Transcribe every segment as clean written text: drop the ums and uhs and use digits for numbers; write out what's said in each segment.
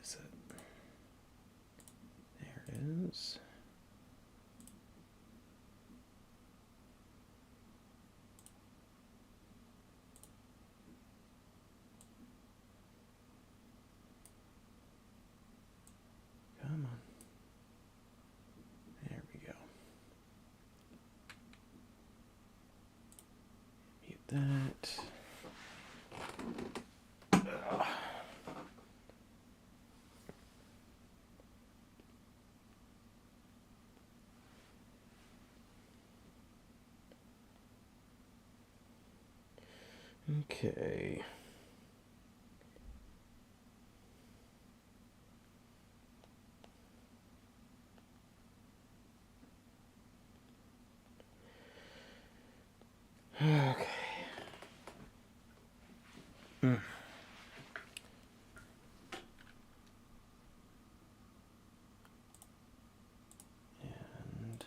is it? There it is. Come on. There we go. Mute that. Okay. Okay. And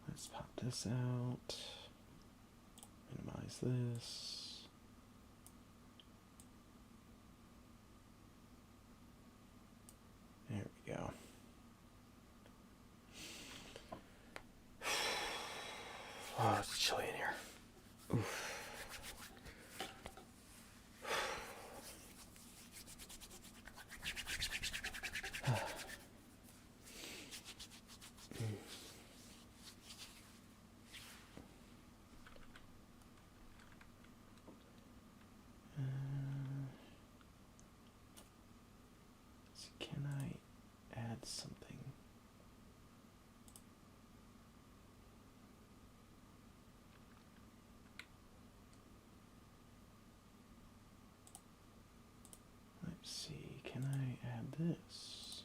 let's pop this out. Minimize this. There we go. Oh, it's chilly in here. Oof. So can I add something? Let's see, can I add this?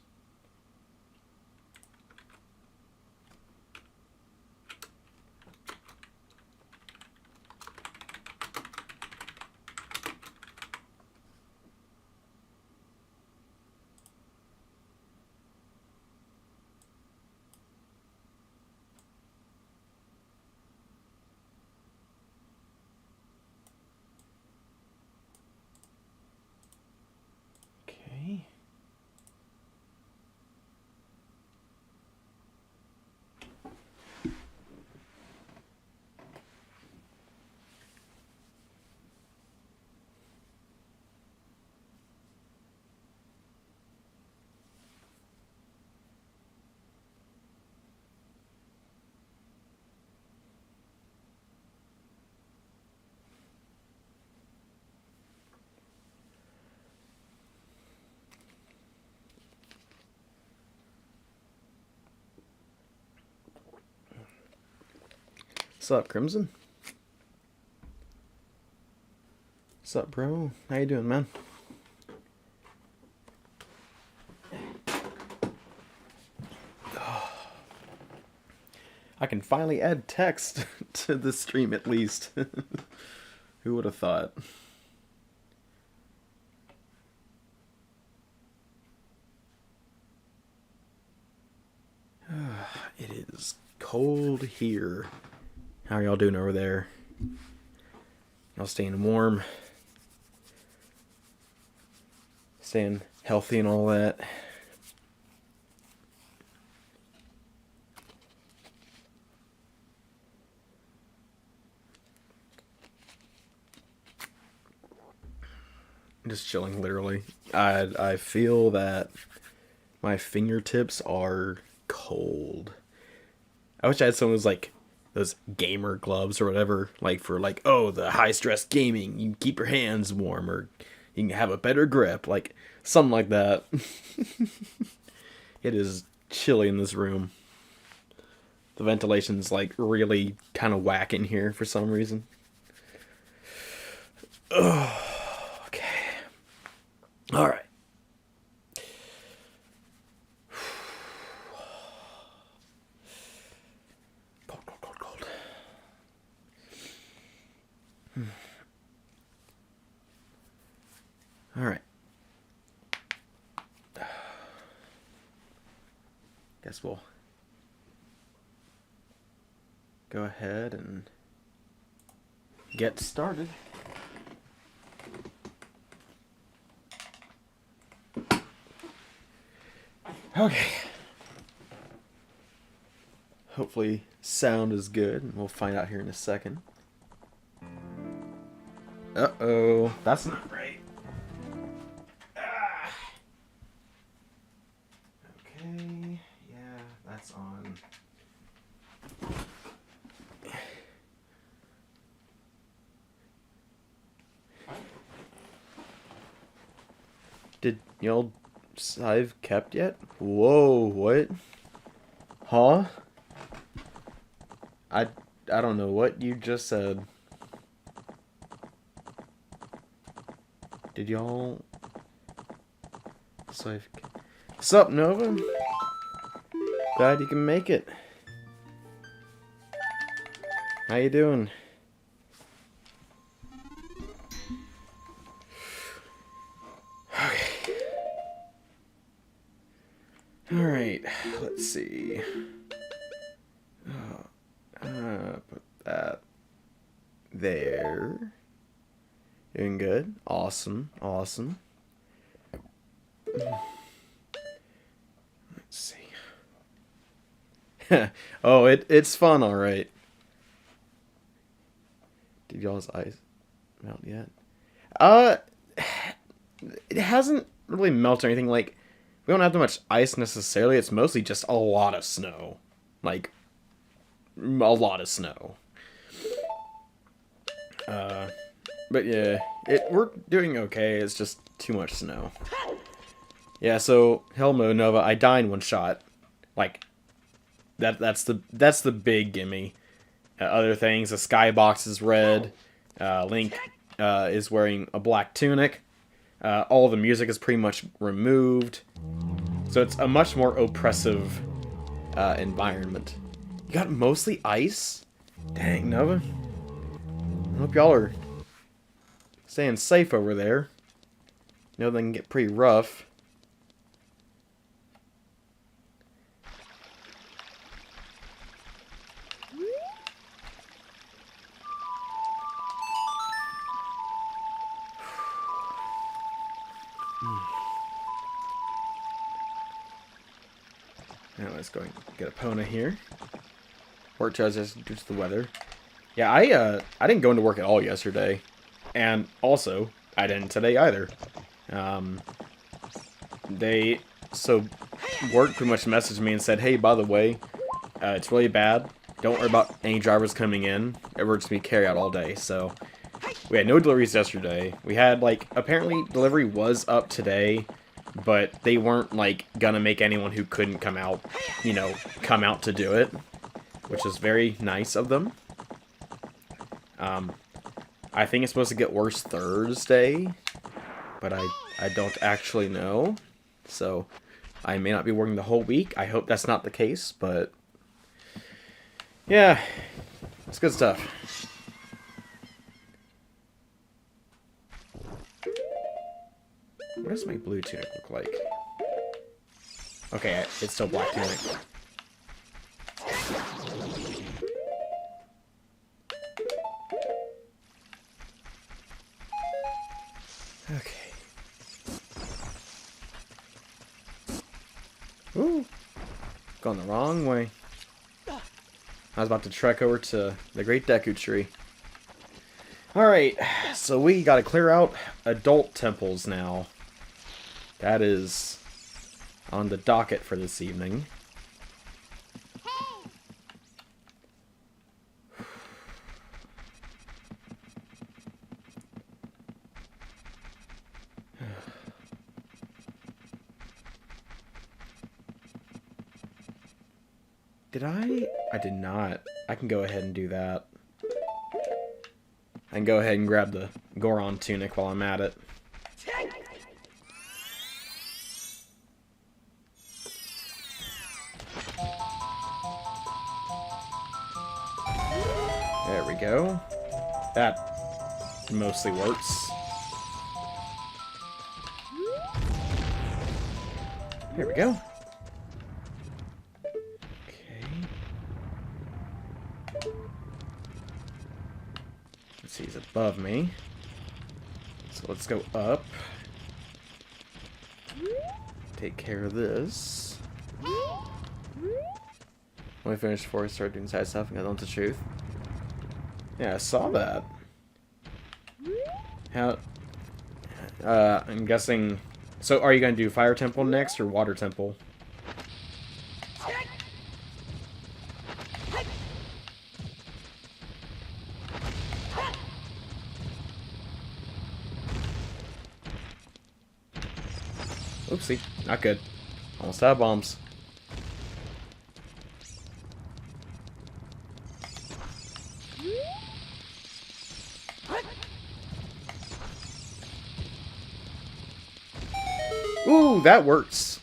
Okay. What's up, Crimson? What's up, bro? How you doing, man? I can finally add text to the stream at least. Who would have thought? It is cold here. How are y'all doing over there? Y'all staying warm? Staying healthy and all that? Just chilling, literally. I feel that my fingertips are cold. I wish I had some of those, like, those gamer gloves or whatever, like for like, oh, the high stress gaming, you can keep your hands warm, or you can have a better grip, like something like that. It is chilly in this room. The ventilation's like really kind of whack in here for some reason. Ugh. Okay. All right. Cold. All right. Guess we'll go ahead and get started. Okay. Hopefully sound is good, and we'll find out here in a second. Uh-oh. That's not right. Ah. Okay. Yeah, that's on. Did y'all I've kept yet? Whoa, what? Huh? I don't know what you just said. Did y'all Save? Sup, Nova? Glad you can make it. How you doing? Okay. Alright, let's see. Put that there. Doing good. Awesome. Awesome. Let's see. Oh, it's fun, alright. Did y'all's eyes melt yet? It hasn't really melted or anything. Like, we don't have that much ice necessarily. It's mostly just a lot of snow. Like, a lot of snow. But yeah, we're doing okay. It's just too much snow. Yeah, so Helmo Nova, I die in one shot. Like, that's the big gimme. Other things, the skybox is red. Link is wearing a black tunic. All the music is pretty much removed. So it's a much more oppressive environment. You got mostly ice? Dang, Nova. I hope y'all are staying safe over there. You know they can get pretty rough. Now let's go and get a Pona here. Work charges due to the weather. Yeah, I didn't go into work at all yesterday, and also I didn't today either. Work pretty much messaged me and said, "Hey, by the way, it's really bad. Don't worry about any drivers coming in. We're just gonna be carry out all day." So we had no deliveries yesterday. We had apparently delivery was up today, but they weren't gonna make anyone who couldn't come out, come out to do it, which is very nice of them. I think it's supposed to get worse Thursday, but I don't actually know. So I may not be working the whole week. I hope that's not the case, but yeah, it's good stuff. What does my blue tunic look like? Okay, it's still black tunic. Okay. Ooh. Going the wrong way. I was about to trek over to the Great Deku Tree. Alright, so we gotta clear out adult temples now. That is on the docket for this evening. Did I? I did not. I can go ahead and do that. I can go ahead and grab the Goron tunic while I'm at it. There we go. That mostly works. There we go. See, he's above me. So let's go up. take care of this. When I finished before I started doing side stuff and got on to truth. Yeah, I saw that. How... I'm guessing... So, are you going to do Fire Temple next, or Water Temple? Oopsie. Not good. Almost out of bombs. Ooh, that works.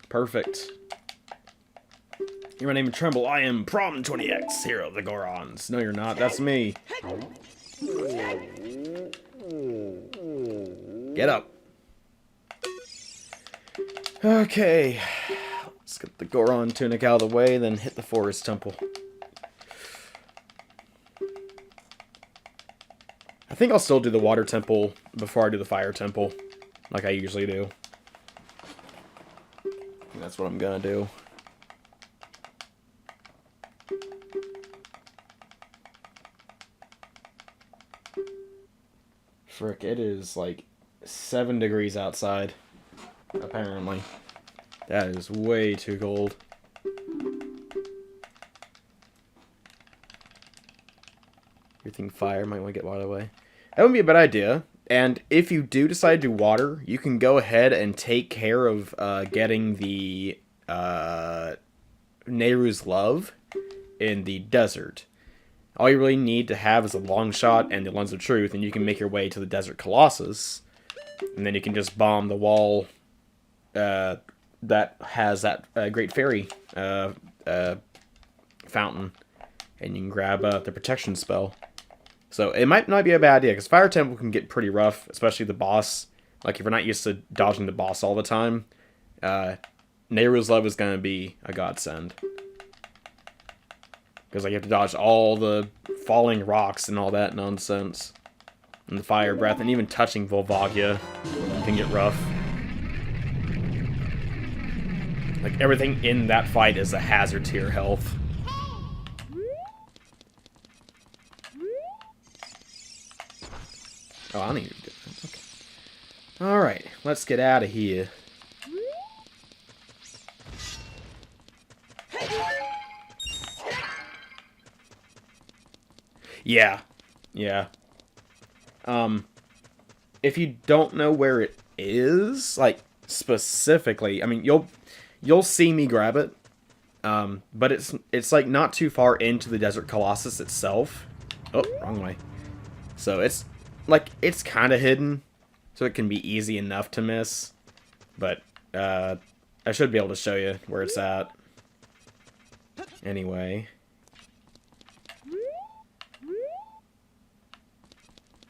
Perfect. Hear my name and tremble. I am Prom 20X, hero of the Gorons. No, you're not. That's me. Get up. Okay. Let's get the Goron tunic out of the way, then hit the Forest Temple. I think I'll still do the Water Temple before I do the Fire Temple, like I usually do. That's what I'm gonna do. Frick, it is like 7 degrees outside, apparently. That is way too cold. You think fire might want to get water away? That would be a bad idea. And if you do decide to do water, you can go ahead and take care of getting the Nehru's Love in the desert. All you really need to have is a long shot and the Lens of Truth, and you can make your way to the Desert Colossus. And then you can just bomb the wall that has that Great Fairy fountain. And you can grab the protection spell. So it might not be a bad idea, because Fire Temple can get pretty rough, especially the boss. Like, if you're not used to dodging the boss all the time, Nehru's Love is going to be a godsend. Because like, you have to dodge all the falling rocks and all that nonsense. And the fire breath, and even touching Volvagia can get rough. Like, everything in that fight is a hazard to your health. Oh, I don't need to do that. Okay. Alright, let's get out of here. Yeah. Yeah. If you don't know where it is, like, specifically, I mean, you'll see me grab it. But it's like not too far into the Desert Colossus itself. Oh, wrong way. So it's like, it's kind of hidden, so it can be easy enough to miss. But I should be able to show you where it's at. Anyway.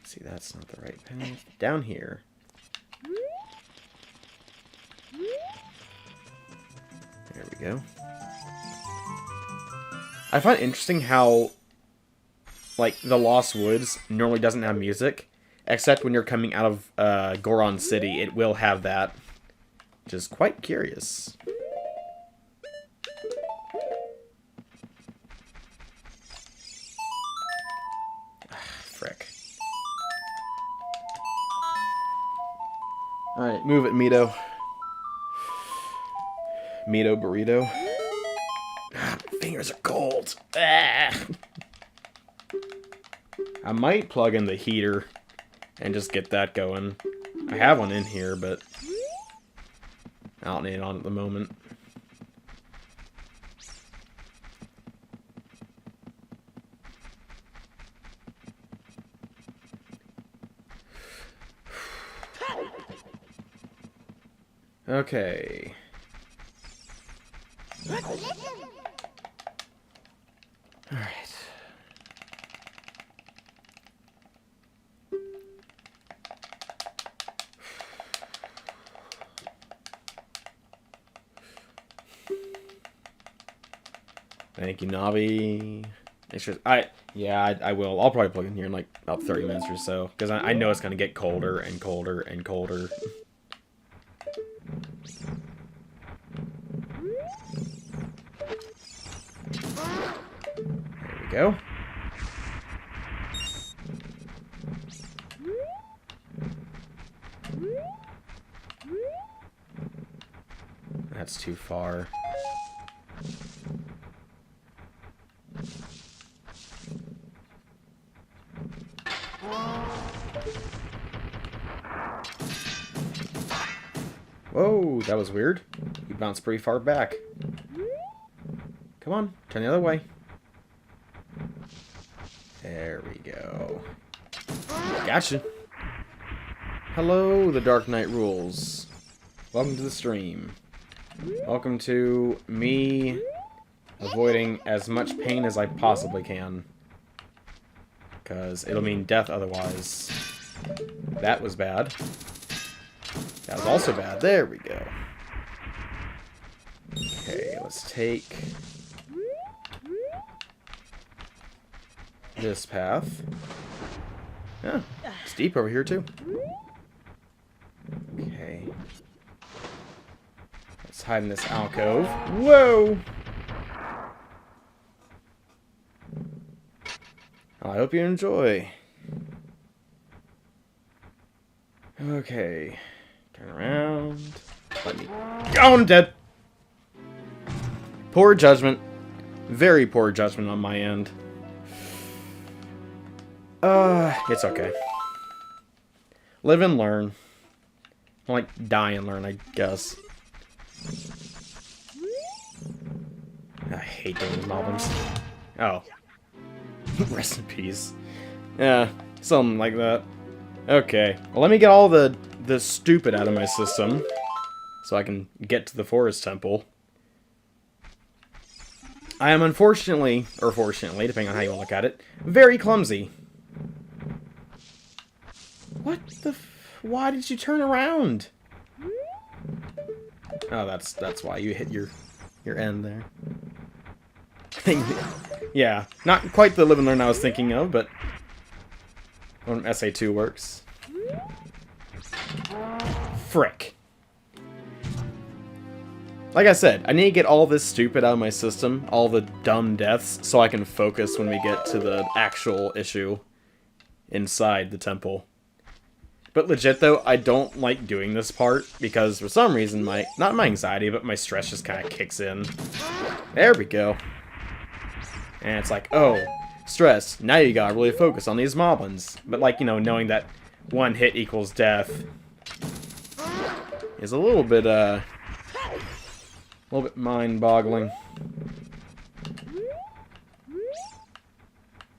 See, that's not the right path. Down here. There we go. I find it interesting how, like, the Lost Woods normally doesn't have music, except when you're coming out of Goron City, it will have that, which is quite curious. Frick. Alright, move it, Mito. Mito burrito. Ah, my fingers are cold. Ah. I might plug in the heater and just get that going. I have one in here, but I don't need it on at the moment. Okay. Alright. Thank you, Navi. I will. I'll probably plug in here in like about 30 minutes or so, because I know it's gonna get colder and colder and colder. There we go. That's too far. Whoa, that was weird. You bounced pretty far back. Come on, turn the other way. There we go. Gotcha. Hello, the Dark Knight rules. Welcome to the stream. Welcome to me avoiding as much pain as I possibly can. Because it'll mean death otherwise. That was bad. That was also bad. There we go. Okay, let's take this path. Yeah, it's deep over here too. Okay. Let's hide in this alcove. Whoa! I hope you enjoy. Okay. Turn around. Let me... Oh, I'm dead! Poor judgment. Very poor judgment on my end. It's okay. Live and learn. Like, die and learn, I guess. I hate those moblins. Oh. Rest in peace. Yeah, something like that. Okay. Well, let me get all the stupid out of my system, so I can get to the forest temple. I am unfortunately, or fortunately, depending on how you want to look at it, very clumsy. What the why did you turn around? Oh, that's why you hit your end there. Yeah, not quite the live and learn I was thinking of, but when SA2 works. Frick. Like I said, I need to get all this stupid out of my system, all the dumb deaths, so I can focus when we get to the actual issue inside the temple. But legit though, I don't like doing this part, because for some reason not my anxiety, but my stress just kind of kicks in. There we go. And it's like, oh, stress, now you gotta really focus on these moblins. But like, you know, knowing that one hit equals death is a little bit mind-boggling.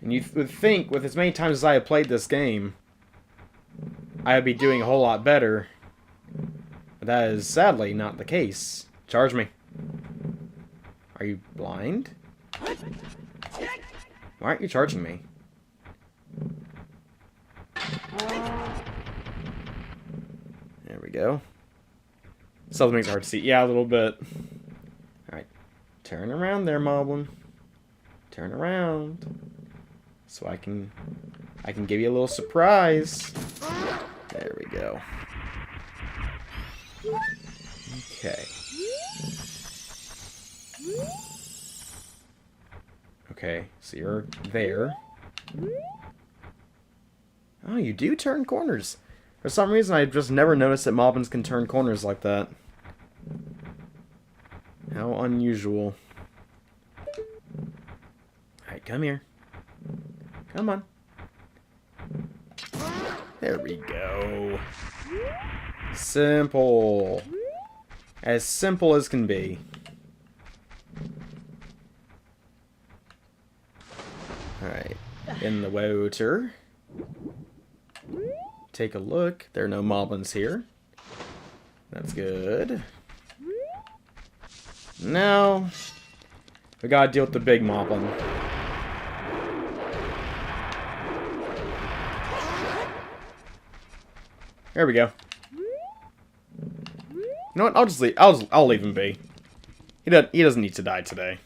And you would think, with as many times as I have played this game, I would be doing a whole lot better. But that is sadly not the case. Charge me. Are you blind? Why aren't you charging me? There we go. Something makes it hard to see. Yeah, a little bit. Alright. Turn around there, Moblin. Turn around. So I can give you a little surprise. There we go. Okay. Okay, so you're there. Oh, you do turn corners. For some reason, I've just never noticed that Moblins can turn corners like that. How unusual. Alright, come here. Come on. There we go. Simple. As simple as can be. Alright. In the water. Take a look. There are no moblins here. That's good. Now, we gotta deal with the big moblin. There we go. You know what? I'll just leave. I'll leave him be. He doesn't need to die today.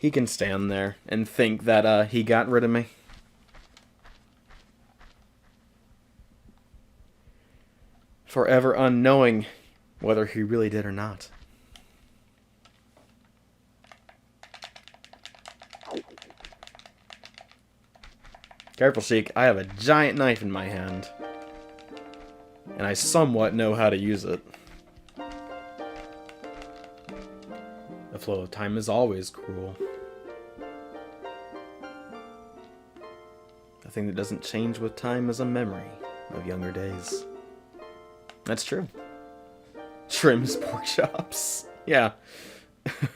He can stand there and think that he got rid of me. Forever unknowing whether he really did or not. Careful, Sheik. I have a giant knife in my hand. And I somewhat know how to use it. The flow of time is always cruel. The thing that doesn't change with time is a memory of younger days. That's true. Shrimps, pork chops. Yeah.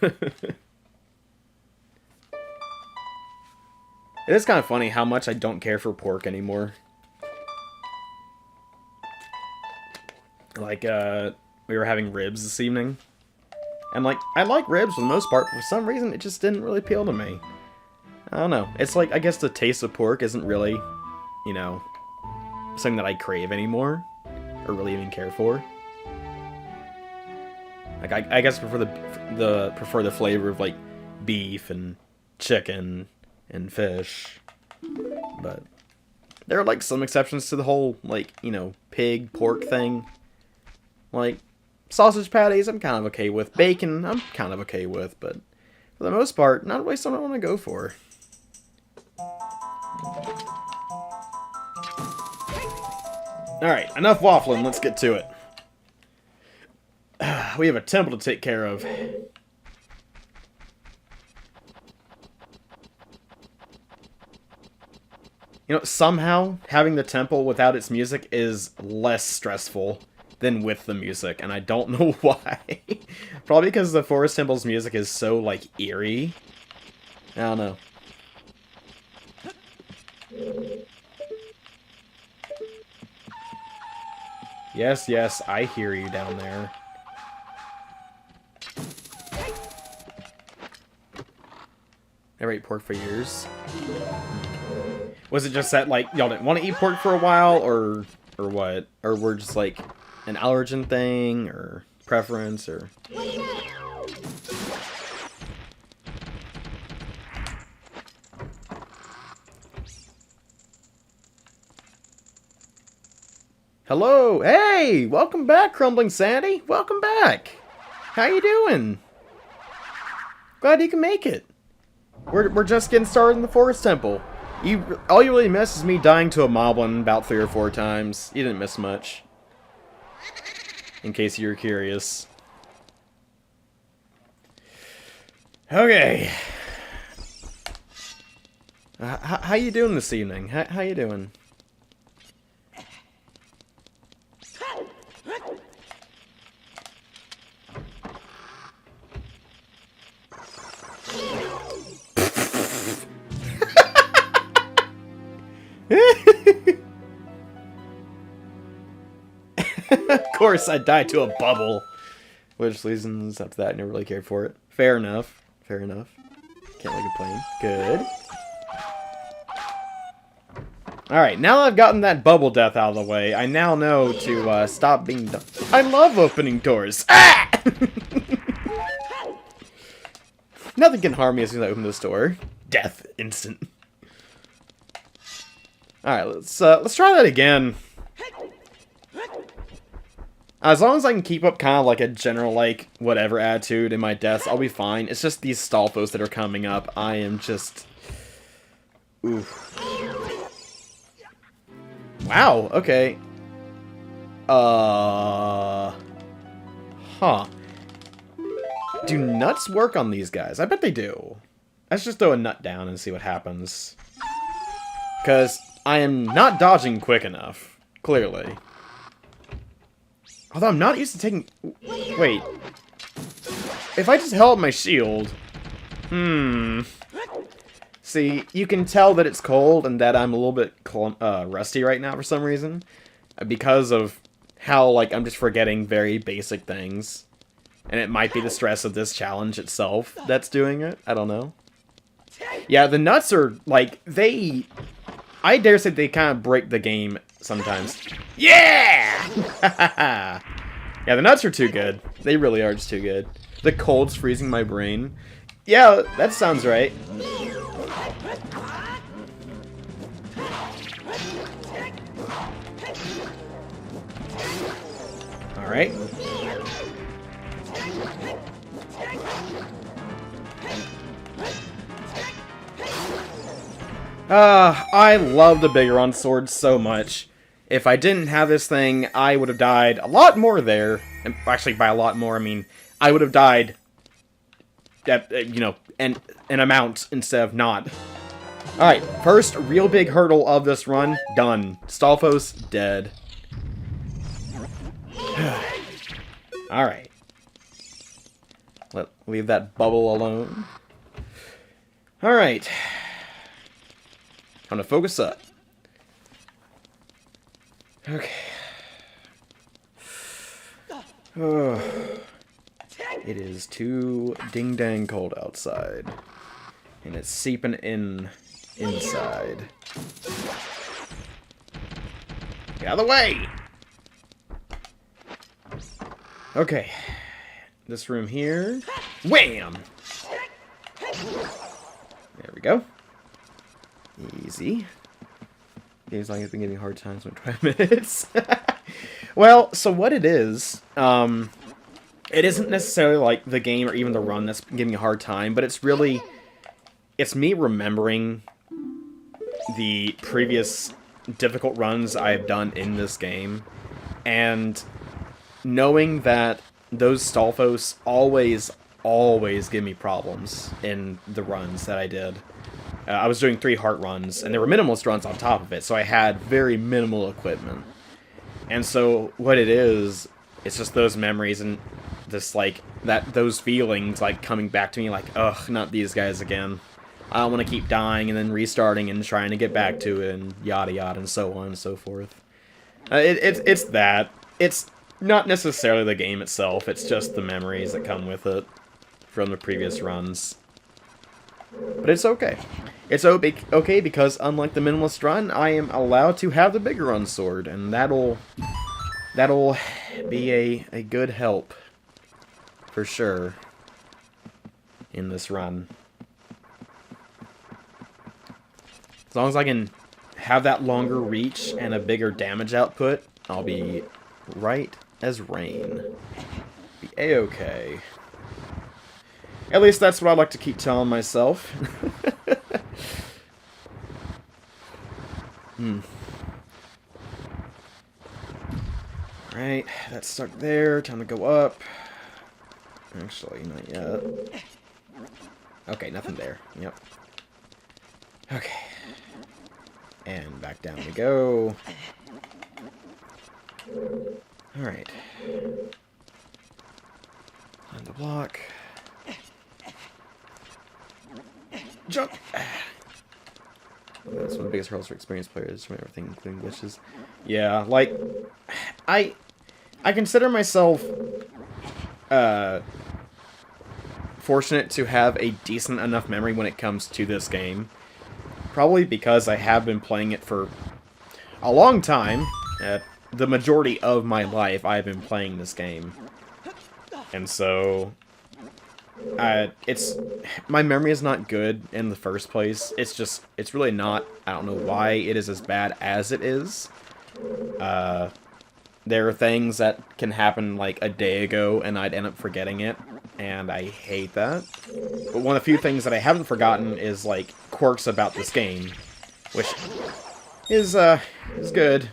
It is kind of funny how much I don't care for pork anymore. Like, we were having ribs this evening. And, like, I like ribs for the most part, but for some reason, it just didn't really appeal to me. I don't know. It's like, I guess the taste of pork isn't really, you know, something that I crave anymore. Or really even care for. Like, I guess I prefer the flavor of, like, beef and chicken and fish. But there are, like, some exceptions to the whole, like, you know, pig, pork thing. Like, sausage patties, I'm kind of okay with. Bacon, I'm kind of okay with. But for the most part, not really something I want to go for. Alright, enough waffling, let's get to it. We have a temple to take care of. You know, somehow, having the temple without its music is less stressful than with the music, and I don't know why. Probably because the Forest Temple's music is so, like, eerie. I don't know. Yes, yes, I hear you down there. Never ate pork for years. Was it just that, like, y'all didn't want to eat pork for a while, or what? Or we're just, like, an allergen thing, or preference, or... Hello! Hey! Welcome back, Crumbling Sandy! Welcome back! How you doing? Glad you can make it. We're just getting started in the Forest Temple. All you really missed is me dying to a moblin about 3 or 4 times. You didn't miss much. In case you were curious. Okay. How you doing this evening? How you doing? Of course, I died to a bubble. Which reasons up to that, I never really cared for it. Fair enough. Fair enough. Can't really complain. Good. Alright, now that I've gotten that bubble death out of the way, I now know to stop being dumb. I love opening doors. Ah! Nothing can harm me as soon as I open this door. Death instant. Alright, let's try that again. As long as I can keep up kind of like a general, like, whatever attitude in my deaths, I'll be fine. It's just these Stalfos that are coming up. I am just... Oof. Wow, okay. Huh. Do nuts work on these guys? I bet they do. Let's just throw a nut down and see what happens. Because I am not dodging quick enough. Clearly. Although I'm not used to taking... Wait. If I just held my shield... See, you can tell that it's cold and that I'm a little bit rusty right now for some reason. Because of how, like, I'm just forgetting very basic things. And it might be the stress of this challenge itself that's doing it. I don't know. Yeah, the nuts are, like, they... I dare say they kind of break the game sometimes. Yeah! Yeah, the nuts are too good. They really are just too good. The cold's freezing my brain. Yeah, that sounds right. Alright. I love the Biggoron sword so much. If I didn't have this thing, I would have died a lot more there. And actually, by a lot more, I mean, I would have died at, you know, an amount instead of not. Alright, first real big hurdle of this run, done. Stalfos, dead. Alright. Leave that bubble alone. Alright. Time to focus up. Okay. It is too ding-dang cold outside. And it's seeping inside. Get out of the way! Okay. This room here. Wham! There we go. Easy. Game's like it's been giving me hard times in 12 minutes. Well, so what it is, it isn't necessarily like the game or even the run that's giving me a hard time, but it's really, it's me remembering the previous difficult runs I've done in this game, and knowing that those Stalfos always give me problems in the runs that I did. I was doing 3 heart runs, and there were minimalist runs on top of it, so I had very minimal equipment. And so what it is, it's just those memories and this, like, those feelings, like, coming back to me, like, ugh, not these guys again. I don't want to keep dying and then restarting and trying to get back to it, and yada yada, and so on and so forth. It's that. It's not necessarily the game itself, it's just the memories that come with it from the previous runs. But it's okay. It's okay because, unlike the minimalist run, I am allowed to have the Biggoron sword, and that'll be a good help, for sure, in this run. As long as I can have that longer reach and a bigger damage output, I'll be right as rain. Be a-okay. At least that's what I like to keep telling myself. Alright, that's stuck there. Time to go up. Actually, not yet. Okay, nothing there. Yep. Okay. And back down we go. Alright. On the block. Jump! That's one of the biggest hurdles for experienced players from everything, including glitches. Yeah, like, I consider myself fortunate to have a decent enough memory when it comes to this game. Probably because I have been playing it for a long time. The majority of my life I've been playing this game. And so my memory is not good in the first place. It's really not. I don't know why it is as bad as it is. There are things that can happen like a day ago and I'd end up forgetting it, and I hate that. But one of the few things that I haven't forgotten is like quirks about this game, which is good.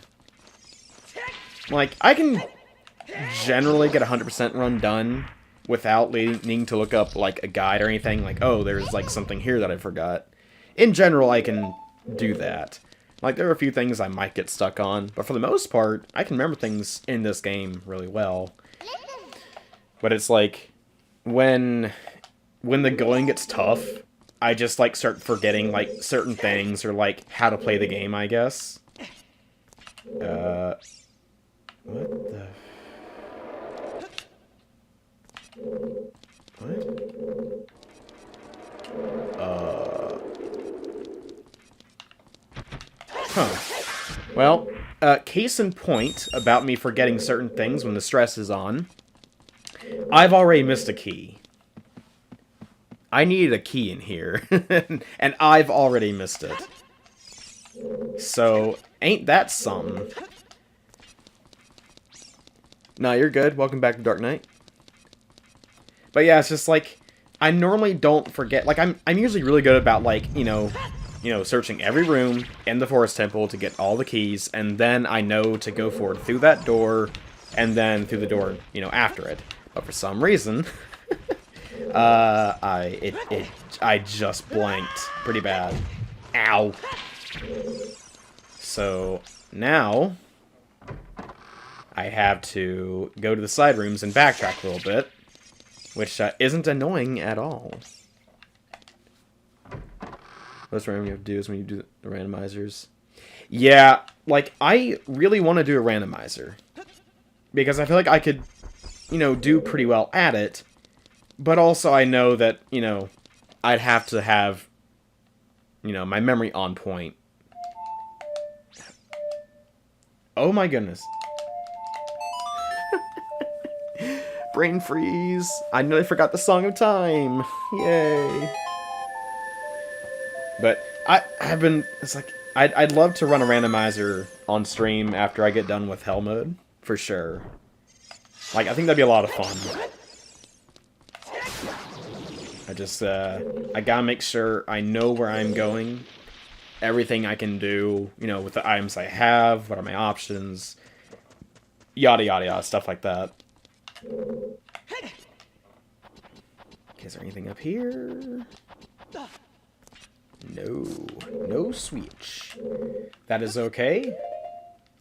Like, I can generally get 100% run done without needing to look up, like, a guide or anything, like, oh, there's, like, something here that I forgot. In general, I can do that. Like, there are a few things I might get stuck on, but for the most part, I can remember things in this game really well. But it's like, when the going gets tough, I just, like, start forgetting, like, certain things, or, like, how to play the game, I guess. What the... What? Huh. Well, case in point about me forgetting certain things when the stress is on. I've already missed a key. I needed a key in here, and I've already missed it. So, ain't that something? No, you're good. Welcome back to Dark Knight. But yeah, it's just like, I normally don't forget. Like, I'm usually really good about, like, you know, searching every room in the Forest Temple to get all the keys, and then I know to go forward through that door, and then through the door, you know, after it. But for some reason, I just blanked pretty bad. Ow. So now I have to go to the side rooms and backtrack a little bit, which isn't annoying at all. What's random you have to do is when you do the randomizers. Yeah, like, I really want to do a randomizer, because I feel like I could, you know, do pretty well at it, but also I know that, you know, I'd have to have, you know, my memory on point. Oh my goodness. Brain freeze. I nearly forgot the Song of Time. Yay. But I've been, it's like, I'd love to run a randomizer on stream after I get done with Hell Mode, for sure. Like, I think that'd be a lot of fun. I just, I gotta make sure I know where I'm going, everything I can do, you know, with the items I have, what are my options, yada yada yada, stuff like that. Okay, is there anything up here? No. No switch. That is okay.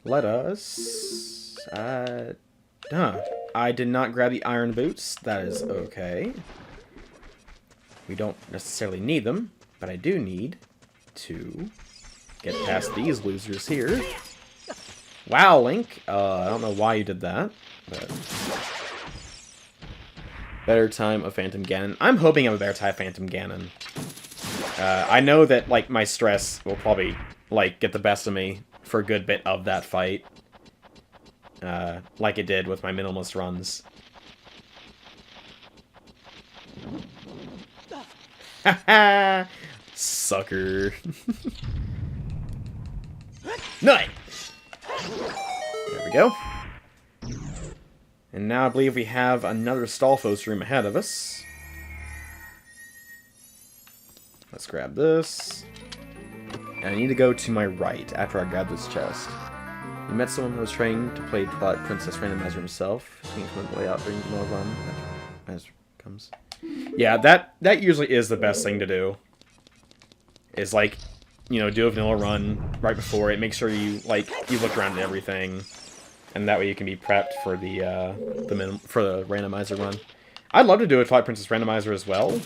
Let us... I did not grab the iron boots. That is okay. We don't necessarily need them, but I do need to get past these losers here. Wow, Link. I don't know why you did that, but... Better time of Phantom Ganon. I'm hoping I have a better time of Phantom Ganon. I know that, like, my stress will probably, like, get the best of me for a good bit of that fight. Like it did with my minimalist runs. Haha! Sucker. Nice! There we go. And now I believe we have another Stalfos room ahead of us. Let's grab this. And I need to go to my right after I grab this chest. You met someone who was trained to play Twilight Princess Randomizer himself. He went way out during the middle run as comes. Yeah, that usually is the best thing to do. Is, like, you know, do a vanilla run right before it. Make sure you, like, you look around at everything, and that way you can be prepped for the randomizer run. I'd love to do a Twilight Princess Randomizer as well.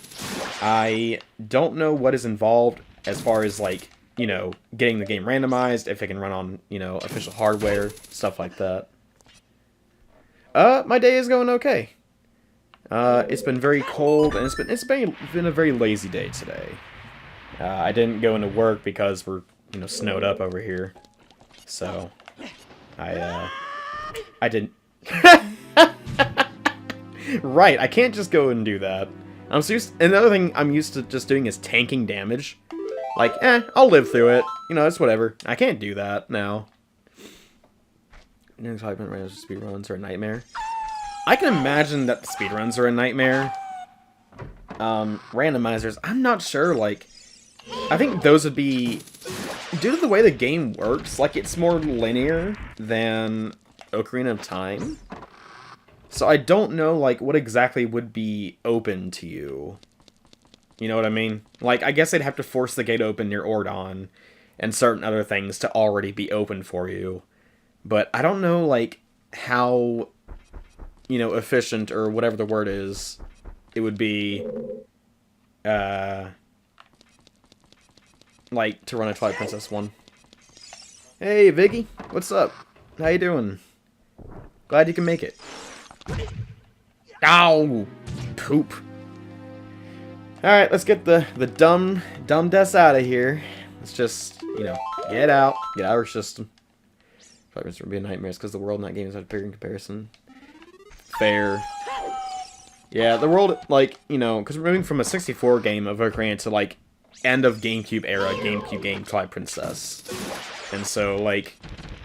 I don't know what is involved as far as, like, you know, getting the game randomized, if it can run on, you know, official hardware, stuff like that. My day is going okay. It's been very cold, and it's been a very lazy day today. I didn't go into work because we're, you know, snowed up over here. So, I didn't... Right, I can't just go and do that. Another thing I'm used to just doing is tanking damage. Like, I'll live through it. You know, it's whatever. I can't do that now. Speedruns are a nightmare. I can imagine that the speedruns are a nightmare. Randomizers, I'm not sure, like... I think those would be... Due to the way the game works, like, it's more linear than Ocarina of Time. So I don't know, like, what exactly would be open to you. You know what I mean? Like, I guess they'd have to force the gate open near Ordon, and certain other things to already be open for you. But I don't know, like, how, you know, efficient, or whatever the word is, it would be, like, to run a Twilight Princess one. Hey, Viggy, what's up? How you doing? Glad you can make it. Ow! Poop. Alright, let's get the dumb deaths out of here. Let's just, you know, get out our system. Probably going to be a nightmare because the world in that game is not bigger in comparison. Fair. Yeah, the world, like, you know, because we're moving from a 64 game of Ocarina to, like, end of GameCube era GameCube game Twilight Princess. And so, like,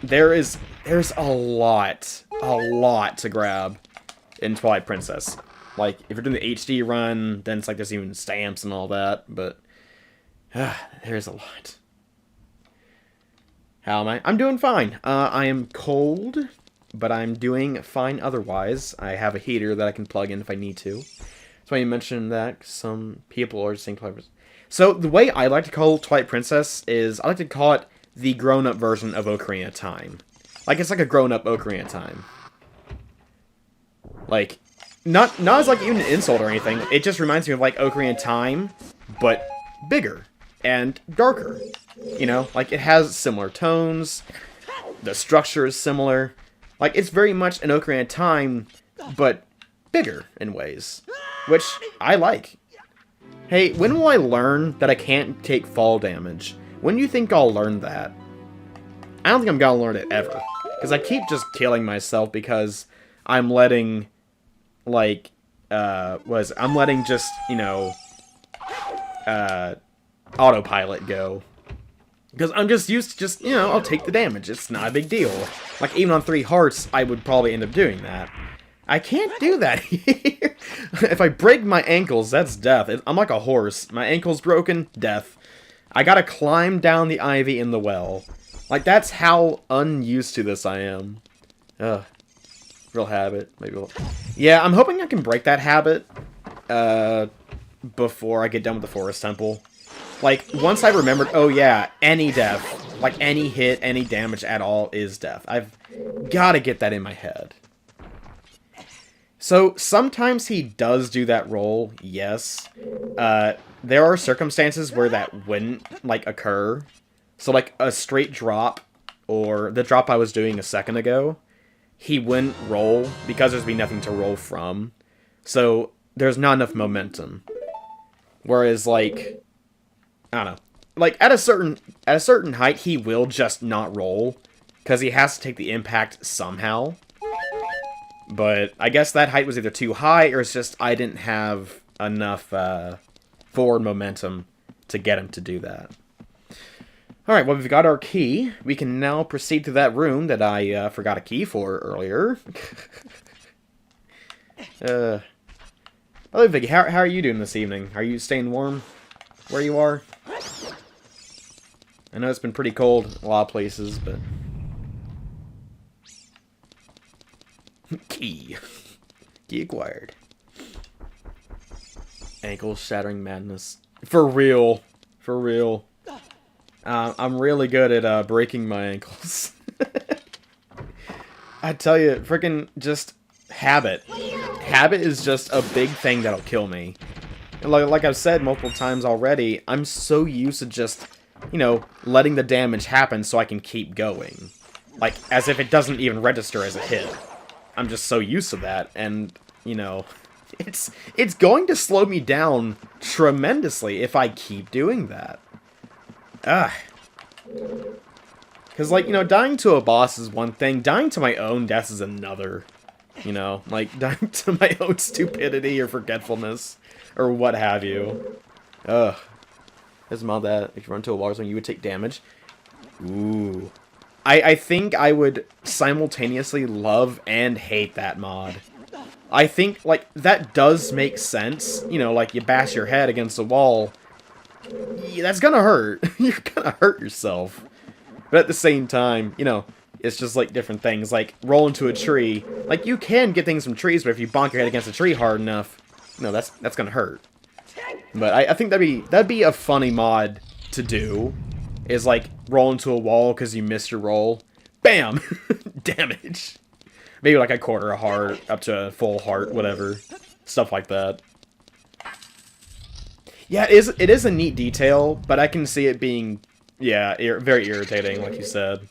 there's a lot to grab in Twilight Princess. Like, if you're doing the HD run, then it's like there's even stamps and all that, but there's a lot. How am I? I'm doing fine. I am cold, but I'm doing fine otherwise. I have a heater that I can plug in if I need to. That's why you mentioned that some people are saying Twilight Princess. So the way I like to call Twilight Princess is I like to call it the grown-up version of Ocarina of Time. Like, it's like a grown-up Ocarina of Time. Like, not as like even an insult or anything. It just reminds me of like Ocarina of Time, but bigger and darker. You know, like it has similar tones. The structure is similar. Like, it's very much an Ocarina of Time, but bigger in ways, which I like. Hey, when will I learn that I can't take fall damage? When do you think I'll learn that? I don't think I'm gonna learn it ever. Because I keep just killing myself because I'm letting, like, I'm letting just, you know, autopilot go. Because I'm just used to just, you know, I'll take the damage. It's not a big deal. Like, even on 3 hearts, I would probably end up doing that. I can't do that here. If I break my ankles, that's death. I'm like a horse. My ankle's broken, death. I gotta climb down the ivy in the well. Like, that's how unused to this I am. Ugh. Real habit. Maybe we'll... Yeah, I'm hoping I can break that habit, before I get done with the Forest Temple. Like, once I remembered, oh yeah, any death, like any hit, any damage at all is death. I've gotta get that in my head. So, sometimes he does do that roll, yes. There are circumstances where that wouldn't, like, occur. So, like, a straight drop, or the drop I was doing a second ago, he wouldn't roll, because there's be nothing to roll from. So, there's not enough momentum. Whereas, like, I don't know. Like, at a certain height, he will just not roll, because he has to take the impact somehow. But I guess that height was either too high, or it's just I didn't have enough forward momentum to get him to do that. Alright, well, we've got our key. We can now proceed to that room that I forgot a key for earlier. Hello, Viggy. How are you doing this evening? Are you staying warm where you are? I know it's been pretty cold in a lot of places, but... Key. Key acquired. Ankle-shattering madness. For real. For real. I'm really good at breaking my ankles. I tell you, freaking just habit. Habit is just a big thing that'll kill me. Like I've said multiple times already, I'm so used to just, you know, letting the damage happen so I can keep going. Like, as if it doesn't even register as a hit. I'm just so used to that, and, you know, it's going to slow me down tremendously if I keep doing that. Ugh. Because, like, you know, dying to a boss is one thing, dying to my own death is another. You know, like, dying to my own stupidity or forgetfulness, or what have you. Ugh. There's a mod that, if you run into a wall or something, you would take damage. Ooh. I think I would simultaneously love and hate that mod. I think, like, that does make sense. You know, like, you bash your head against a wall. Yeah, that's gonna hurt. You're gonna hurt yourself. But at the same time, you know, it's just, like, different things. Like, roll into a tree. Like, you can get things from trees, but if you bonk your head against a tree hard enough, you know, that's gonna hurt. But I think that'd be a funny mod to do. Is, like, roll into a wall because you missed your roll. Bam! Damage. Maybe, like, a quarter a heart, up to a full heart, whatever. Stuff like that. Yeah, it is a neat detail, but I can see it being, yeah, very irritating, like you said.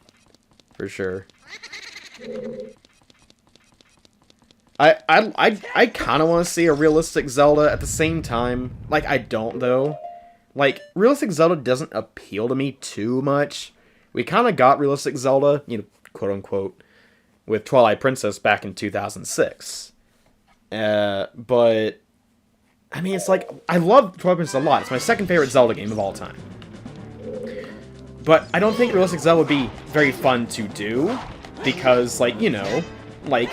For sure. I kind of want to see a realistic Zelda at the same time. Like, I don't, though. Like, realistic Zelda doesn't appeal to me too much. We kind of got realistic Zelda, you know, quote-unquote, with Twilight Princess back in 2006. But I mean, it's like I love Twilight Princess a lot. It's my second favorite Zelda game of all time. But I don't think Realistic Zelda would be very fun to do because, like, you know, like,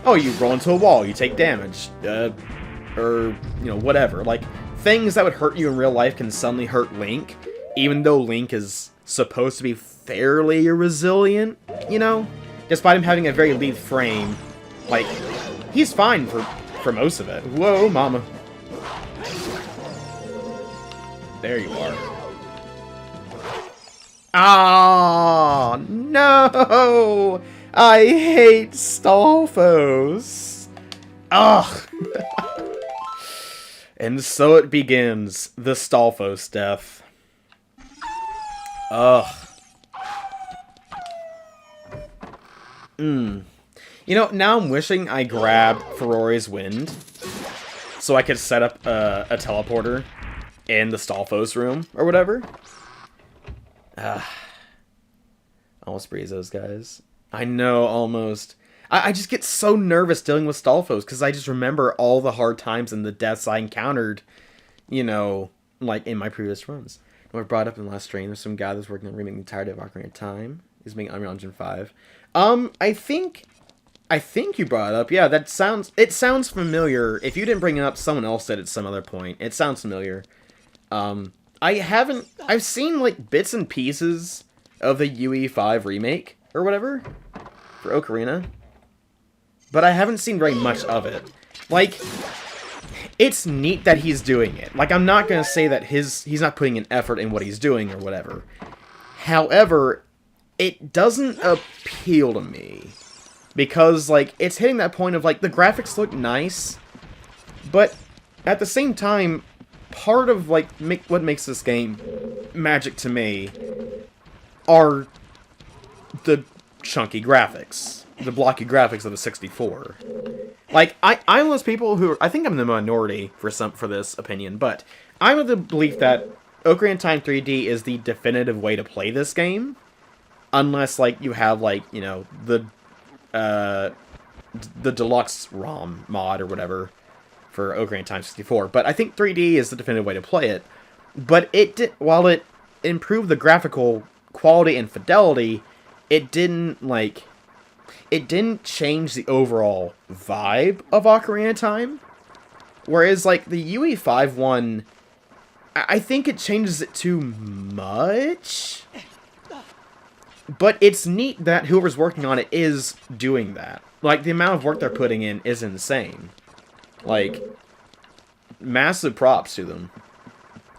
oh, you roll into a wall, you take damage, or, you know, whatever. Like, things that would hurt you in real life can suddenly hurt Link, even though Link is supposed to be fairly resilient, you know? Despite him having a very lead frame, like, he's fine for most of it. Whoa, mama. There you are. Ah, no! I hate Stalfos. Ugh. And so it begins, the Stalfos death. Ugh. You know, now I'm wishing I grabbed Ferori's Wind so I could set up a teleporter in the Stalfos room or whatever. Almost breeze those guys. I know, almost. I just get so nervous dealing with Stalfos because I just remember all the hard times and the deaths I encountered, you know, like in my previous runs. And I brought up in the last stream, there's some guy that's working on remaking the entirety of Ocarina of Time. He's making Unreal Engine 5. I think you brought it up. Yeah, it sounds familiar. If you didn't bring it up, someone else said it at some other point. It sounds familiar. I've seen, like, bits and pieces of the UE5 remake, or whatever, for Ocarina. But I haven't seen very much of it. Like, it's neat that he's doing it. Like, I'm not gonna say that he's not putting an effort in what he's doing, or whatever. However, it doesn't appeal to me. Because, like, it's hitting that point of, like, the graphics look nice, but at the same time, part of, like, what makes this game magic to me are the chunky graphics. The blocky graphics of the 64. Like, I'm one of those people who, I think I'm the minority for this opinion, but I'm of the belief that Ocarina of Time 3D is the definitive way to play this game. Unless, like, you have, like, you know, the deluxe ROM mod or whatever for Ocarina of Time 64. But I think 3D is the definitive way to play it. But while it improved the graphical quality and fidelity, it didn't change the overall vibe of Ocarina of Time. Whereas, like, the UE5 one, I think it changes it too much. But it's neat that whoever's working on it is doing that. Like, the amount of work they're putting in is insane. Like, massive props to them.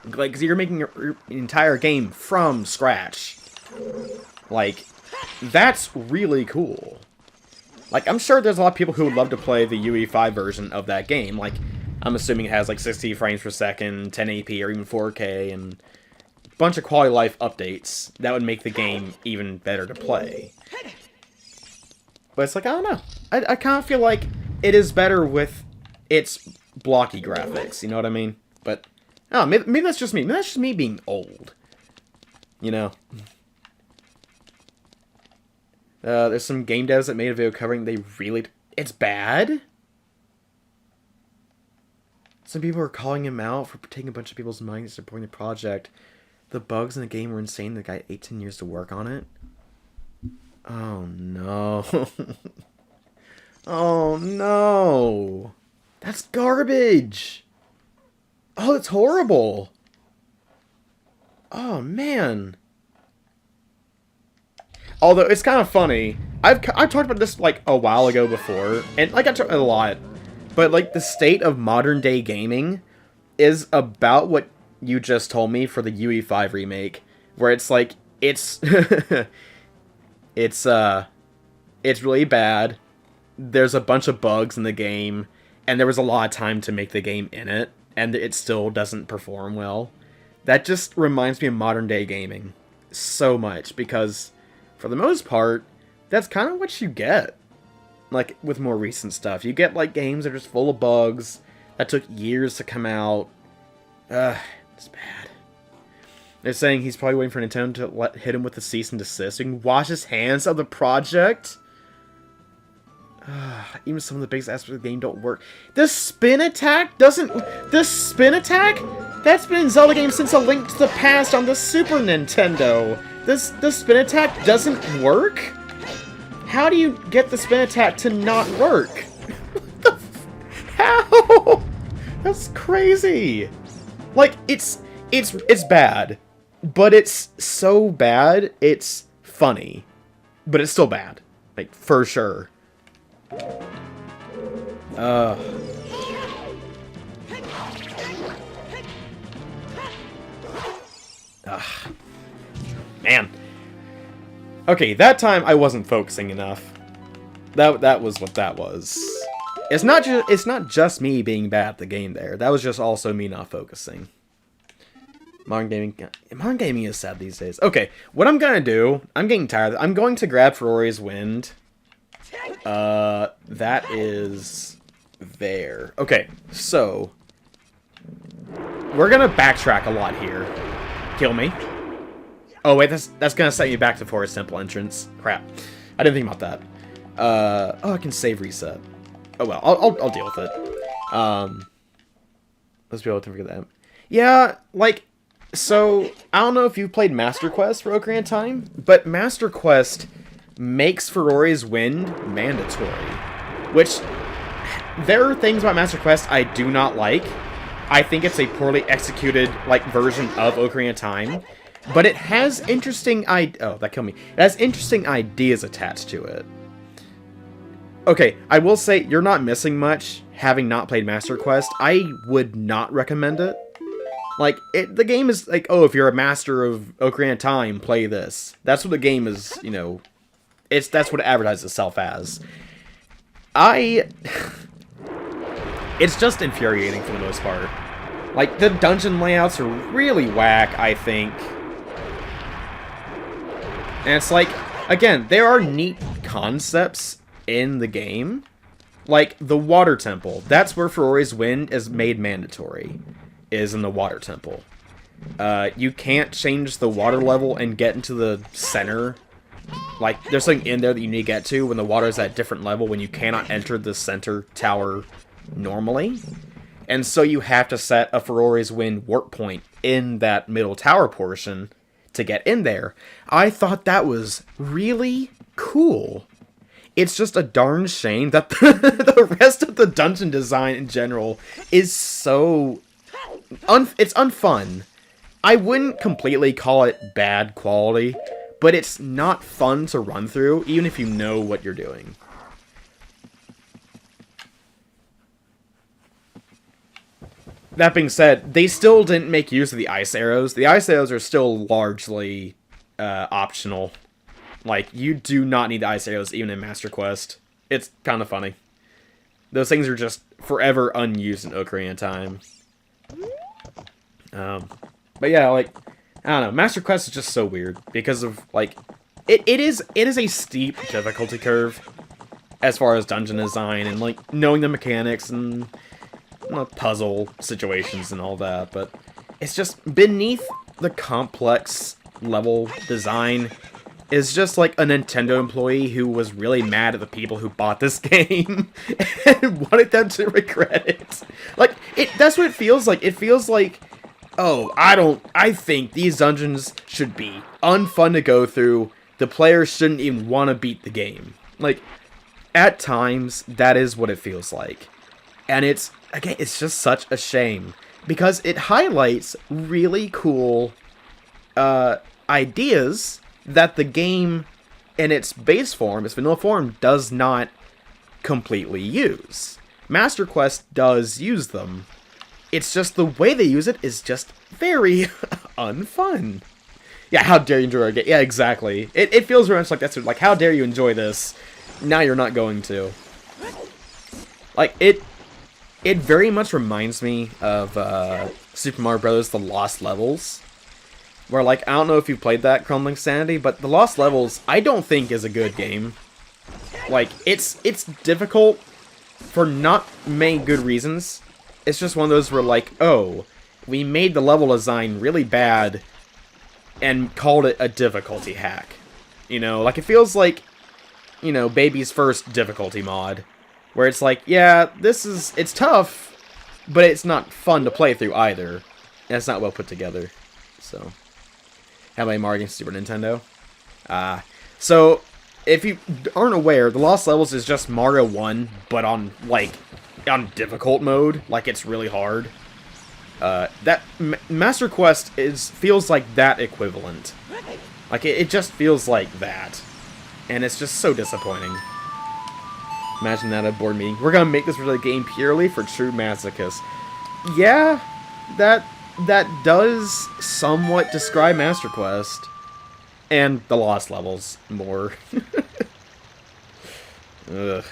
Like, 'cause you're making your entire game from scratch. Like, that's really cool. Like, I'm sure there's a lot of people who would love to play the UE5 version of that game. Like, I'm assuming it has, like, 60 frames per second, 1080p, or even 4K, and bunch of quality of life updates that would make the game even better to play. But it's like, I don't know. I kind of feel like it is better with its blocky graphics, you know what I mean? But, oh, maybe that's just me. Maybe that's just me being old. You know? There's some game devs that made a video covering it's bad? Some people are calling him out for taking a bunch of people's money and supporting the project. The bugs in the game were insane. The guy had 18 years to work on it. Oh, no. Oh, no. That's garbage. Oh, it's horrible. Oh, man. Although, it's kind of funny. I've talked about this, like, a while ago before. And, like, I talked a lot. But, like, the state of modern-day gaming is about what you just told me for the UE5 remake, where it's like, it's really bad, there's a bunch of bugs in the game, and there was a lot of time to make the game in it, and it still doesn't perform well. That just reminds me of modern day gaming so much, because for the most part, that's kind of what you get. Like, with more recent stuff. You get, like, games that are just full of bugs, that took years to come out. It's bad. They're saying he's probably waiting for Nintendo to hit him with a cease and desist so he can wash his hands of the project. even some of the biggest aspects of the game don't work. The spin attack doesn't... The spin attack? That's been in Zelda games since A Link to the Past on the Super Nintendo. The spin attack doesn't work? How do you get the spin attack to not work? How? That's crazy. Like, it's bad. But it's so bad, it's funny. But it's still bad. Like, for sure. Man. Okay, that time I wasn't focusing enough. That was what that was. It's not just me being bad at the game there. That was just also me not focusing. Modern gaming is sad these days. Okay, what I'm gonna do, I'm getting tired. I'm going to grab Ferori's Wind. That is there. Okay, so we're gonna backtrack a lot here. Kill me. Oh wait, that's gonna set me back to Forest Temple entrance. Crap, I didn't think about that. Oh, I can save reset. Oh well, I'll deal with it. Let's be able to forget that. Yeah, like. So, I don't know if you've played Master Quest for Ocarina of Time, but Master Quest makes Ferori's Wind mandatory. Which, there are things about Master Quest I do not like. I think it's a poorly executed, like, version of Ocarina of Time. But it has interesting oh, that killed me. It has interesting ideas attached to it. Okay, I will say, you're not missing much, having not played Master Quest. I would not recommend it. Like, the game is like, oh, if you're a master of Ocarina of Time, play this. That's what the game is, you know, that's what it advertises itself as. It's just infuriating for the most part. Like, the dungeon layouts are really whack, I think. And it's like, again, there are neat concepts in the game. Like, the Water Temple. That's where Ferori's Wind is made mandatory. Is in the Water Temple. You can't change the water level and get into the center. Like, there's something in there that you need to get to when the water is at a different level, when you cannot enter the center tower normally. And so you have to set a Ferori's Wind warp point in that middle tower portion to get in there. I thought that was really cool. It's just a darn shame that the rest of the dungeon design in general is so... it's unfun. I wouldn't completely call it bad quality, but it's not fun to run through, even if you know what you're doing. That being said, they still didn't make use of the ice arrows. The ice arrows are still largely optional. Like, you do not need the ice arrows even in Master Quest. It's kind of funny. Those things are just forever unused in Ocarina of Time. But yeah, like, I don't know, Master Quest is just so weird, because of, like, it is a steep difficulty curve, as far as dungeon design, and, like, knowing the mechanics, and, you know, puzzle situations and all that, but it's just, beneath the complex level design, is just, like, a Nintendo employee who was really mad at the people who bought this game, and wanted them to regret it. Like, that's what it feels like. It feels like, oh, I think these dungeons should be unfun to go through. The players shouldn't even want to beat the game. Like, at times, that is what it feels like. And it's, again, it's just such a shame. Because it highlights really cool ideas that the game, in its base form, its vanilla form, does not completely use. Master Quest does use them. It's just the way they use it is just very unfun. Yeah, how dare you enjoy our game? Yeah, exactly. It feels very much like that's like, how dare you enjoy this? Now you're not going to. Like, it very much reminds me of Super Mario Bros. The Lost Levels. Where, like, I don't know if you've played that, Crumbling Sanity, but The Lost Levels, I don't think is a good game. Like, it's difficult for not many good reasons. It's just one of those where, like, oh, we made the level design really bad and called it a difficulty hack. You know, like, it feels like, you know, baby's first difficulty mod. Where it's like, yeah, it's tough, but it's not fun to play through either. And it's not well put together. So, how about Mario against Super Nintendo? So, if you aren't aware, the Lost Levels is just Mario 1, but on difficult mode. Like, it's really hard. That Master Quest feels like that equivalent. Like, it just feels like that. And it's just so disappointing. Imagine that at a board meeting. We're gonna make this really game purely for true masochists. Yeah, that does somewhat describe Master Quest. And the Lost Levels more. Ugh.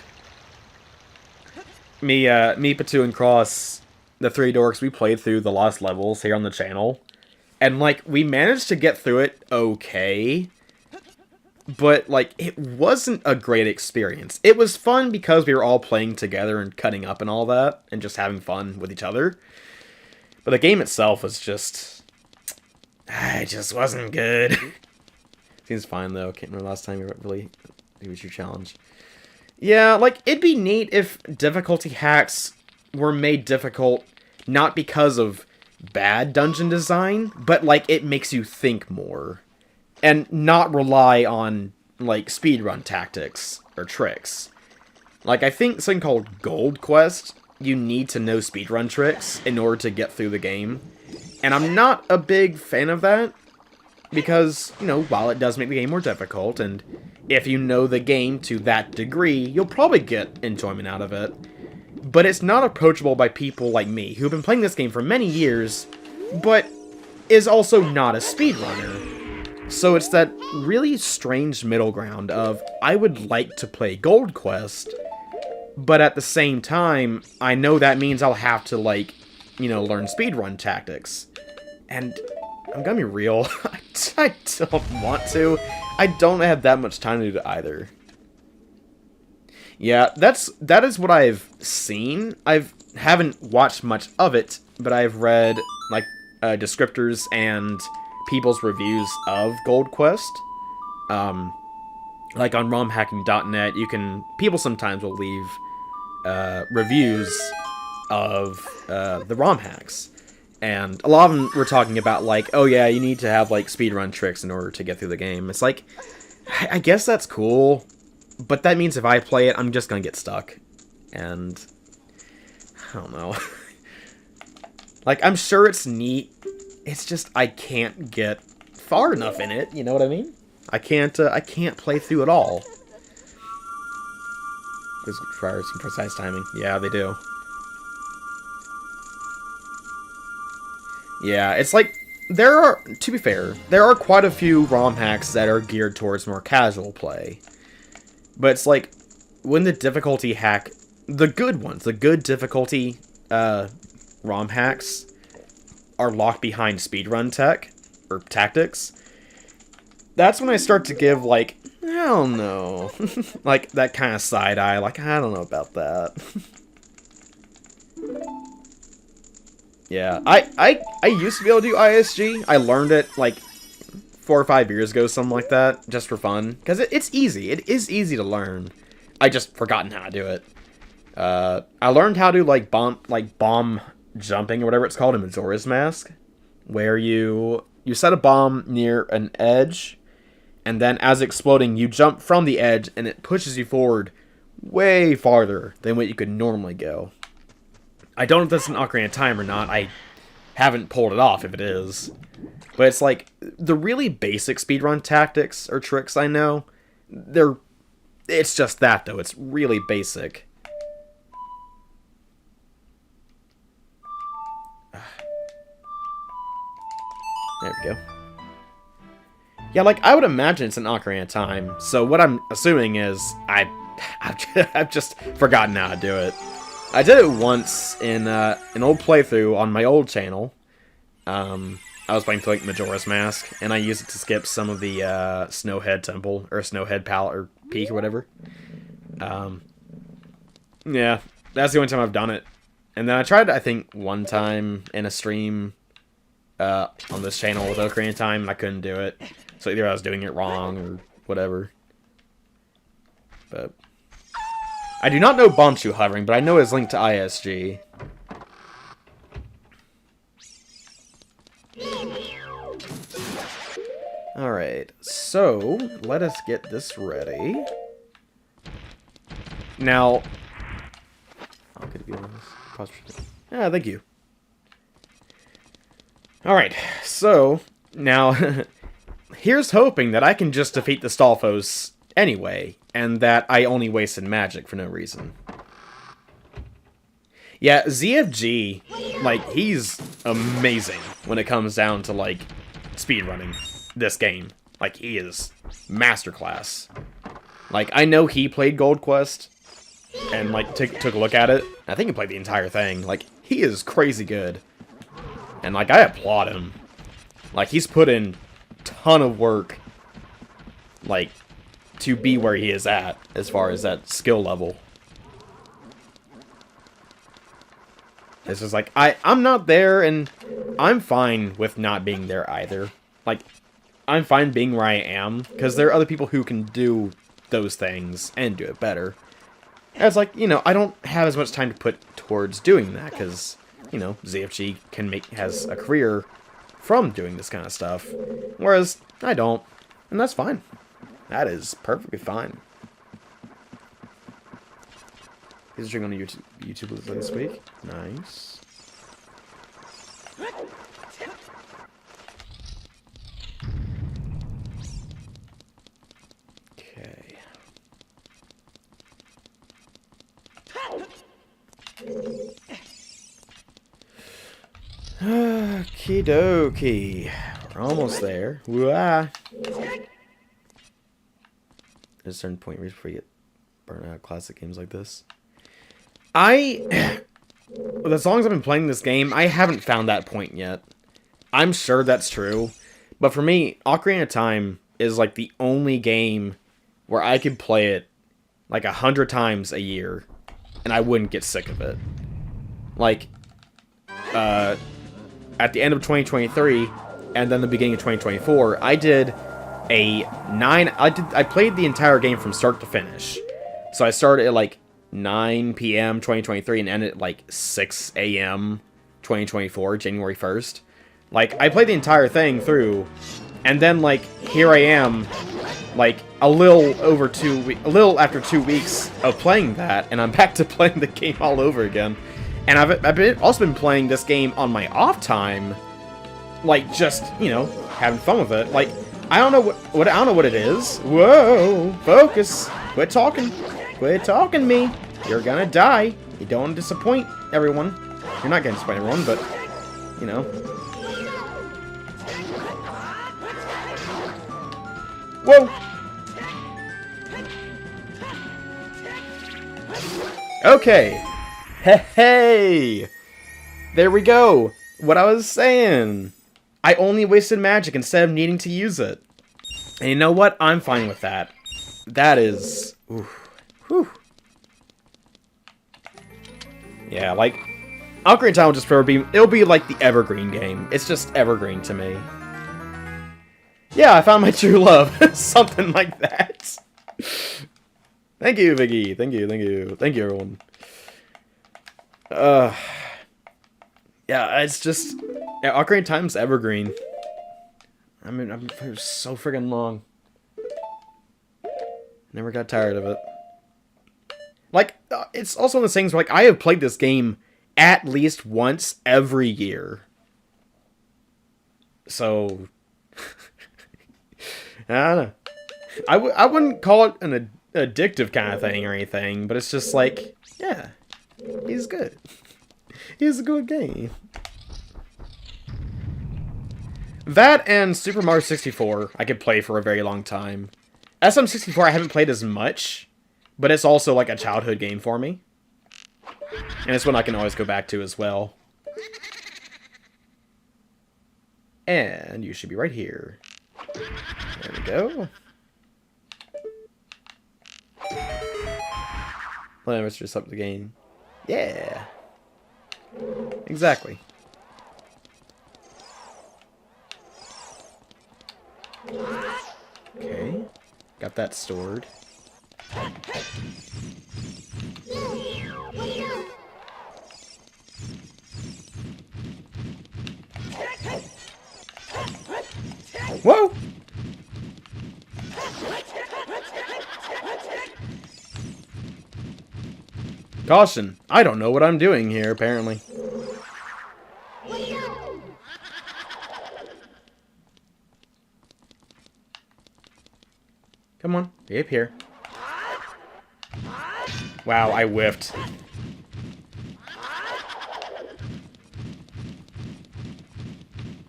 Me, Patu, and Cros, the three dorks, we played through the Lost Levels here on the channel. And, like, we managed to get through it okay. But, like, it wasn't a great experience. It was fun because we were all playing together and cutting up and all that. And just having fun with each other. But the game itself was just... it just wasn't good. Seems fine, though. Can't remember last time you really... It was your challenge. Yeah, like, it'd be neat if difficulty hacks were made difficult not because of bad dungeon design, but, like, it makes you think more. And not rely on, like, speedrun tactics or tricks. Like, I think something called Gold Quest, you need to know speedrun tricks in order to get through the game. And I'm not a big fan of that, because, you know, while it does make the game more difficult, and if you know the game to that degree, you'll probably get enjoyment out of it. But it's not approachable by people like me, who've been playing this game for many years, but is also not a speedrunner. So it's that really strange middle ground of, I would like to play Gold Quest, but at the same time, I know that means I'll have to, like, you know, learn speedrun tactics. And I'm gonna be real, I don't want to. I don't have that much time to do either. Yeah, that is what I've seen. Haven't watched much of it, but I've read, like, descriptors and people's reviews of Gold Quest. Like on romhacking.net, people sometimes will leave reviews of the ROM hacks. And a lot of them were talking about, like, oh yeah, you need to have, like, speedrun tricks in order to get through the game. It's like, I guess that's cool, but that means if I play it, I'm just gonna get stuck. And I don't know. Like, I'm sure it's neat. It's just I can't get far enough in it. You know what I mean? I can't play through it all. This requires some precise timing. Yeah, they do. Yeah, it's like, to be fair, there are quite a few ROM hacks that are geared towards more casual play. But it's like, when the difficulty hack, the good ones, the good difficulty ROM hacks are locked behind speedrun tech, or tactics, that's when I start to give, like, I don't know, like, that kind of side eye, like, I don't know about that. Yeah, I used to be able to do ISG. I learned it, like, 4 or 5 years ago, something like that, just for fun. Because it's easy. It is easy to learn. I just forgotten how to do it. I learned how to, like, bomb jumping, or whatever it's called, in Majora's Mask. Where you set a bomb near an edge, and then as exploding, you jump from the edge, and it pushes you forward way farther than what you could normally go. I don't know if that's an Ocarina of Time or not. I haven't pulled it off if it is. But it's like, the really basic speedrun tactics or tricks I know, it's just that, though. It's really basic. There we go. Yeah, like, I would imagine it's an Ocarina of Time. So what I'm assuming is, I've just forgotten how to do it. I did it once in an old playthrough on my old channel. I was playing through, like, Majora's Mask, and I used it to skip some of the Snowhead Temple, or Snowhead Palette, or Peak, or whatever. Yeah, that's the only time I've done it. And then I tried, I think, one time in a stream on this channel with Ocarina of Time, and I couldn't do it. So either I was doing it wrong, or whatever. But I do not know Bombchu hovering, but I know it's linked to ISG. Alright, so let us get this ready. Now, how could it be on this? Yeah, thank you. Alright, so now here's hoping that I can just defeat the Stalfos anyway, and that I only wasted magic for no reason. Yeah, ZFG, like, he's amazing when it comes down to, like, speedrunning this game. Like, he is masterclass. Like, I know he played Gold Quest, and, like, took a look at it. I think he played the entire thing. Like, he is crazy good. And, like, I applaud him. Like, he's put in a ton of work, like, to be where he is at, as far as that skill level. It's just like, I'm not there, and I'm fine with not being there either. Like, I'm fine being where I am, because there are other people who can do those things and do it better. And it's like, you know, I don't have as much time to put towards doing that, because, you know, ZFG has a career from doing this kind of stuff, whereas I don't, and that's fine. That is perfectly fine. He's streaming on YouTube this week. Nice. Okay. Okie dokie. We're almost there. Wah. There's a certain point where you get burnt out classic games like this. As long as I've been playing this game, I haven't found that point yet. I'm sure that's true. But for me, Ocarina of Time is like the only game where I could play it like 100 times a year and I wouldn't get sick of it. Like, at the end of 2023 and then the beginning of 2024, I did I played the entire game from start to finish. So I started at like 9 p.m. 2023 and ended at like 6 a.m. 2024, January 1st. Like, I played the entire thing through, and then, like, here I am, like, a little after 2 weeks of playing that, and I'm back to playing the game all over again. And I've also been playing this game on my off time, like, just, you know, having fun with it. Like, I don't know what it is. Whoa, focus. Quit talking. Quit talking me. You're gonna die. You don't want to disappoint everyone. You're not gonna disappoint everyone, but, you know. Whoa! Okay. Hey! There we go. What I was saying. I only wasted magic instead of needing to use it. And you know what? I'm fine with that. That is... Oof. Whew. Yeah, like... Ocarina of Time will just forever be... It'll be like the evergreen game. It's just evergreen to me. Yeah, I found my true love. Something like that. Thank you, Viggy. Thank you, thank you. Thank you, everyone. Yeah, it's just... Yeah, Ocarina of Time's evergreen. I mean, I've been playing so friggin' long. Never got tired of it. Like, it's also one of those things where, like, I have played this game at least once every year. So... I don't know. I wouldn't call it an addictive kind of thing or anything, but it's just like, yeah, he's good. He's a good game. That and Super Mario 64 I could play for a very long time. SM64 I haven't played as much, but it's also like a childhood game for me. And it's one I can always go back to as well. And you should be right here. There we go. Let us just up the game. Yeah. Exactly. Okay. Got that stored. Whoa! Caution, I don't know what I'm doing here, apparently. Come on, be up here. Wow, I whiffed.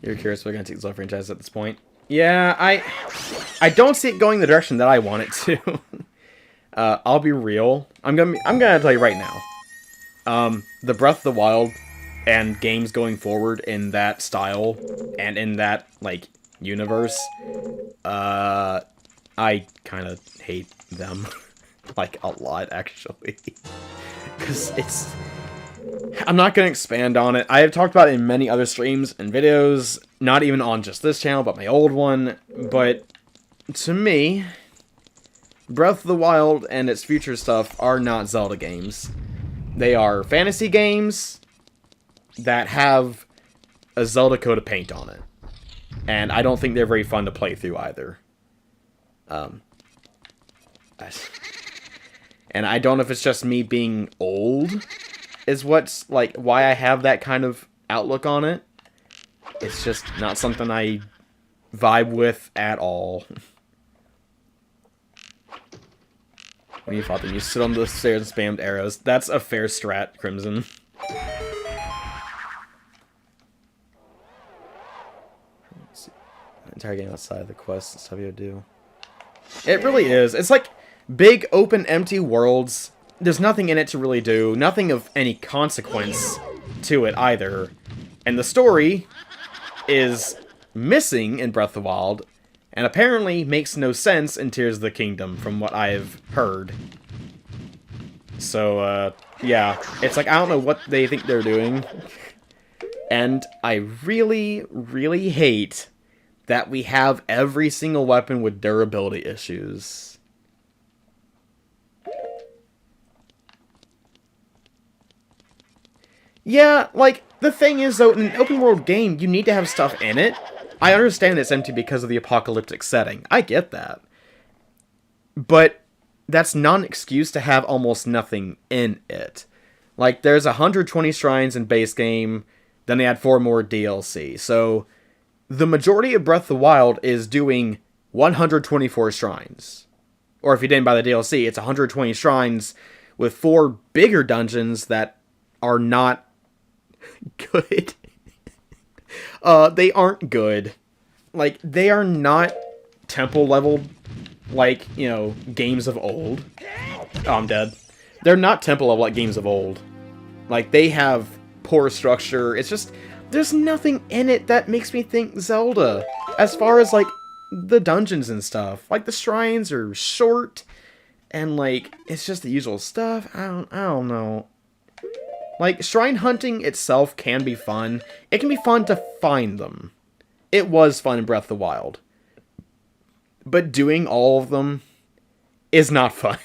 You're curious if we're gonna take the Zelda franchise at this point? Yeah, I don't see it going the direction that I want it to. I'll be real. I'm gonna tell you right now. The Breath of the Wild and games going forward in that style and in that like universe, I kind of hate them like a lot actually, because it's. I'm not going to expand on it. I have talked about it in many other streams and videos, not even on just this channel, but my old one. But to me, Breath of the Wild and its future stuff are not Zelda games. They are fantasy games that have a Zelda coat of paint on it. And I don't think they're very fun to play through either. And I don't know if it's just me being old is what's, like, why I have that kind of outlook on it. It's just not something I vibe with at all. When you fought them, you stood on the stairs and spammed arrows. That's a fair strat, Crimson. Let's see. Entire game outside the quest and stuff you do. It really is. It's like big, open, empty worlds. There's nothing in it to really do. Nothing of any consequence to it either. And the story is missing in Breath of the Wild, and apparently makes no sense in Tears of the Kingdom, from what I've heard. So, yeah. It's like, I don't know what they think they're doing. And I really, really hate that we have every single weapon with durability issues. Yeah, like, the thing is, though, in an open-world game, you need to have stuff in it. I understand it's empty because of the apocalyptic setting. I get that. But that's not an excuse to have almost nothing in it. Like, there's 120 shrines in base game, then they add 4 more DLC. So, the majority of Breath of the Wild is doing 124 shrines. Or if you didn't buy the DLC, it's 120 shrines with 4 bigger dungeons that are not good. They aren't good. Like, they are not temple leveled like, you know, games of old. Oh, I'm dead. They're not temple level like games of old. Like, they have poor structure. It's just, there's nothing in it that makes me think Zelda. As far as, like, the dungeons and stuff. Like, the shrines are short, and, like, it's just the usual stuff. I don't know. Like, shrine hunting itself can be fun. It can be fun to find them. It was fun in Breath of the Wild. But doing all of them is not fun.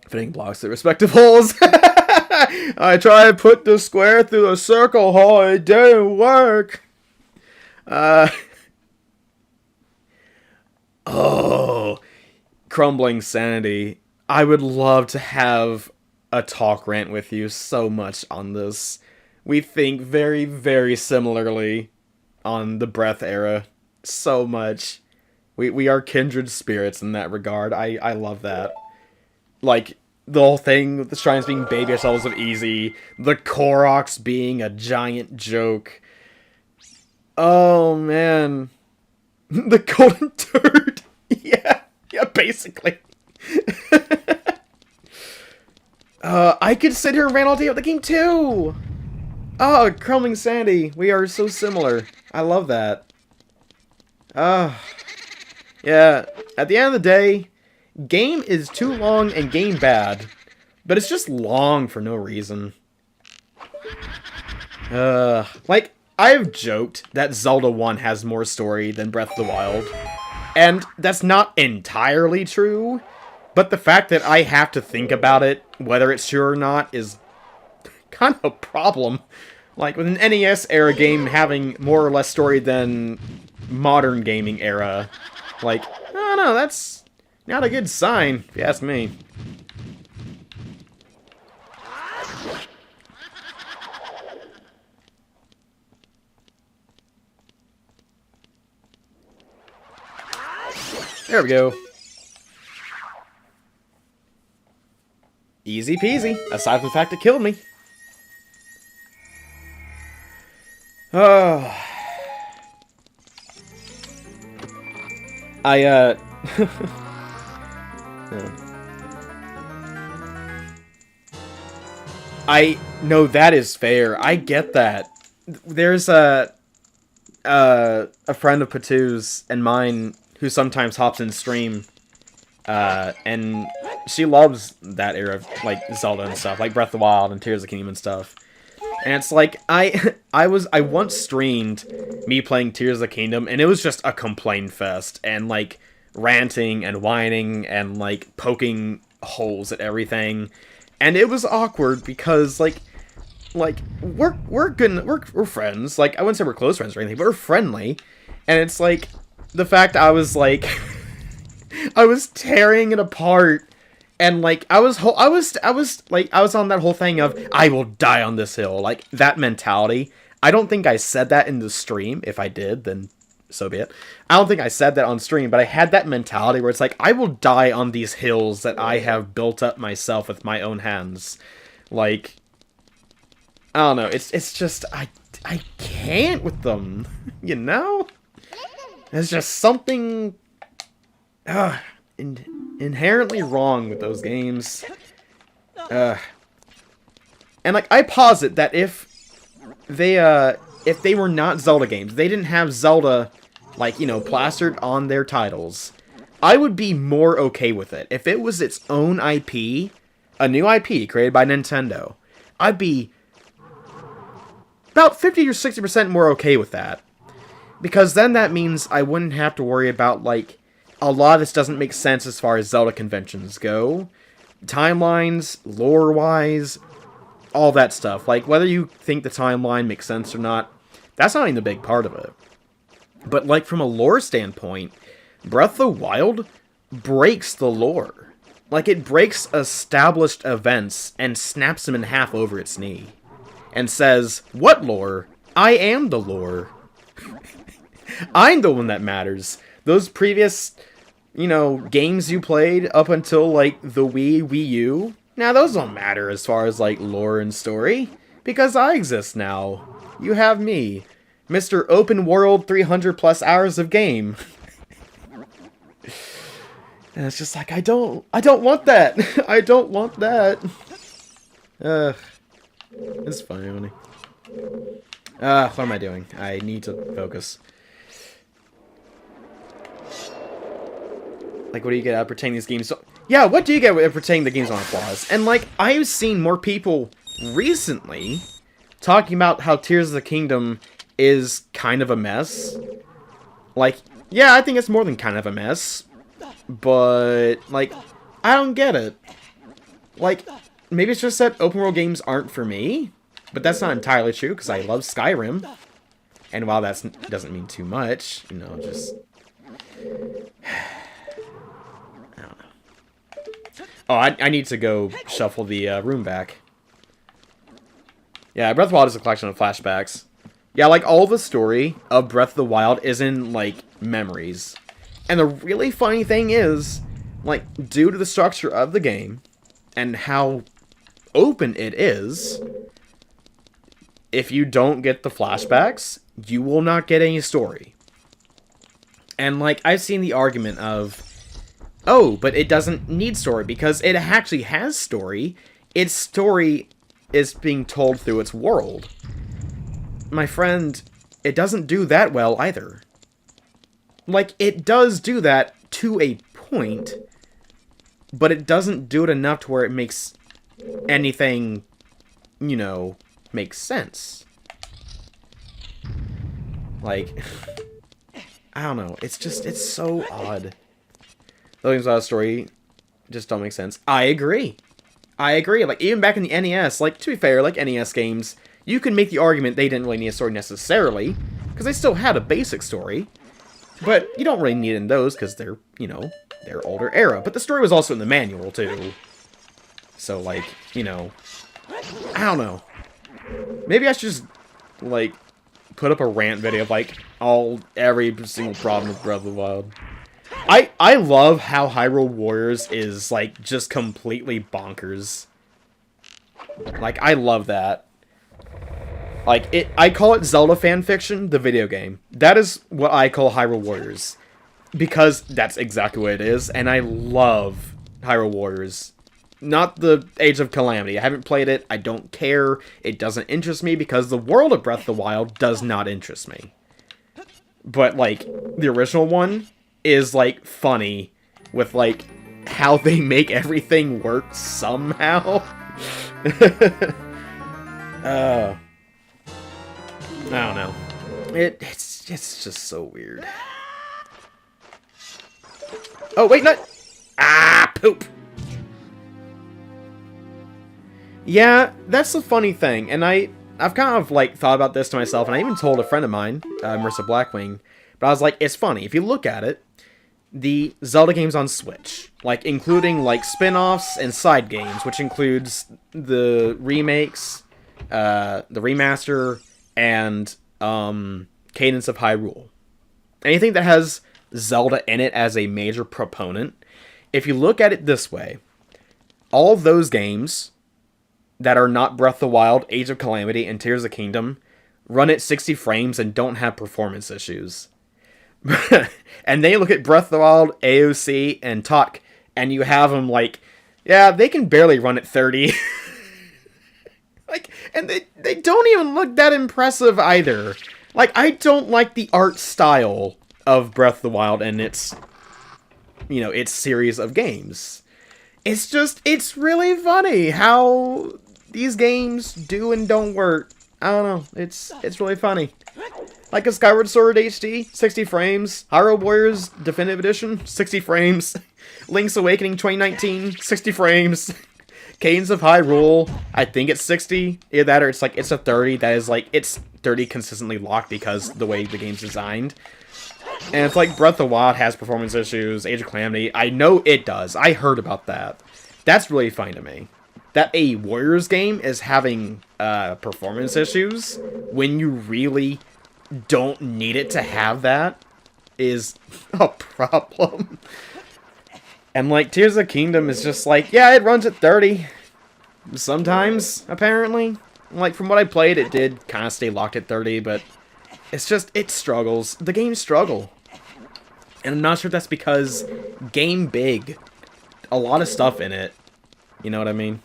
Fitting blocks at respective holes. I try to put the square through a circle hole. It didn't work. Oh. Crumbling sanity. I would love to have a talk rant with you so much on this. We think very, very similarly on the Breath era. So much. We are kindred spirits in that regard. I love that. Like, the whole thing with the shrines being baby ourselves of easy. The Koroks being a giant joke. Oh, man. The golden turd. Yeah, basically. I could sit here and rant all day about the game too. Oh, Crumbling Sandy. We are so similar. I love that. Yeah. At the end of the day, game is too long and game bad, but it's just long for no reason. Like, I've joked that Zelda 1 has more story than Breath of the Wild. And that's not entirely true, but the fact that I have to think about it, whether it's true or not, is kind of a problem. Like, with an NES-era game having more or less story than modern gaming era, like, I don't know, that's not a good sign, if you ask me. There we go. Easy peasy, aside from the fact it killed me. Oh. No, that is fair. I get that. There's a friend of Patu's and mine who sometimes hops in stream, and she loves that era of, like, Zelda and stuff, like Breath of the Wild and Tears of the Kingdom and stuff. And it's like, I once streamed me playing Tears of the Kingdom, and it was just a complain fest, and, like, ranting and whining and, like, poking holes at everything. And it was awkward because, like we're good, we're friends. Like, I wouldn't say we're close friends or anything, but we're friendly. And it's like, the fact I was, like, I was tearing it apart. And, like, I was on that whole thing of, I will die on this hill. Like, that mentality. I don't think I said that in the stream. If I did, then so be it. I don't think I said that on stream, but I had that mentality where it's like, I will die on these hills that I have built up myself with my own hands. Like, I don't know. It's just, I can't with them. You know? There's just something inherently wrong with those games. And, like, I posit that if they were not Zelda games, they didn't have Zelda, like, you know, plastered on their titles, I would be more okay with it. If it was its own IP, a new IP created by Nintendo, I'd be about 50 or 60% more okay with that. Because then that means I wouldn't have to worry about, like, a lot of this doesn't make sense as far as Zelda conventions go. Timelines, lore-wise, all that stuff. Like, whether you think the timeline makes sense or not, that's not even the big part of it. But, like, from a lore standpoint, Breath of the Wild breaks the lore. Like, it breaks established events and snaps them in half over its knee. And says, what lore? I am the lore. I'm the one that matters. Those previous, you know, games you played up until, like, the Wii U, now those don't matter as far as, like, lore and story. Because I exist now. You have me. Mr. Open World 300 plus hours of game. And it's just like, I don't want that. I don't want that. It's funny. What am I doing? I need to focus. Like, what do you get out of pretending these games? Yeah, what do you get out of pretending the games aren't flaws? And, like, I've seen more people recently talking about how Tears of the Kingdom is kind of a mess. Like, yeah, I think it's more than kind of a mess. But, like, I don't get it. Like, maybe it's just that open world games aren't for me. But that's not entirely true, because I love Skyrim. And while that doesn't mean too much, you know, just... I don't know. Oh, I need to go shuffle the room back. Yeah, Breath of the Wild is a collection of flashbacks. Yeah, like, all the story of Breath of the Wild is in, like, memories. And the really funny thing is, like, due to the structure of the game, and how open it is, if you don't get the flashbacks, you will not get any story. And, like, I've seen the argument of, oh, but it doesn't need story, because it actually has story. Its story is being told through its world. My friend, it doesn't do that well either. Like, it does do that to a point, but it doesn't do it enough to where it makes anything, you know, make sense. Like, I don't know. It's so odd. The things about the story just don't make sense. I agree. Like, even back in the NES, like, to be fair, like NES games, you can make the argument they didn't really need a story necessarily, because they still had a basic story. But you don't really need it in those, because they're, you know, they're older era. But the story was also in the manual, too. So, like, you know, I don't know. Maybe I should just, like, put up a rant video of, like, every single problem with Breath of the Wild. I love how Hyrule Warriors is, like, just completely bonkers. Like, I love that. Like, I call it Zelda fanfiction, the video game. That is what I call Hyrule Warriors. Because that's exactly what it is, and I love Hyrule Warriors. Not the Age of Calamity. I haven't played it, I don't care, it doesn't interest me, because the world of Breath of the Wild does not interest me. But, like, the original one is, like, funny with, like, how they make everything work somehow. I don't know. It's just so weird. Oh, wait, not... Ah, poop! Yeah, that's the funny thing, and I've kind of, like, thought about this to myself, and I even told a friend of mine, Marissa Blackwing, but I was like, it's funny, if you look at it, the Zelda games on Switch, like, including, like, spin-offs and side games, which includes the remakes, the remaster, and, Cadence of Hyrule. Anything that has Zelda in it as a major proponent, if you look at it this way, all of those games that are not Breath of the Wild, Age of Calamity, and Tears of the Kingdom run at 60 frames and don't have performance issues. And then you look at Breath of the Wild, AOC, and Talk, and you have them like, yeah, they can barely run at 30. Like, and they don't even look that impressive either. Like, I don't like the art style of Breath of the Wild and its, you know, its series of games. It's really funny how these games do and don't work. I don't know. It's really funny. Like a Skyward Sword HD, 60 frames. Hyrule Warriors Definitive Edition, 60 frames. Link's Awakening 2019, 60 frames. Cadence of Hyrule, I think it's 60. Either that or it's like, it's a 30. That is like, it's 30 consistently locked because the way the game's designed. And it's like Breath of the Wild has performance issues, Age of Calamity. I know it does. I heard about that. That's really funny to me. That a Warriors game is having performance issues when you really don't need it to have that is a problem. And like Tears of the Kingdom is just like, yeah, it runs at 30. Sometimes, apparently. Like from what I played, it did kind of stay locked at 30, but it's just, it struggles. The games struggle. And I'm not sure if that's because game big. A lot of stuff in it. You know what I mean?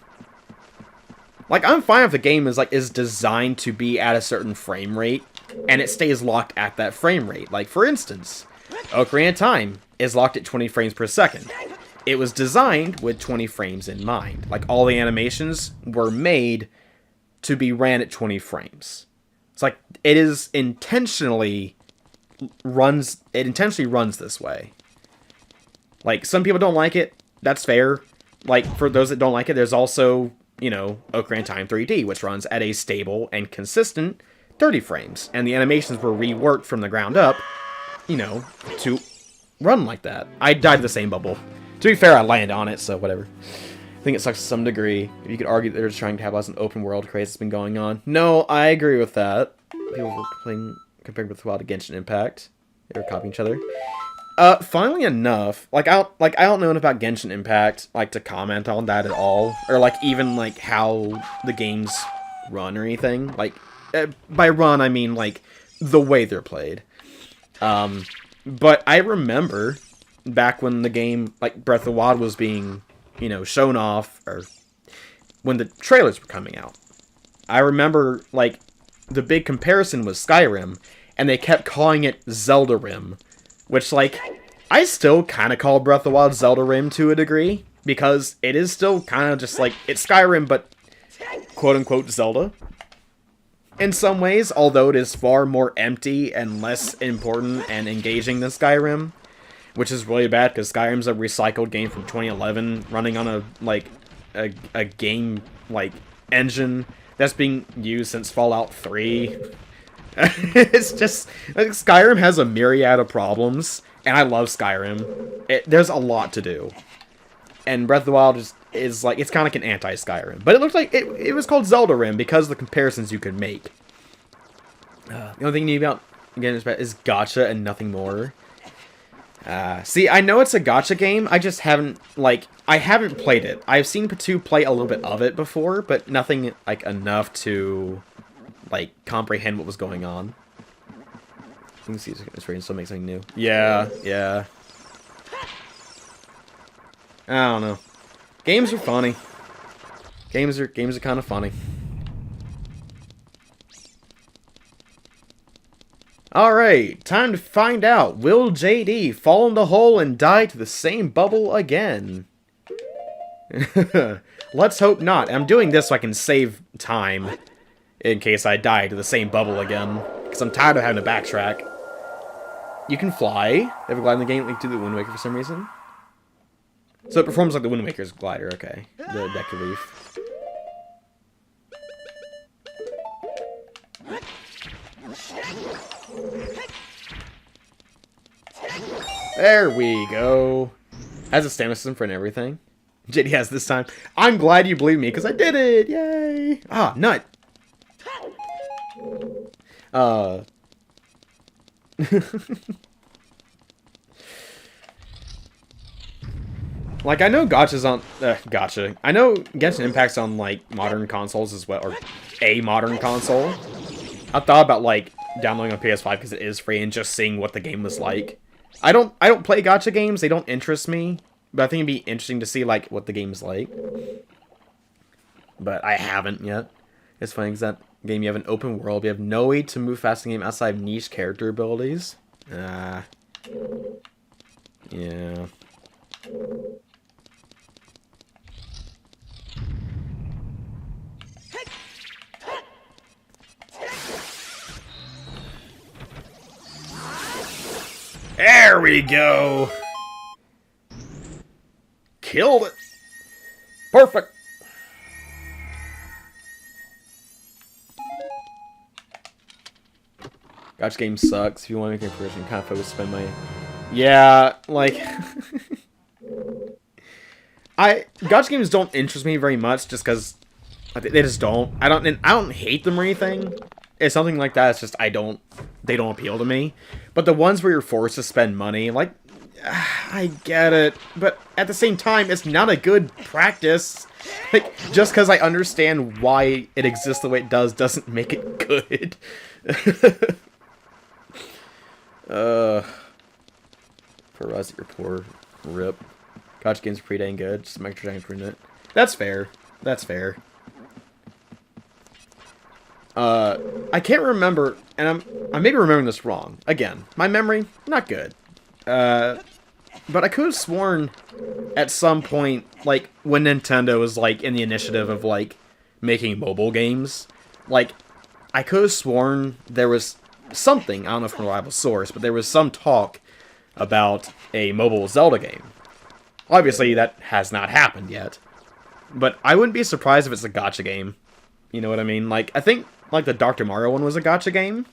Like, I'm fine if the game is designed to be at a certain frame rate, and it stays locked at that frame rate. Like, for instance, Ocarina of Time is locked at 20 frames per second. It was designed with 20 frames in mind. Like, all the animations were made to be ran at 20 frames. It's like, it is intentionally runs this way. Like, some people don't like it. That's fair. Like, for those that don't like it, there's also, you know, Ocarina of Time 3D, which runs at a stable and consistent 30 frames. And the animations were reworked from the ground up, you know, to run like that. I died in the same bubble. To be fair, I landed on it, so whatever. I think it sucks to some degree. If you could argue that they're just trying to have less an open world craze that's been going on. No, I agree with that. People were comparing Breath of the Wild to Genshin Impact. They were copying each other. Funnily enough, I don't know enough about Genshin Impact, like, to comment on that at all. Or, like, even, like, how the games run or anything. Like, by run, I mean, like, the way they're played. But I remember back when the game, like, Breath of the Wild was being, you know, shown off, or when the trailers were coming out. I remember, like, the big comparison was Skyrim, and they kept calling it Zelda Rim. Which, like, I still kind of call Breath of the Wild Zelda Rim to a degree, because it is still kind of just like, it's Skyrim, but quote-unquote Zelda. in some ways, although it is far more empty and less important and engaging than Skyrim, which is really bad because Skyrim's a recycled game from 2011 running on a game engine that's being used since Fallout 3. It's just Skyrim has a myriad of problems, and I love Skyrim. There's a lot to do, and Breath of the Wild is like, it's kind of like an anti-Skyrim, but it looks like it was called Zelda Rim because of the comparisons you could make. The only thing you need about again is gacha and nothing more. See, I know it's a gacha game. I just haven't I haven't played it. I've seen Patu play a little bit of it before, but nothing enough to comprehend what was going on. You can see it's ready to still make something new. Yeah. I don't know. Games are funny. Games are kind of funny. Alright, time to find out. Will JD fall in the hole and die to the same bubble again? Let's hope not. I'm doing this so I can save time in case I die to the same bubble again. Because I'm tired of having to backtrack. You can fly. They have a glide in the game linked to the Wind Waker for some reason. So it performs like the Wind Waker's glider, okay. The Deku Leaf. There we go. Has a stamina system for everything. JD has this time. I'm glad you believe me, because I did it! Yay! Ah, nut! I know Gotcha's on... Gotcha. I know Genshin Impact's on, modern consoles as well, or a modern console. I thought about, downloading on PS5 because it is free and just seeing what the game was like. I don't play gacha games. They don't interest me. But I think it'd be interesting to see, what the game's like. But I haven't yet. It's funny because that game, you have an open world. You have no way to move fast in the game outside of niche character abilities. Yeah. There we go! Killed it! Perfect! Gacha game sucks. If you want to make a person kind of focus, spend money. Yeah, gacha games don't interest me very much just because they just don't. I don't hate them or anything. It's something like that. It's just they don't appeal to me. But the ones where you're forced to spend money, I get it. But at the same time, it's not a good practice. Just because I understand why it exists the way it does doesn't make it good. For us, you're poor. Rip. Gacha games are pretty dang good. Just microtransactions ruin it. That's fair. That's fair. I can't remember, and I may be remembering this wrong. Again, my memory, not good. But I could have sworn at some point, when Nintendo was, in the initiative of, making mobile games, I could have sworn there was something, I don't know if from a reliable source, but there was some talk about a mobile Zelda game. Obviously, that has not happened yet. But I wouldn't be surprised if it's a gacha game. You know what I mean? I think, the Dr. Mario one was a gacha game.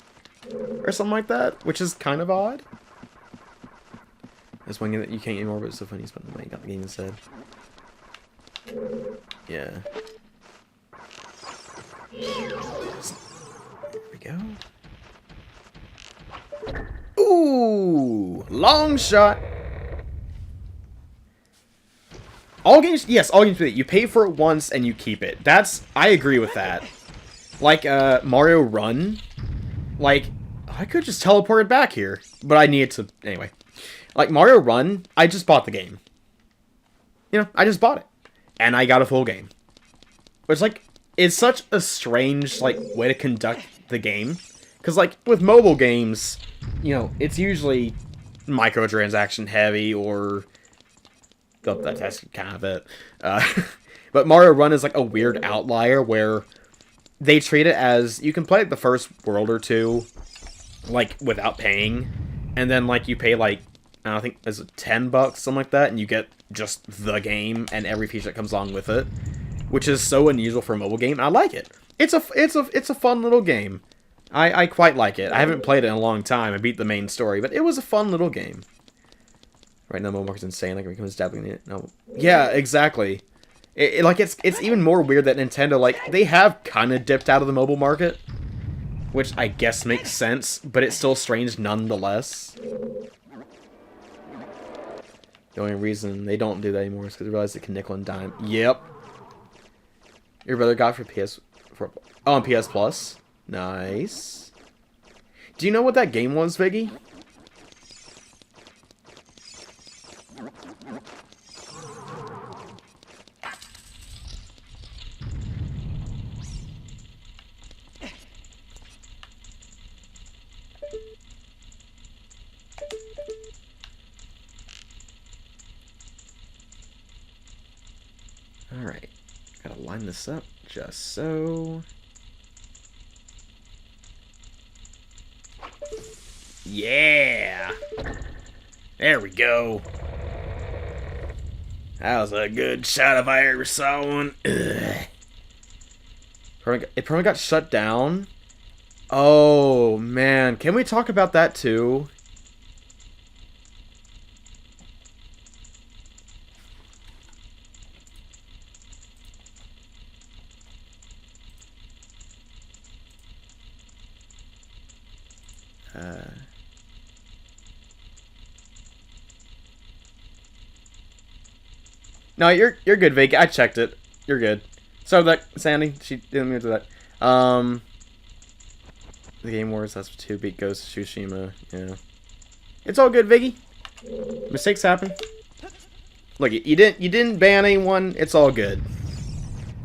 Or something like that, which is kind of odd. There's one game that you can't get anymore, but it's so funny you spent the money, you got the game instead. Yeah. There we go. Ooh! Long shot! All games, yes, all games do that. You pay for it once and you keep it. I agree with that. Mario Run, I could just teleport it back here, but I needed to, anyway. Mario Run, I just bought the game. I just bought it. And I got a full game. Which, it's such a strange, way to conduct the game. Because, with mobile games, it's usually microtransaction heavy or... Oh, that's kind of it. But Mario Run is, a weird outlier where they treat it as you can play it the first world or two, like without paying, and then like you pay like I don't think is it $10, something like that, and you get just the game and every feature that comes along with it, which is so unusual for a mobile game. And I like it. It's a fun little game. I quite like it. I haven't played it in a long time. I beat the main story, but it was a fun little game. Right now, mobile market's insane. Like, it becomes dabbling in it. No, yeah, exactly. It's even more weird that Nintendo, like, they have kind of dipped out of the mobile market, which I guess makes sense, but it's still strange nonetheless. The only reason they don't do that anymore is because they realize they can nickel and dime. Yep. Your brother got for on PS Plus. Nice. Do you know what that game was, Viggy? Alright. Gotta line this up just so. Yeah! There we go. That was a good shot if I ever saw one. Ugh. It probably got shut down. Oh, man. Can we talk about that too? No, you're good, Vic. I checked it. You're good. So that Sandy, she didn't mean to do that. The Game Wars, that's 2 beat Ghost of Tsushima. Yeah, it's all good, Viggy. Mistakes happen. Look, you didn't ban anyone. It's all good.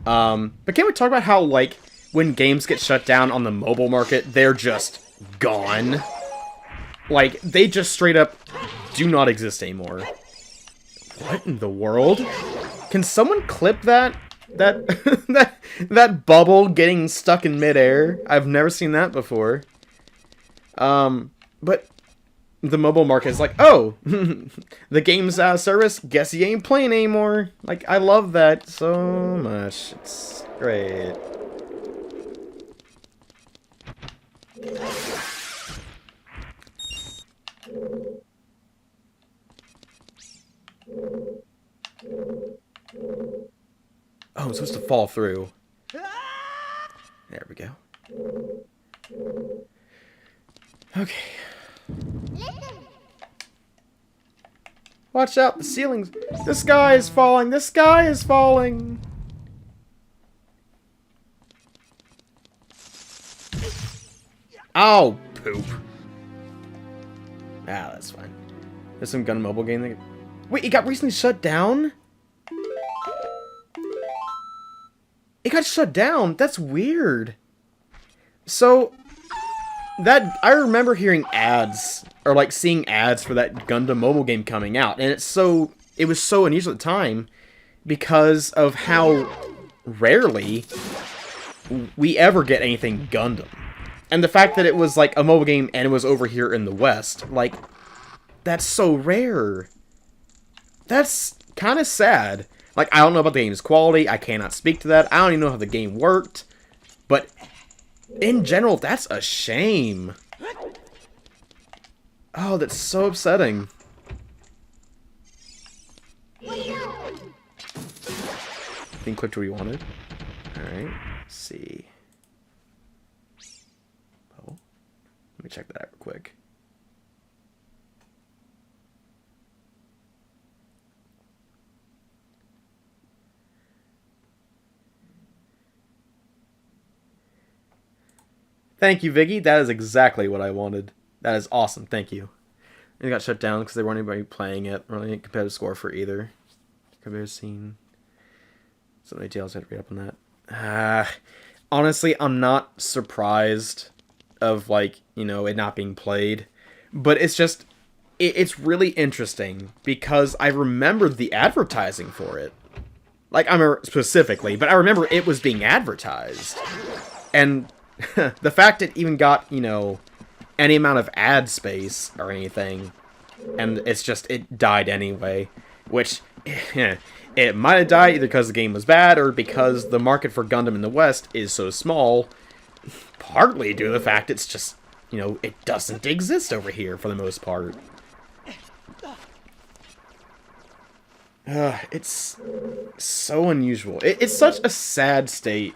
But can we talk about how like when games get shut down on the mobile market, they're just gone? Like they just straight up do not exist anymore. What in the world? Can someone clip that that bubble getting stuck in midair? I've never seen that before. But the mobile market is like, oh, the game's service. Guess you ain't playing anymore. Like I love that so much. It's great. Oh, I'm supposed to fall through. There we go. Okay. Watch out, the ceilings. The sky is falling. The sky is falling. Oh, poop. Ah, that's fine. There's some gun mobile game that... Wait, it got recently shut down? It got shut down? That's weird. So, that... I remember hearing ads, or like seeing ads for that Gundam mobile game coming out, and it was so unusual at the time because of how rarely we ever get anything Gundam. And the fact that it was like a mobile game and it was over here in the West, like, that's so rare. That's kind of sad. Like, I don't know about the game's quality. I cannot speak to that. I don't even know how the game worked. But in general, that's a shame. Oh, that's so upsetting. Think clicked where you wanted. Alright, let's see. Oh, let me check that out real quick. Thank you, Viggy. That is exactly what I wanted. That is awesome. Thank you. It got shut down because they weren't anybody playing it. Really competitive score for either. Competitive scene. So many details I had to read up on that. Honestly, I'm not surprised of, like, you know, it not being played. But it's just... It's really interesting because I remember the advertising for it. Like, I remember specifically, but I remember it was being advertised. And the fact it even got, you know, any amount of ad space or anything, and it died anyway, which it might have died either because the game was bad or because the market for Gundam in the West is so small, partly due to the fact it's just, you know, it doesn't exist over here for the most part. It's so unusual. It's such a sad state.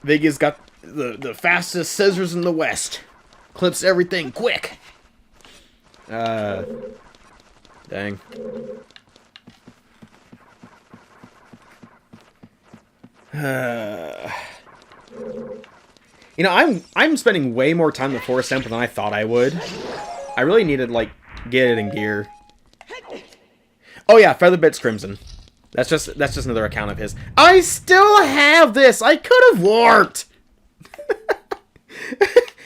Viggy's got the fastest scissors in the West. Clips everything quick. Dang. You know, I'm spending way more time in the Forest Temple than I thought I would. I really needed, like, get it in gear. Oh yeah, Featherbit's Crimson. That's just another account of his. I still have this! I could have warped!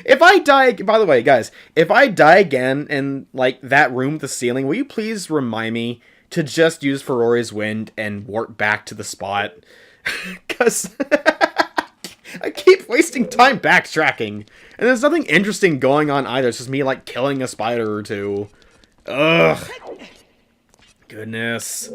If I die... By the way, guys, if I die again in, like, that room with the ceiling, will you please remind me to just use Ferori's Wind and warp back to the spot? Because I keep wasting time backtracking. And there's nothing interesting going on either. It's just me, like, killing a spider or two. Ugh. Goodness.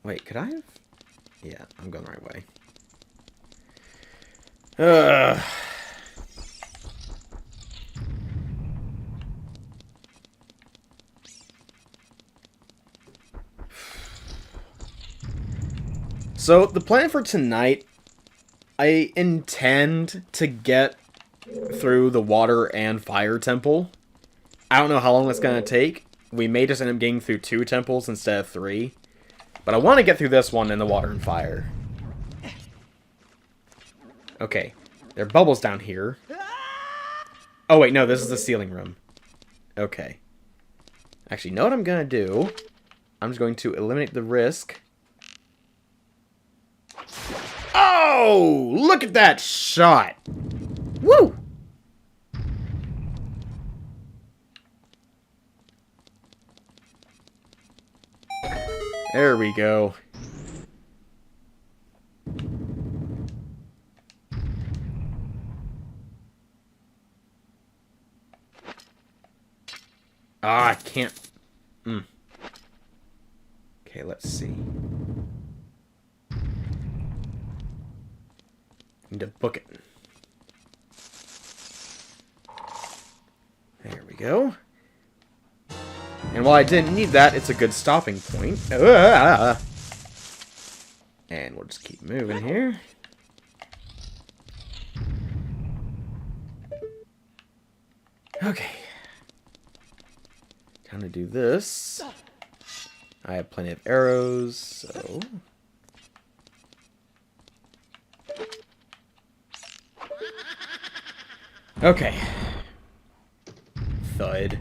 Wait, could I have? Yeah, I'm going the right way. So, the plan for tonight, I intend to get through the water and fire temple. I don't know how long that's going to take. We may just end up getting through 2 temples instead of 3. But I want to get through this one in the water and fire. Okay. There are bubbles down here. Oh, wait, no, this is the ceiling room. Okay. Actually, you know what I'm going to do? I'm just going to eliminate the risk. Oh! Look at that shot! Woo! There we go. Ah, I can't. Okay, let's see. Need to book it. There we go. And while I didn't need that, it's a good stopping point. And we'll just keep moving here. Okay. Time to do this. I have plenty of arrows, so... Okay. Thud.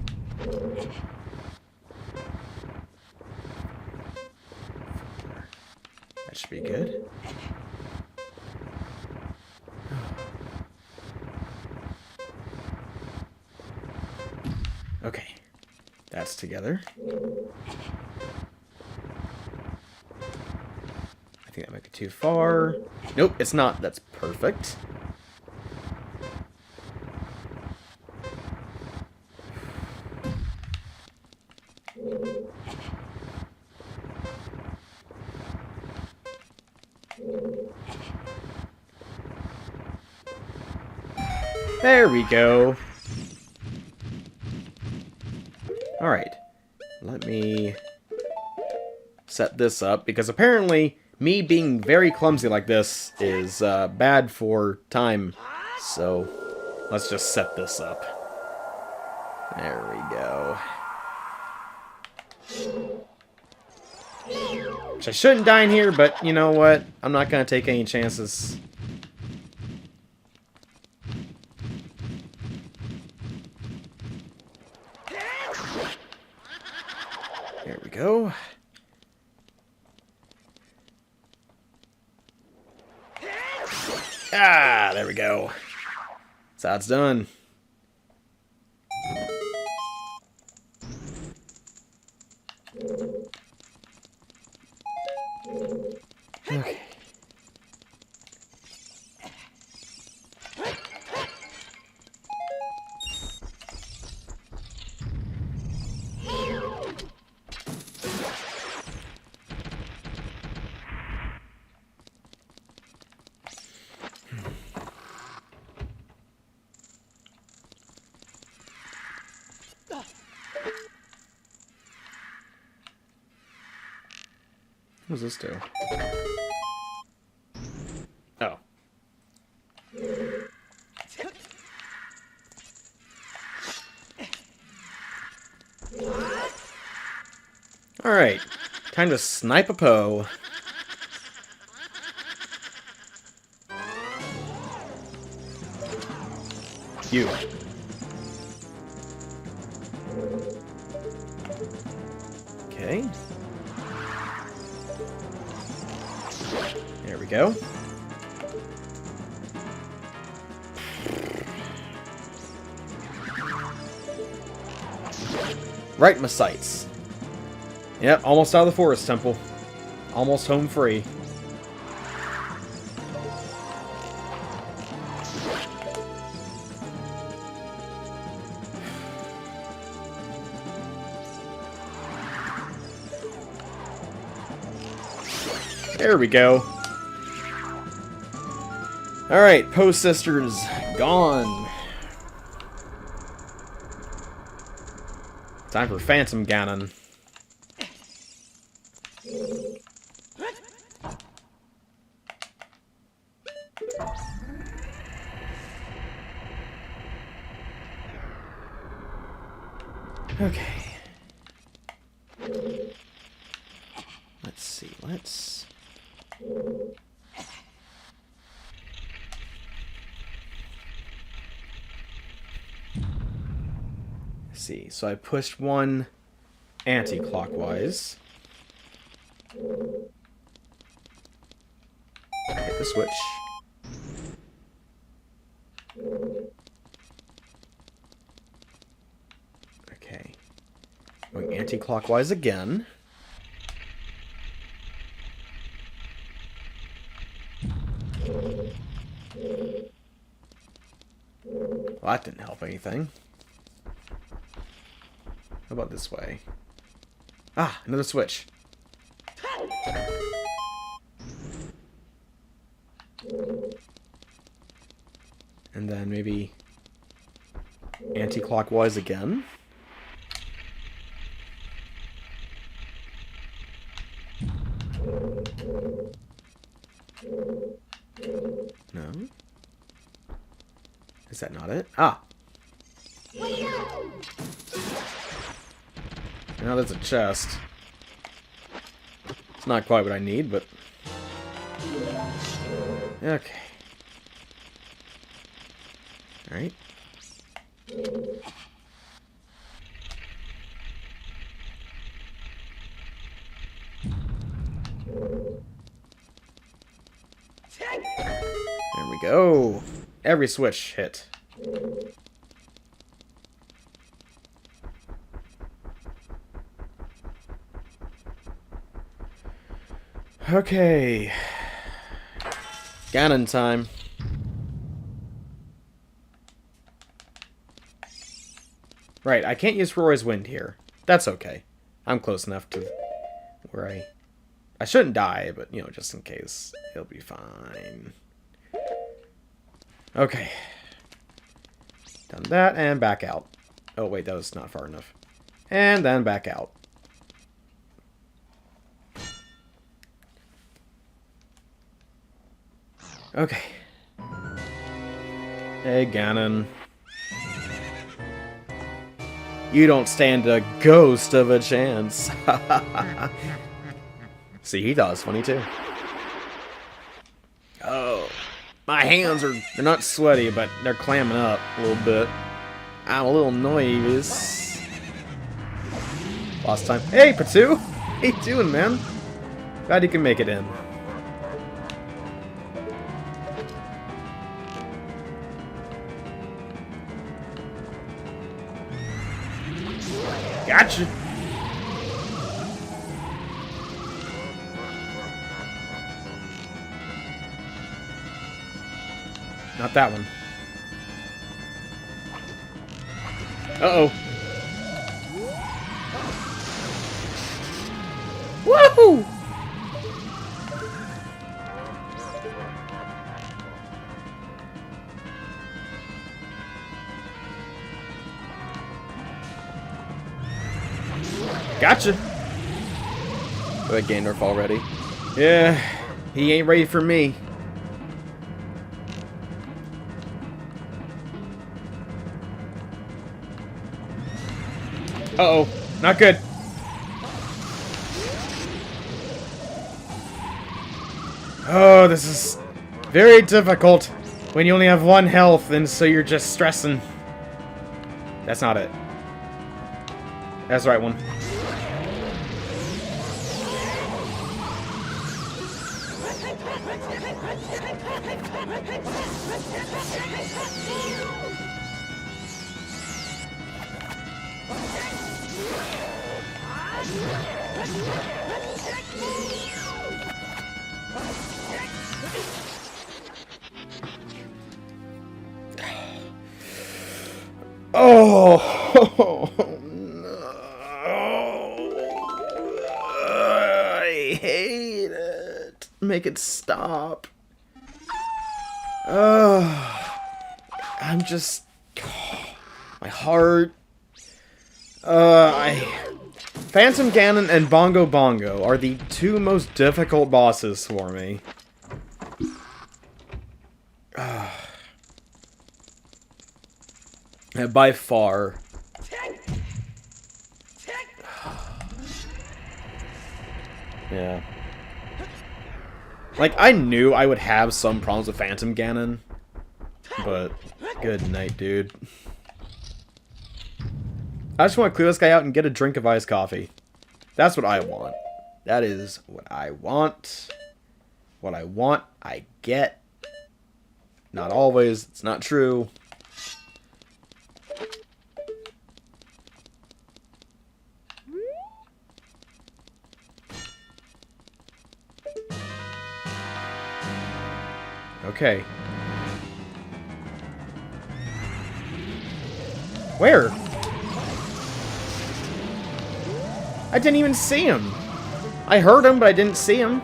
That should be good. Okay. That's together. I think that might be too far. Nope, it's not. That's perfect. There we go. Alright. Let me set this up, because apparently me being very clumsy like this is bad for time. So let's just set this up. There we go. Which I shouldn't die in here, but you know what? I'm not going to take any chances. There we go. Ah, there we go. That's how it's done. What does this do? Oh. Alright. Time to snipe a Poe. You. Okay. There we go. Right in my sights. Yep, almost out of the forest temple. Almost home free. There we go. Alright, Poe Sisters, gone. Time for Phantom Ganon. Okay. Let's see, let's see. So I pushed one anti-clockwise. Hit the switch. Okay. Going anti-clockwise again. Well, that didn't help anything. How about this way? Ah, another switch. And then maybe anti-clockwise again. No? Is that not it? Ah! Now there's a chest. It's not quite what I need, but... Okay. Alright. There we go. Every switch hit. Okay. Ganon time. Right, I can't use Roy's Wind here. That's okay. I'm close enough to where I shouldn't die, but, you know, just in case. It'll be fine. Okay. Done that, and back out. Oh, wait, that was not far enough. And then back out. Okay. Hey, Ganon. You don't stand a ghost of a chance. See, he thought it was funny, too. Oh. My hands are... They're not sweaty, but they're clamming up a little bit. I'm a little nervous. Last time. Hey, Patu! How you doing, man? Glad you can make it in. Gotcha! Not that one. Uh-oh. Woohoo! Gotcha! Go ahead, Gandalf already. Yeah, he ain't ready for me. Uh-oh, not good. Oh, this is very difficult when you only have 1 health, and so you're just stressing. That's not it. That's the right one. Oh, no. I hate it. Make it stop. I'm just... my heart... Phantom Ganon and Bongo Bongo are the 2 most difficult bosses for me. By far. Yeah. Like, I knew I would have some problems with Phantom Ganon, but good night, dude. I just want to clear this guy out and get a drink of iced coffee. That's what I want. That is what I want. What I want, I get. Not always. It's not true. Okay. Where? I didn't even see him. I heard him, but I didn't see him.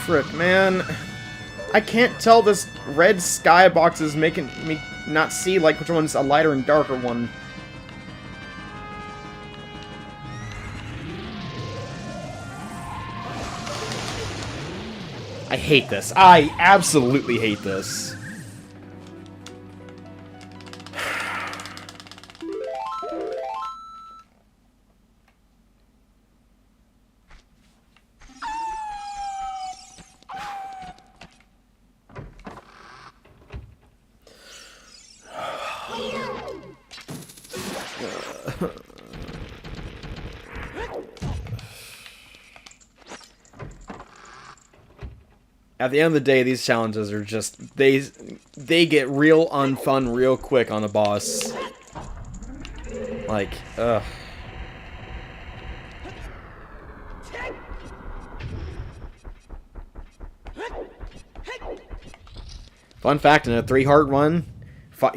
Frick, man. I can't tell this red skybox is making me not see, like, which one's a lighter and darker one. I hate this. I absolutely hate this. At the end of the day, these challenges are just, they get real unfun real quick on the boss. Like, ugh. Fun fact, in a 3-heart run,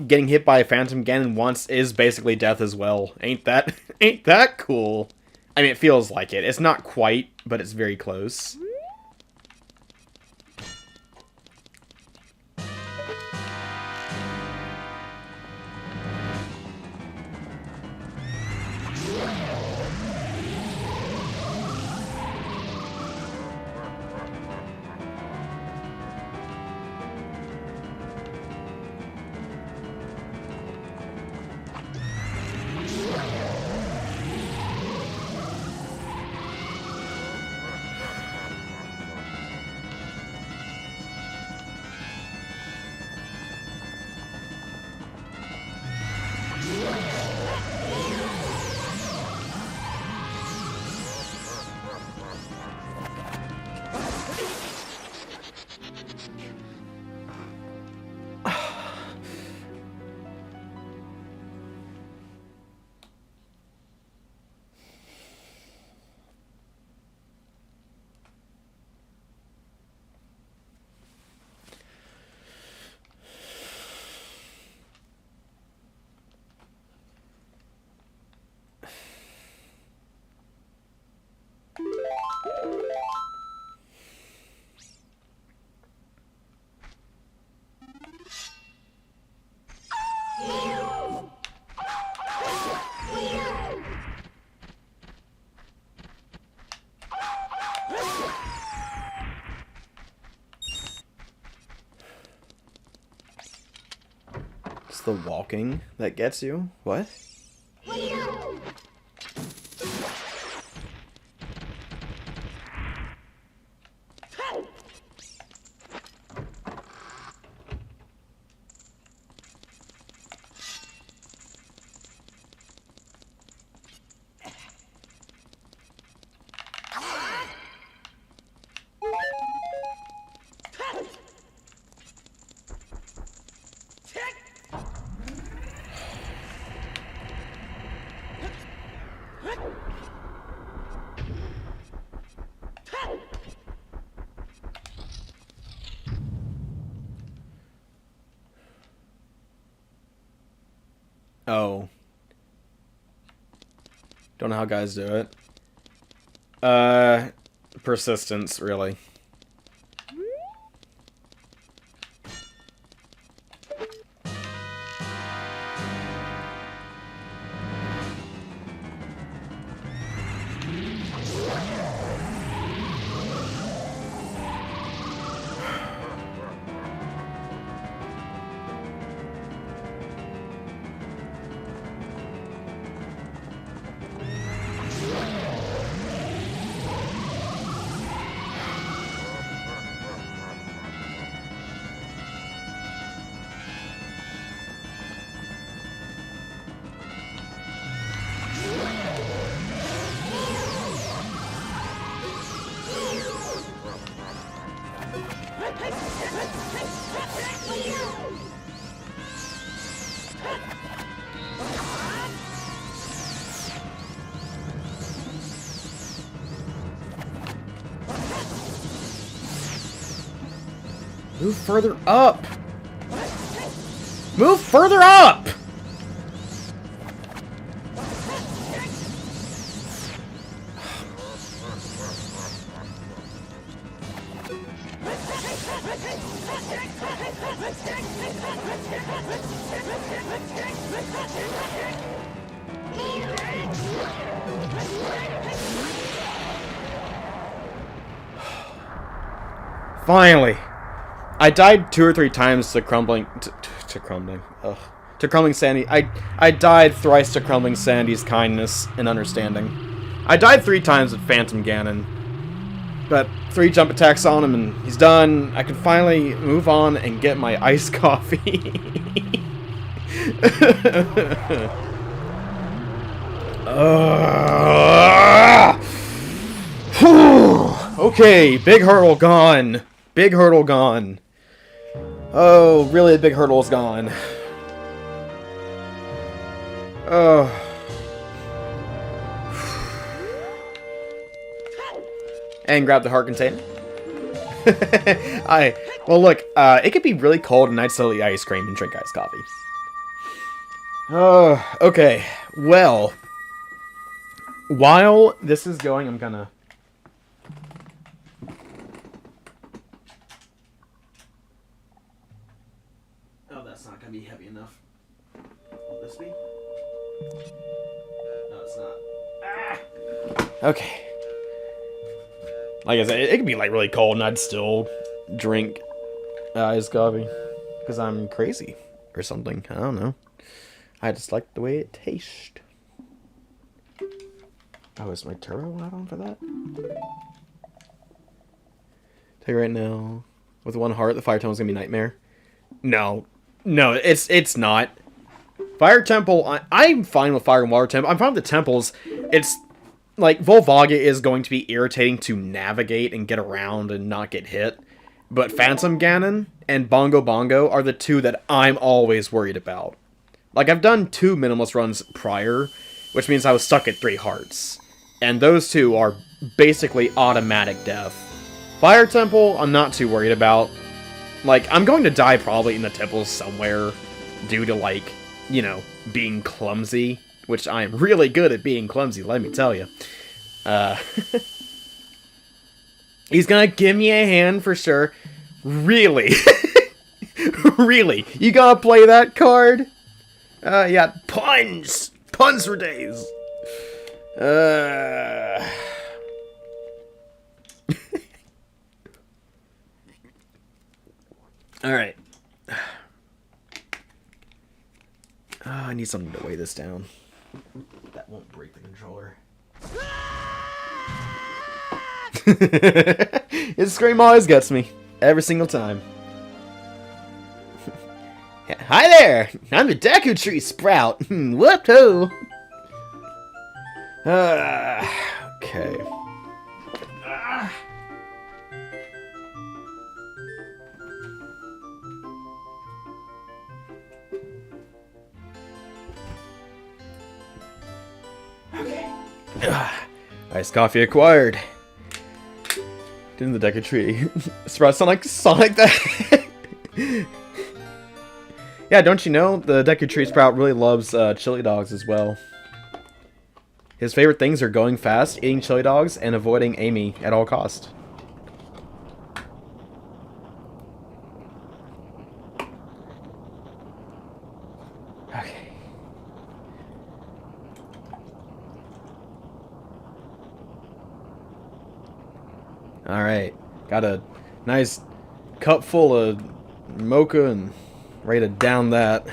getting hit by a Phantom Ganon once is basically death as well. Ain't that cool? I mean, it feels like it. It's not quite, but it's very close. It's the walking that gets you. What? Oh. Don't know how guys do it. Persistence, really. Move further up! Move further up! Finally! I died 2 or 3 times to crumbling sanity. I died thrice to crumbling sanity's kindness and understanding. I died 3 times with Phantom Ganon, but 3 jump attacks on him and he's done. I can finally move on and get my iced coffee. Okay, big hurdle gone. Big hurdle gone. Oh, really, a big hurdle is gone. Oh. And grab the heart container. Well, look, it could be really cold and I'd still eat ice cream and drink iced coffee. Oh, okay. Well, while this is going, I'm gonna... Oh, that's not gonna be heavy enough. Will this be? No, it's not. Ah! Okay. Like I said, it could be like really cold and I'd still drink iced coffee. Because I'm crazy or something. I don't know. I just like the way it tastes. Oh, is my turbo light on for that? Tell you right now, with 1 heart, the Fire Temple's gonna be Nightmare. No. No, it's not. Fire Temple, I'm fine with Fire and Water Temple. I'm fine with the temples. It's, like, Volvagia is going to be irritating to navigate and get around and not get hit. But Phantom Ganon and Bongo Bongo are the 2 that I'm always worried about. Like, I've done 2 minimalist runs prior, which means I was stuck at 3 hearts. And those 2 are basically automatic death. Fire Temple, I'm not too worried about. Like, I'm going to die probably in the temples somewhere due to, like, you know, being clumsy. Which I am really good at being clumsy, let me tell you. He's gonna give me a hand for sure. Really? Really? You gotta play that card? Yeah, puns! Puns for days! Alright. I need something to weigh this down. That won't break the controller. His scream always gets me. Every single time. Hi there! I'm the Deku Tree Sprout! Whoop-hoo! Okay. Iced coffee acquired. Didn't the Deku Tree Sprout sound like Sonic that? Yeah, don't you know the Deku Tree Sprout really loves chili dogs as well. His favorite things are going fast, eating chili dogs, and avoiding Amy at all costs. Okay. Alright. Got a nice cup full of mocha and ready to down that.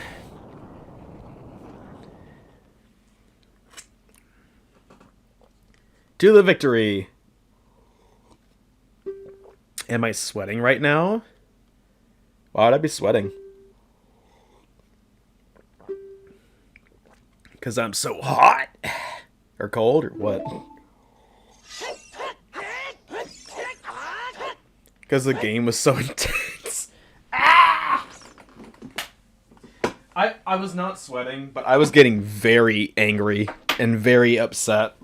To the victory! Am I sweating right now? Why would I be sweating? Because I'm so hot? Or cold, or what? Because the game was so intense. Ah! I was not sweating, but I was getting very angry and very upset.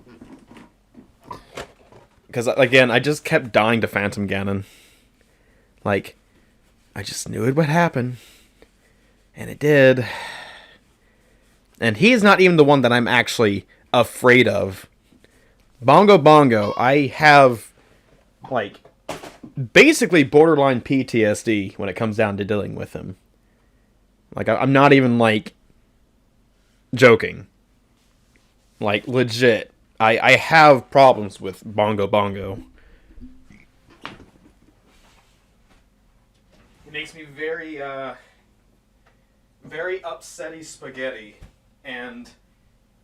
Because, again, I just kept dying to Phantom Ganon. Like, I just knew it would happen. And it did. And he's not even the one that I'm actually afraid of. Bongo Bongo, I have, like, basically borderline PTSD when it comes down to dealing with him. Like, I'm not even, like, joking. Like, legit. I have problems with Bongo Bongo. It makes me very, very upsetty spaghetti. And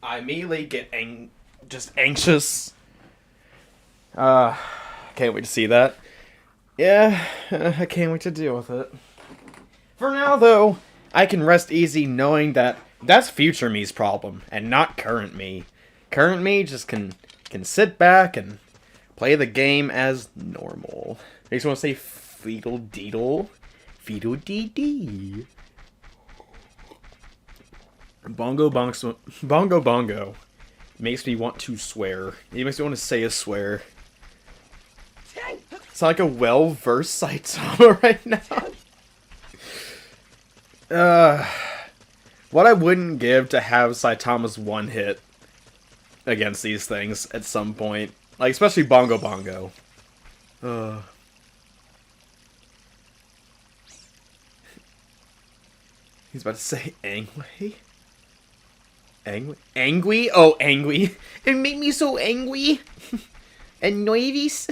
I immediately get just anxious. Can't wait to see that. Yeah, I can't wait to deal with it. For now, though, I can rest easy knowing that that's future me's problem, and not current me. Current me just can sit back and play the game as normal. I just want to say feedle deedle. Feedle dee dee. Bongo Bongo makes me want to swear. It makes me want to say a swear. It's like a well-versed Saitama right now. What I wouldn't give to have Saitama's one hit against these things at some point. Like, especially Bongo Bongo. He's about to say angry. Angry? Oh, angry. It made me so angry. And nervous.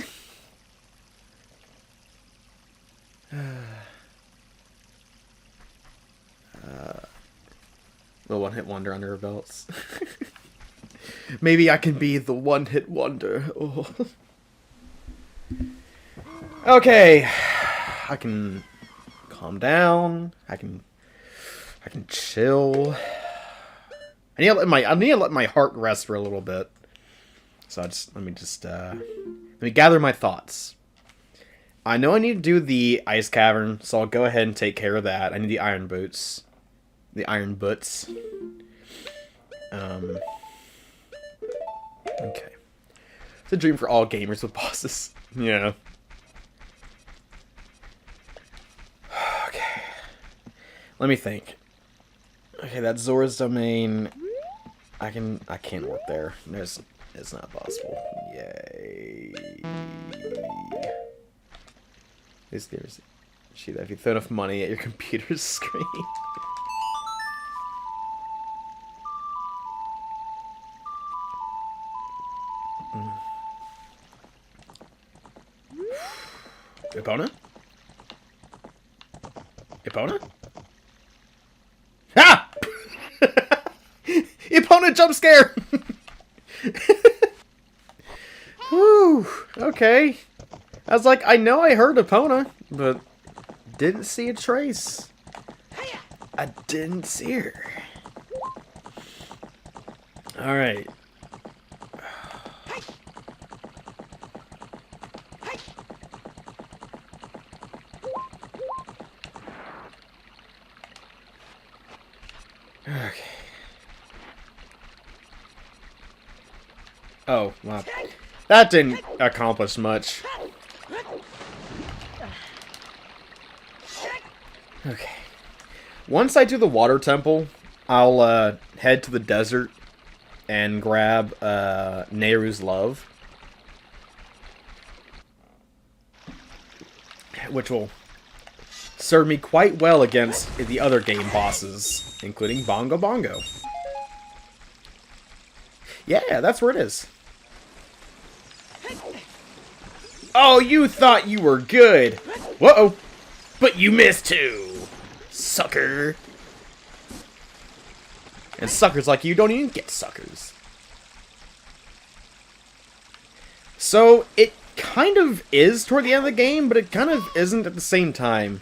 The one-hit wonder under her belts. Maybe I can be the one-hit wonder. Oh. Okay. I can calm down. I can chill. I need to let my heart rest for a little bit. So let me gather my thoughts. I know I need to do the ice cavern, so I'll go ahead and take care of that. I need the iron boots. The iron boots. Okay. It's a dream for all gamers with bosses. Yeah. Okay. Let me think. Okay, that's Zora's domain. I can't work there. It's not possible. Yay. There's she that if you throw enough money at your computer's screen. Epona? Epona? Ah! Epona jump scare! Whew, okay. I was like, I know I heard Epona, but didn't see a trace. I didn't see her. Alright. Okay. Oh, wow. That didn't accomplish much. Okay. Once I do the water temple, I'll head to the desert and grab Nehru's Love, which will serve me quite well against the other game bosses, including Bongo Bongo. Yeah, that's where it is. Oh, you thought you were good. Whoa, but you missed too, sucker. And suckers like you don't even get suckers. So, it kind of is toward the end of the game, but it kind of isn't at the same time.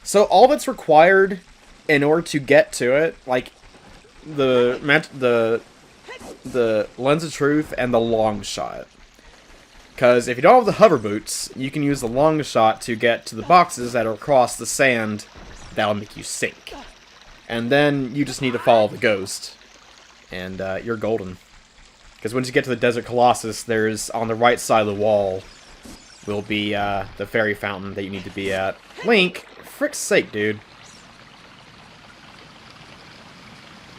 So, all that's required in order to get to it, like the Lens of Truth and the Long Shot. Because if you don't have the hover boots, you can use the Long Shot to get to the boxes that are across the sand that'll make you sink. And then you just need to follow the ghost. And you're golden. Because once you get to the Desert Colossus, there's, on the right side of the wall, will be the fairy fountain that you need to be at. Link, frick's sake, dude.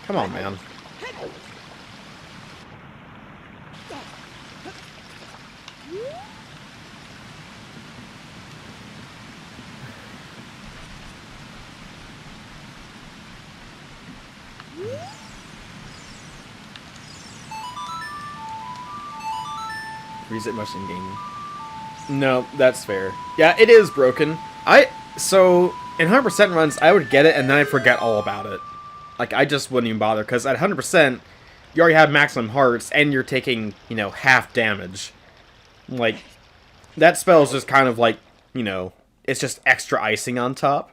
Come on, man. Reset much in game. No, that's fair. Yeah, it is broken. So in 100% runs, I would get it and then I'd forget all about it. Like, I just wouldn't even bother, because at 100%, you already have maximum hearts and you're taking, you know, half damage. Like, that spell is just kind of like, you know, it's just extra icing on top.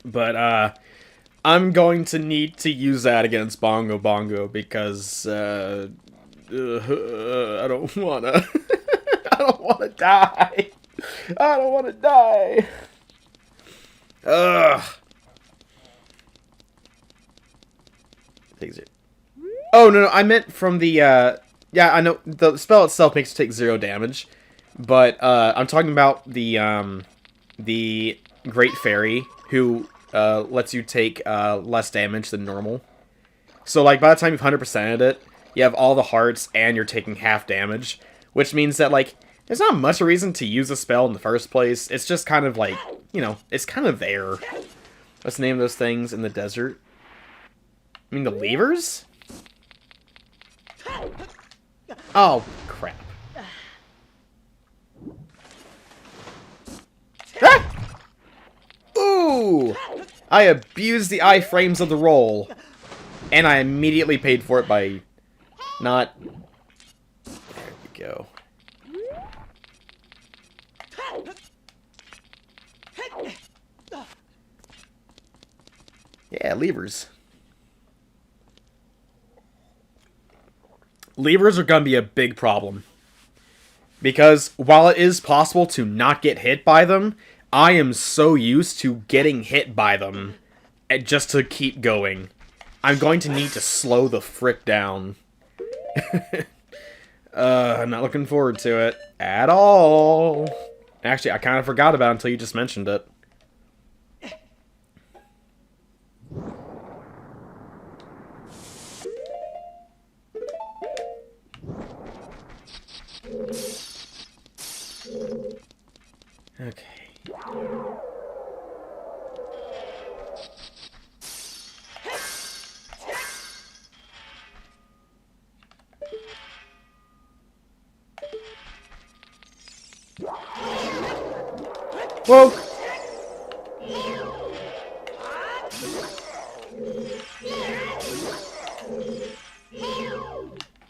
But, I'm going to need to use that against Bongo Bongo, because, I don't wanna. I don't wanna die. I don't wanna die. Ugh. Oh, no, I meant from the, yeah, I know, the spell itself makes you take 0 damage, but, I'm talking about the Great Fairy, who, lets you take, less damage than normal. So, like, by the time you've 100%ed it, you have all the hearts, and you're taking half damage, which means that, like, there's not much reason to use a spell in the first place. It's just kind of, like, you know, it's kind of there. What's the name of those things in the desert? I mean, the levers? Oh, crap. Ah! Ooh! I abused the iframes of the roll. And I immediately paid for it by not... There we go. Yeah, levers. Levers are going to be a big problem. Because while it is possible to not get hit by them, I am so used to getting hit by them just to keep going. I'm going to need to slow the frick down. I'm not looking forward to it at all. Actually, I kind of forgot about it until you just mentioned it. Okay. Whoa!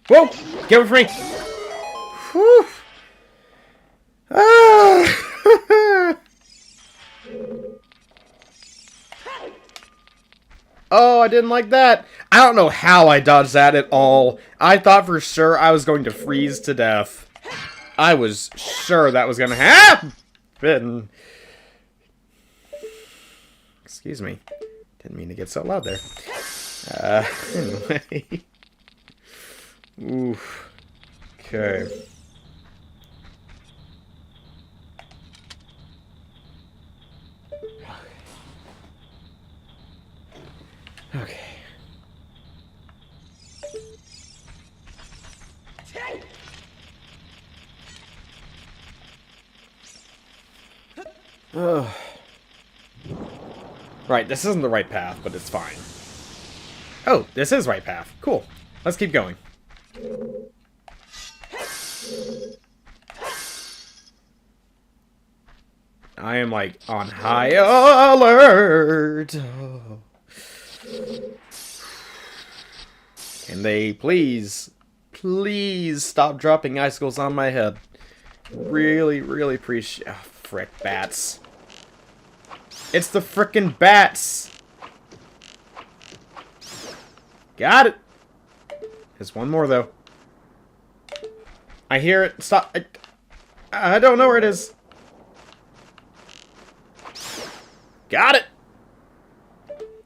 Whoa! Get away from me! Whew. Ah! Oh, I didn't like that. I don't know how I dodged that at all. I thought for sure I was going to freeze to death. I was sure that was going to happen. Excuse me. Didn't mean to get so loud there. Anyway. Oof. Okay. Okay. Ugh. Right, this isn't the right path, but it's fine. Oh, this is right path. Cool. Let's keep going. I am, like, on high alert. Oh. Can they please stop dropping icicles on my head? Really, really appreciate... Oh, frick, bats. It's the frickin' bats! Got it! There's one more, though. I hear it. Stop. I don't know where it is. Got it!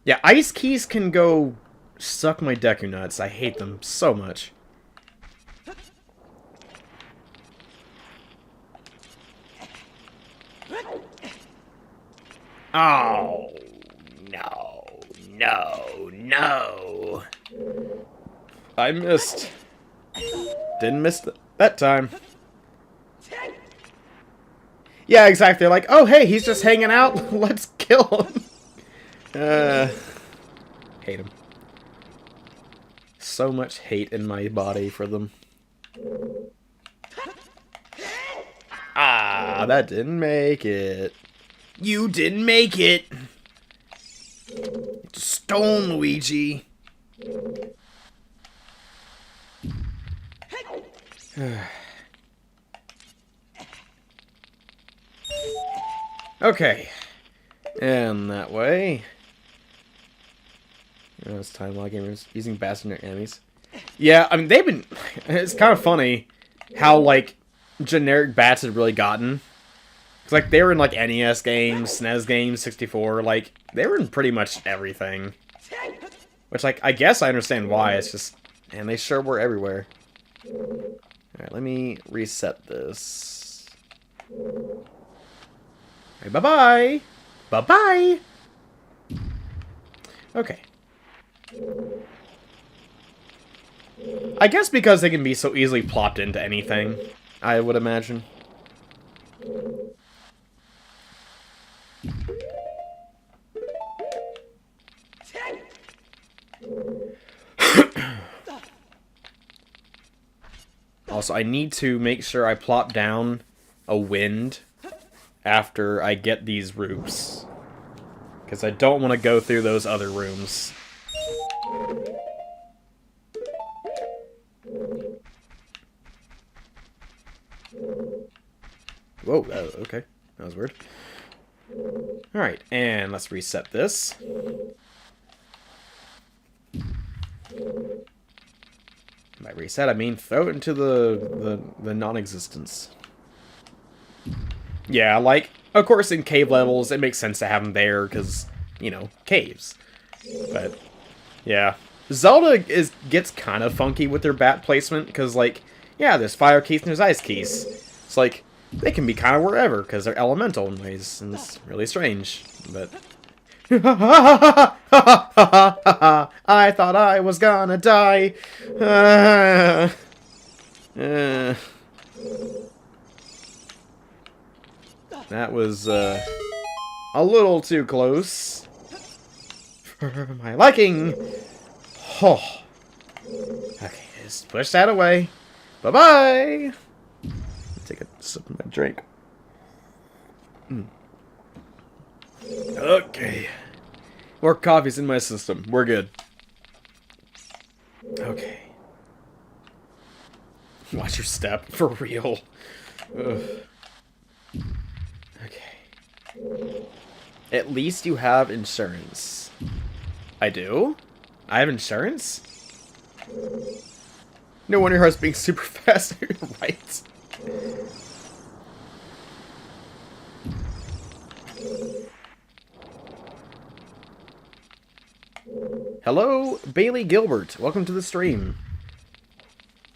Yeah, ice keys can go suck my Deku nuts. I hate them so much. Oh, no, no, no. I missed. Didn't miss that time. Yeah, exactly. Like, oh, hey, he's just hanging out. Let's kill him. Hate him. So much hate in my body for them. Ah, that didn't make it. You didn't make it. Stone Luigi. Okay. And that way. It's time while gamers using bats in their enemies. Yeah, I mean, they've been... It's kind of funny how, like, generic bats had really gotten. It's like, they were in, like, NES games, SNES games, 64, like, they were in pretty much everything. Which, like, I guess I understand why, it's just... And they sure were everywhere. Alright, let me reset this. Right, bye-bye! Bye-bye! Okay. I guess because they can be so easily plopped into anything, I would imagine. Also, I need to make sure I plop down a wind after I get these roofs. Because I don't want to go through those other rooms. Whoa, okay. That was weird. Alright, and let's reset this. By reset, I mean throw it into the non-existence. Yeah, like, of course in cave levels, it makes sense to have them there, because, you know, caves. But, yeah. Zelda gets kind of funky with their bat placement, because, like, yeah, there's fire keys and there's ice keys. It's like, they can be kind of wherever, because they're elemental in ways, and it's really strange, but... I thought I was gonna die. That was, a little too close. For my liking. Oh. Okay, just push that away. Bye-bye! Take a sip of my drink. Okay. More coffee's in my system. We're good. Okay. Watch your step, for real. Ugh. Okay. At least you have insurance. I do? I have insurance? No wonder your heart's being super fast. You're right. Hello, Bailey Gilbert. Welcome to the stream.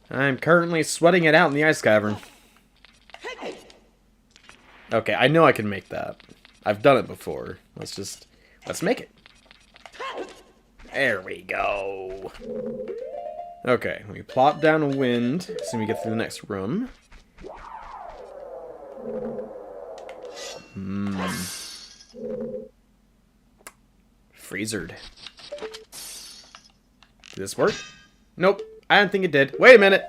I'm currently sweating it out in the ice cavern. Okay, I know I can make that. I've done it before. Let's make it. There we go. Okay, we plop down a wind so we get through the next room. Freezered. Did this work? Nope. I don't think it did. Wait a minute.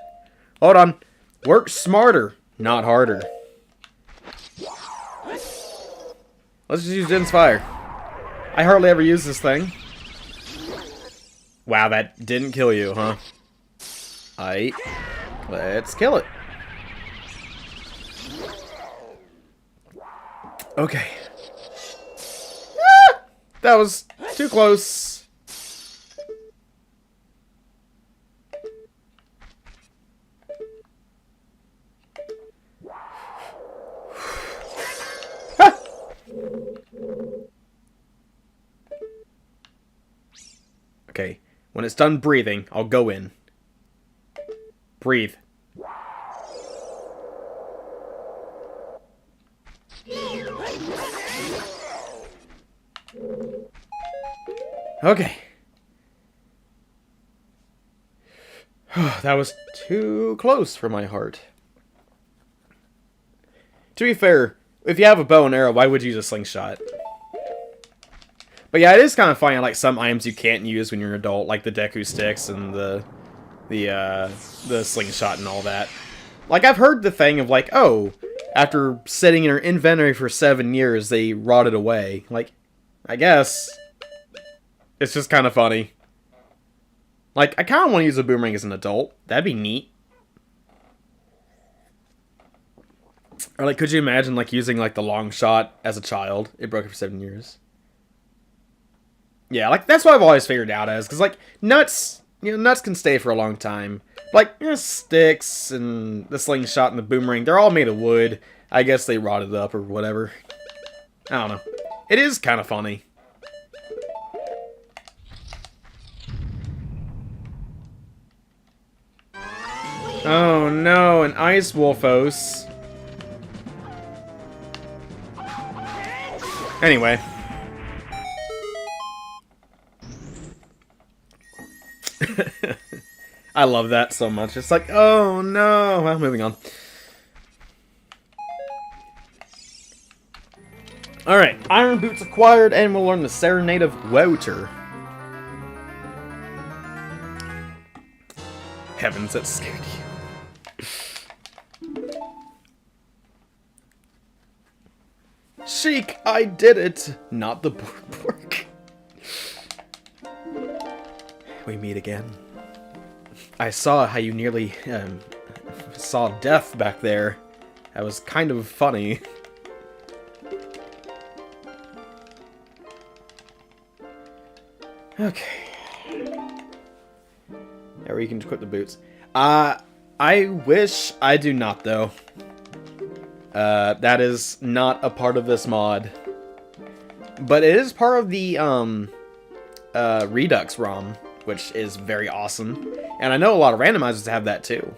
Hold on. Work smarter, not harder. Let's just use Jen's fire. I hardly ever use this thing. Wow, that didn't kill you, huh? Aight. Let's kill it. Okay. Ah, that was too close. Okay, when it's done breathing, I'll go in. Breathe. Okay. That was too close for my heart. To be fair, if you have a bow and arrow, why would you use a slingshot? But yeah, it is kind of funny, like some items you can't use when you're an adult, like the Deku sticks and the slingshot and all that. Like, I've heard the thing of like, oh, after sitting in your inventory for 7 years, they rotted away. Like, I guess it's just kind of funny. Like, I kind of want to use a boomerang as an adult. That'd be neat. Or like, could you imagine like using like the long shot as a child? It broke it for 7 years. Yeah, like, that's what I've always figured out as, because, like, nuts, you know, nuts can stay for a long time. Like, you know, sticks and the slingshot and the boomerang, they're all made of wood. I guess they rotted up or whatever. I don't know. It is kind of funny. Oh no, an ice wolfos. Anyway. I love that so much. It's like, oh no. Well, moving on. Alright, Iron Boots acquired, and we'll learn the Serenade of Wouter. Heavens, that scared you. Sheik, I did it! Not the Bork. We meet again. I saw how you nearly saw death back there. That was kind of funny. Okay. There we can equip the boots. I wish I do not, though. That is not a part of this mod. But it is part of the Redux ROM, which is very awesome. And I know a lot of randomizers have that too.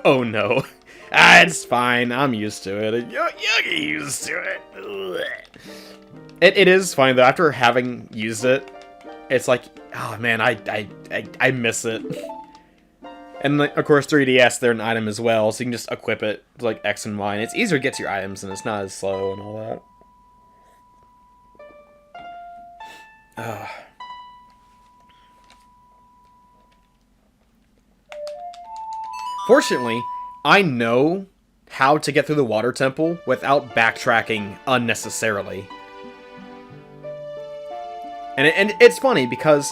Oh no. It's fine. I'm used to it. You'll get used to it. It is fine though. After having used it, it's like, oh man, I miss it. And like, of course 3DS, they're an item as well, so you can just equip it to like X and Y. And it's easier to get to your items, and it's not as slow and all that. Fortunately, I know how to get through the water temple without backtracking unnecessarily. And it's funny because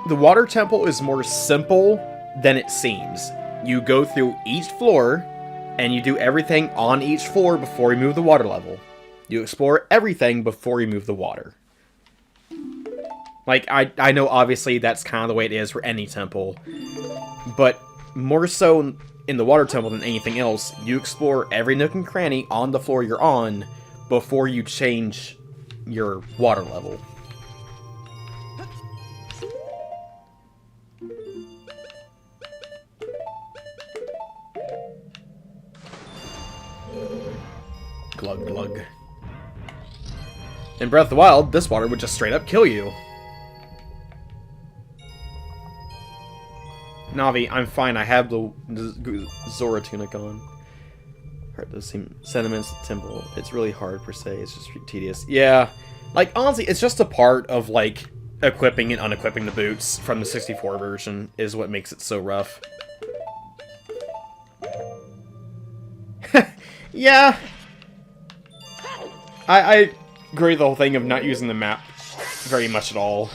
the water temple is more simple than it seems. you go through each floor, and you do everything on each floor before you move the water level. You explore everything before you move the water. Like, I know obviously that's kind of the way it is for any temple, but more so in the water temple than anything else, you explore every nook and cranny on the floor you're on before you change your water level. Glug glug. In Breath of the Wild, this water would just straight up kill you. Navi, I'm fine. I have the Zora tunic on. Heard those same sentiments of Temple. It's really hard per se. It's just tedious. Yeah. Like, honestly, it's just a part of, like, equipping and unequipping the boots from the 64 version is what makes it so rough. Yeah. I agree with the whole thing of not using the map very much at all.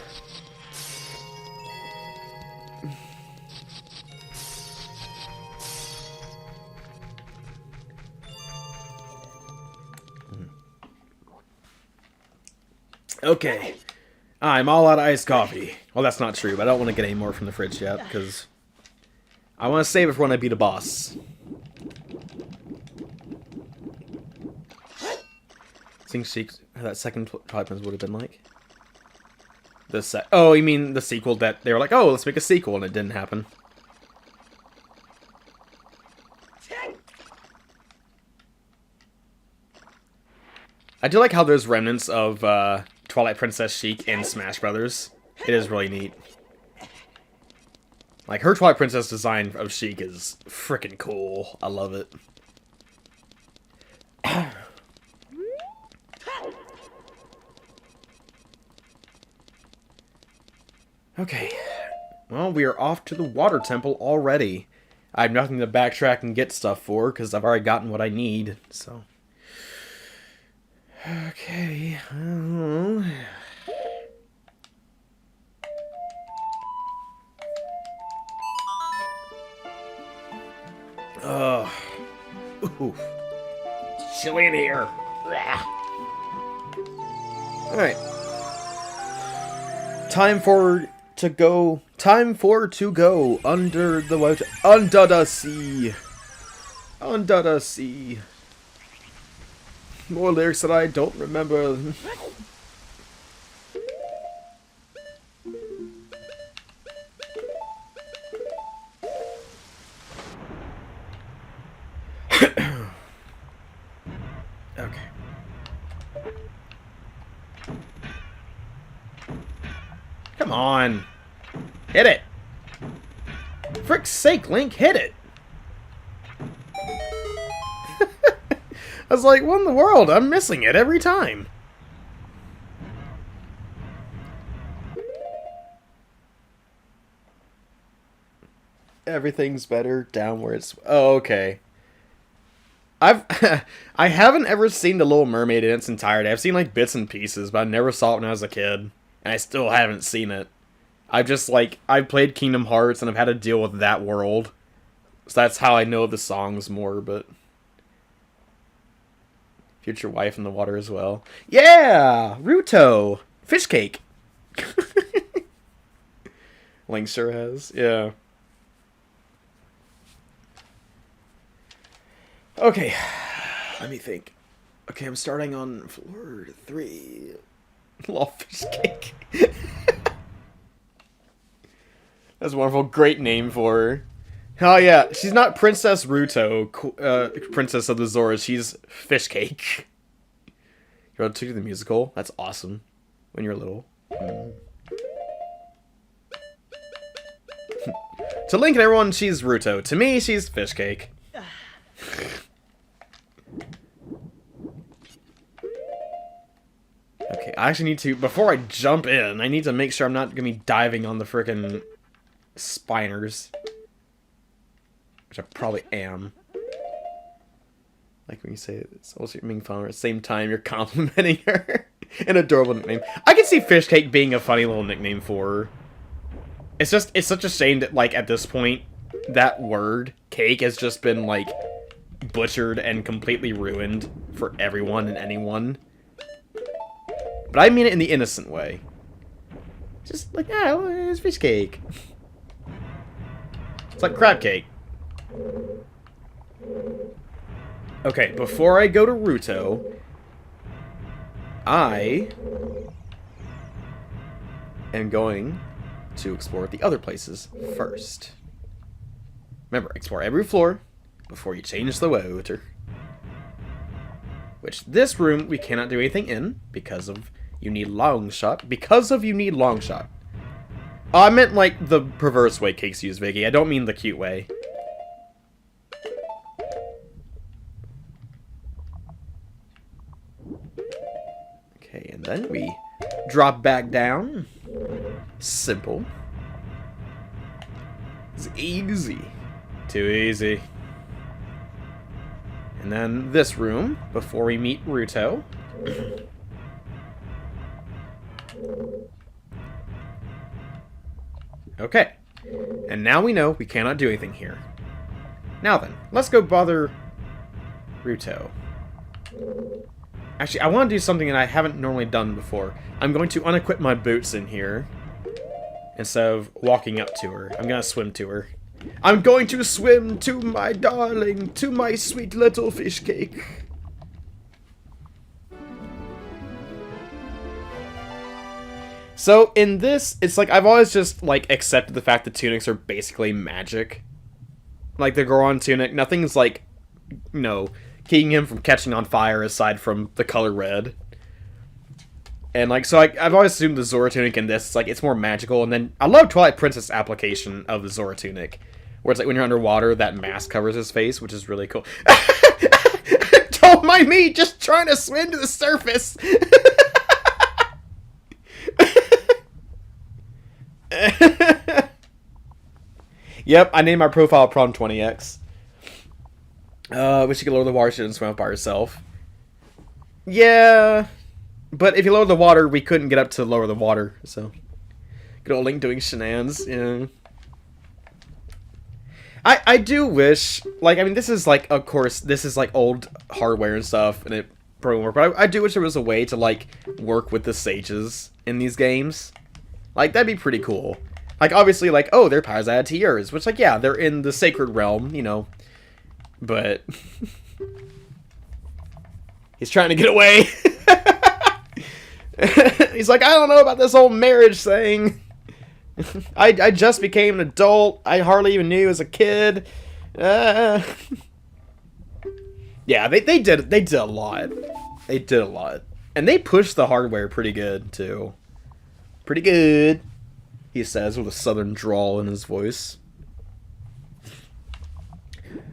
Okay. I'm all out of iced coffee. Well, that's not true, but I don't want to get any more from the fridge yet, because I want to save it for when I beat a boss. Think that second Twilight Princess would have been like? Oh, you mean the sequel that they were like, oh, let's make a sequel, and it didn't happen. I do like how there's remnants of Twilight Princess Sheik in Smash Brothers. It is really neat. Like, her Twilight Princess design of Sheik is freaking cool. I love it. Okay. Well, we are off to the Water Temple already. I have nothing to backtrack and get stuff for, because I've already gotten what I need, so... Okay. Oof. It's chilly in here. Alright. Time for to go under the water, under the sea. Under the sea. More lyrics that I don't remember. Okay. Come on. Hit it. Frick's sake, Link, hit it. I was like, what in the world? I'm missing it every time. Everything's better down where it's... Oh, okay. I haven't ever seen The Little Mermaid in its entirety. I've seen, like, bits and pieces, but I never saw it when I was a kid. And I still haven't seen it. I've just, like, I've played Kingdom Hearts, and I've had to deal with that world. So that's how I know the songs more, but... Future wife in the water as well. Yeah! Ruto! Fish cake! Link sure has. Yeah. Okay. Let me think. Okay, I'm starting on floor 3. Lol, fish cake. That's a wonderful. Great name for her. Oh yeah, she's not Princess Ruto, Princess of the Zoras. She's Fish Cake. You're able to do the musical? That's awesome. When you're little. To Link and everyone, she's Ruto. To me, she's Fish Cake. Okay, I actually need to, before I jump in, I need to make sure I'm not going to be diving on the frickin' spiners. Which I probably am. Like when you say it's also you're making fun of her at the same time you're complimenting her. An adorable nickname. I can see Fish Cake being a funny little nickname for her. It's just, it's such a shame that, like, at this point, that word, cake, has just been, like, butchered and completely ruined for everyone and anyone. But I mean it in the innocent way. Just like, ah, it's fish cake. It's like crab cake. Okay, before I go to Ruto, I am going to explore the other places first. Remember, explore every floor before you change the water. Which, this room, we cannot do anything in because of you need long shot. Because of you need long shot. Oh, I meant like the perverse way cakes use Viggy. I don't mean the cute way. Okay, and then we drop back down. Simple. It's easy. Too easy. And then this room, before we meet Ruto. Okay. And now we know we cannot do anything here. Now then, let's go bother Ruto. Actually, I want to do something that I haven't normally done before. I'm going to unequip my boots in here. Instead of walking up to her. I'm going to swim to her. I'm going to swim to my darling, to my sweet little fish cake. So, in this, it's like, I've always just, like, accepted the fact that tunics are basically magic. Like, the Goron tunic, nothing's, like, you know, keeping him from catching on fire aside from the color red. And, like, so I've always assumed the Zora tunic in this, it's like, it's more magical. And then, I love Twilight Princess' application of the Zora tunic. Where it's like, when you're underwater, that mask covers his face, which is really cool. Don't mind me, just trying to swim to the surface! Yep, I named my profile Prom20X. Wish you could lower the water, she didn't swim up by herself. Yeah... But if you lower the water, we couldn't get up to lower the water, so... Good old Link doing shenanigans, yeah. I do wish... Like, I mean, this is, like, of course, this is, like, old hardware and stuff, and it probably won't work, but I do wish there was a way to, like, work with the sages in these games. Like, that'd be pretty cool. Like, obviously, like, oh, their powers added to yours, which, like, yeah, they're in the sacred realm, you know. But... He's trying to get away! He's like, I don't know about this whole marriage thing. I just became an adult. I hardly even knew you as a kid. Yeah, they did a lot. They did a lot. And they pushed the hardware pretty good, too. Pretty good, he says with a southern drawl in his voice.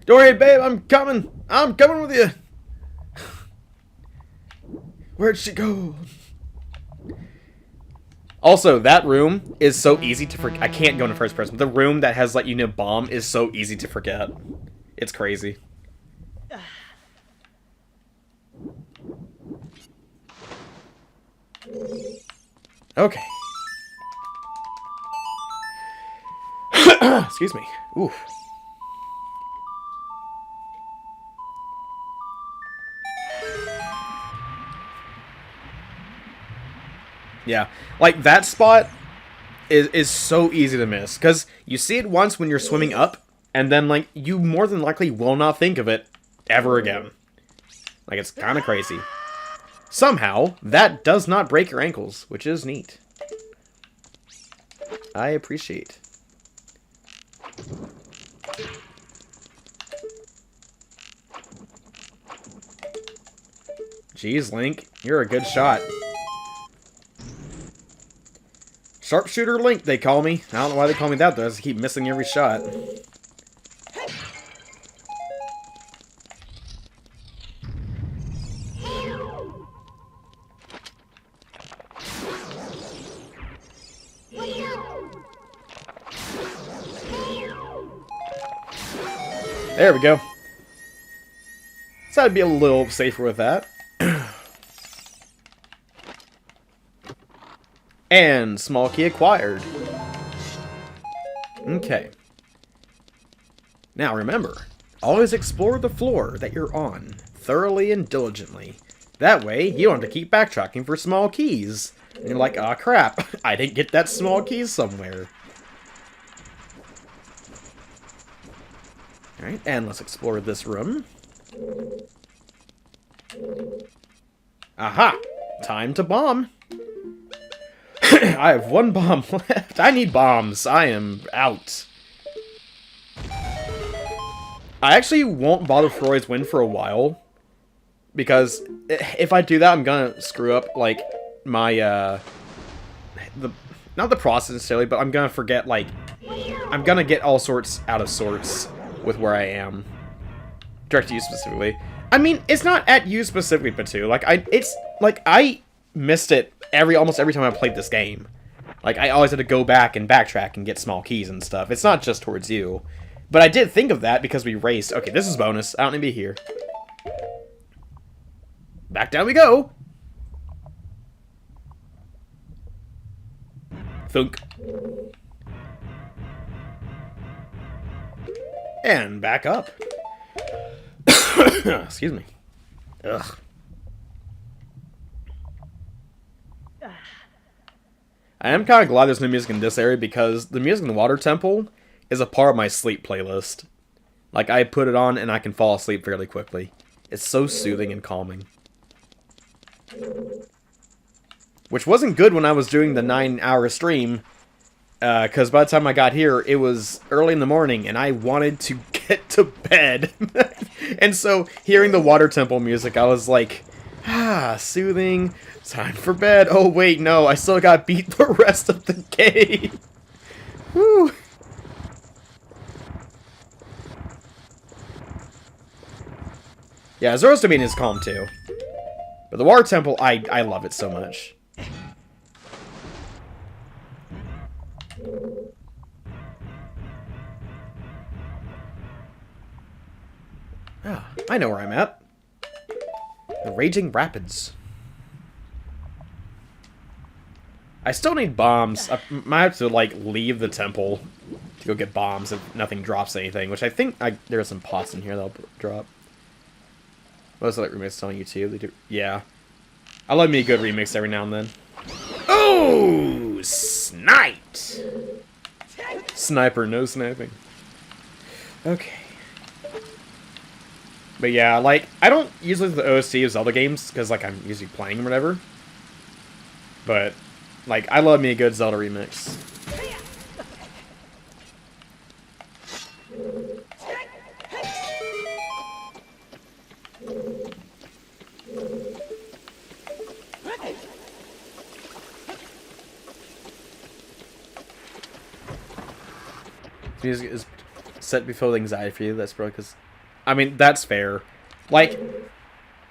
Don't worry, babe, I'm coming. I'm coming with you. Where'd she go? Also, that room is so easy to forget. I can't go into first person. The room that has, like, you know, bomb is so easy to forget. It's crazy. Okay. Excuse me. Oof. Yeah, like, that spot is so easy to miss, because you see it once when you're swimming up, and then, like, you more than likely will not think of it ever again. Like, it's kind of crazy. Somehow, that does not break your ankles, which is neat. I appreciate. Jeez, Link, you're a good shot. Sharpshooter Link, they call me. I don't know why they call me that, though. I just keep missing every shot. There we go. So I'd be a little safer with that. And small key acquired. Okay. Now remember, always explore the floor that you're on, thoroughly and diligently. That way, you don't have to keep backtracking for small keys. And you're like, aw crap, I didn't get that small key somewhere. Alright, and let's explore this room. Aha! Time to bomb. I have one bomb left. I need bombs. I am out. I actually won't bother Freud's win for a while. Because if I do that, I'm gonna screw up, like, my, not the process necessarily, but I'm gonna forget, like, I'm gonna get all sorts out of sorts with where I am. Direct to you specifically. I mean, it's not at you specifically, Patu. Like, I missed it almost every time I played this game. Like, I always had to go back and backtrack and get small keys and stuff. It's not just towards you. But I did think of that because we raced. Okay, this is bonus. I don't need to be here. Back down we go! Thunk. And back up. Excuse me. Ugh. I am kind of glad there's no music in this area because the music in the Water Temple is a part of my sleep playlist. Like, I put it on and I can fall asleep fairly quickly. It's so soothing and calming. Which wasn't good when I was doing the 9-hour stream, because by the time I got here, it was early in the morning, and I wanted to get to bed. And so, hearing the Water Temple music, I was like, soothing, time for bed. Oh wait, no, I still got beat the rest of the game. Whew. Yeah, Zoro's domain is calm too. But the Water Temple, I love it so much. Ah, I know where I'm at. The Raging Rapids. I still need bombs. I might have to, like, leave the temple to go get bombs if nothing drops anything, which I think there are some pots in here that'll drop. Most of that remix on YouTube, they do. Yeah. I love me a good remix every now and then. Oh, sniped! Sniper, no sniping. Okay. But yeah, like, I don't usually do the OST of Zelda games, because, like, I'm usually playing or whatever. But, like, I love me a good Zelda remix. Music is set before the anxiety for you. That's probably because, I mean, that's fair. Like,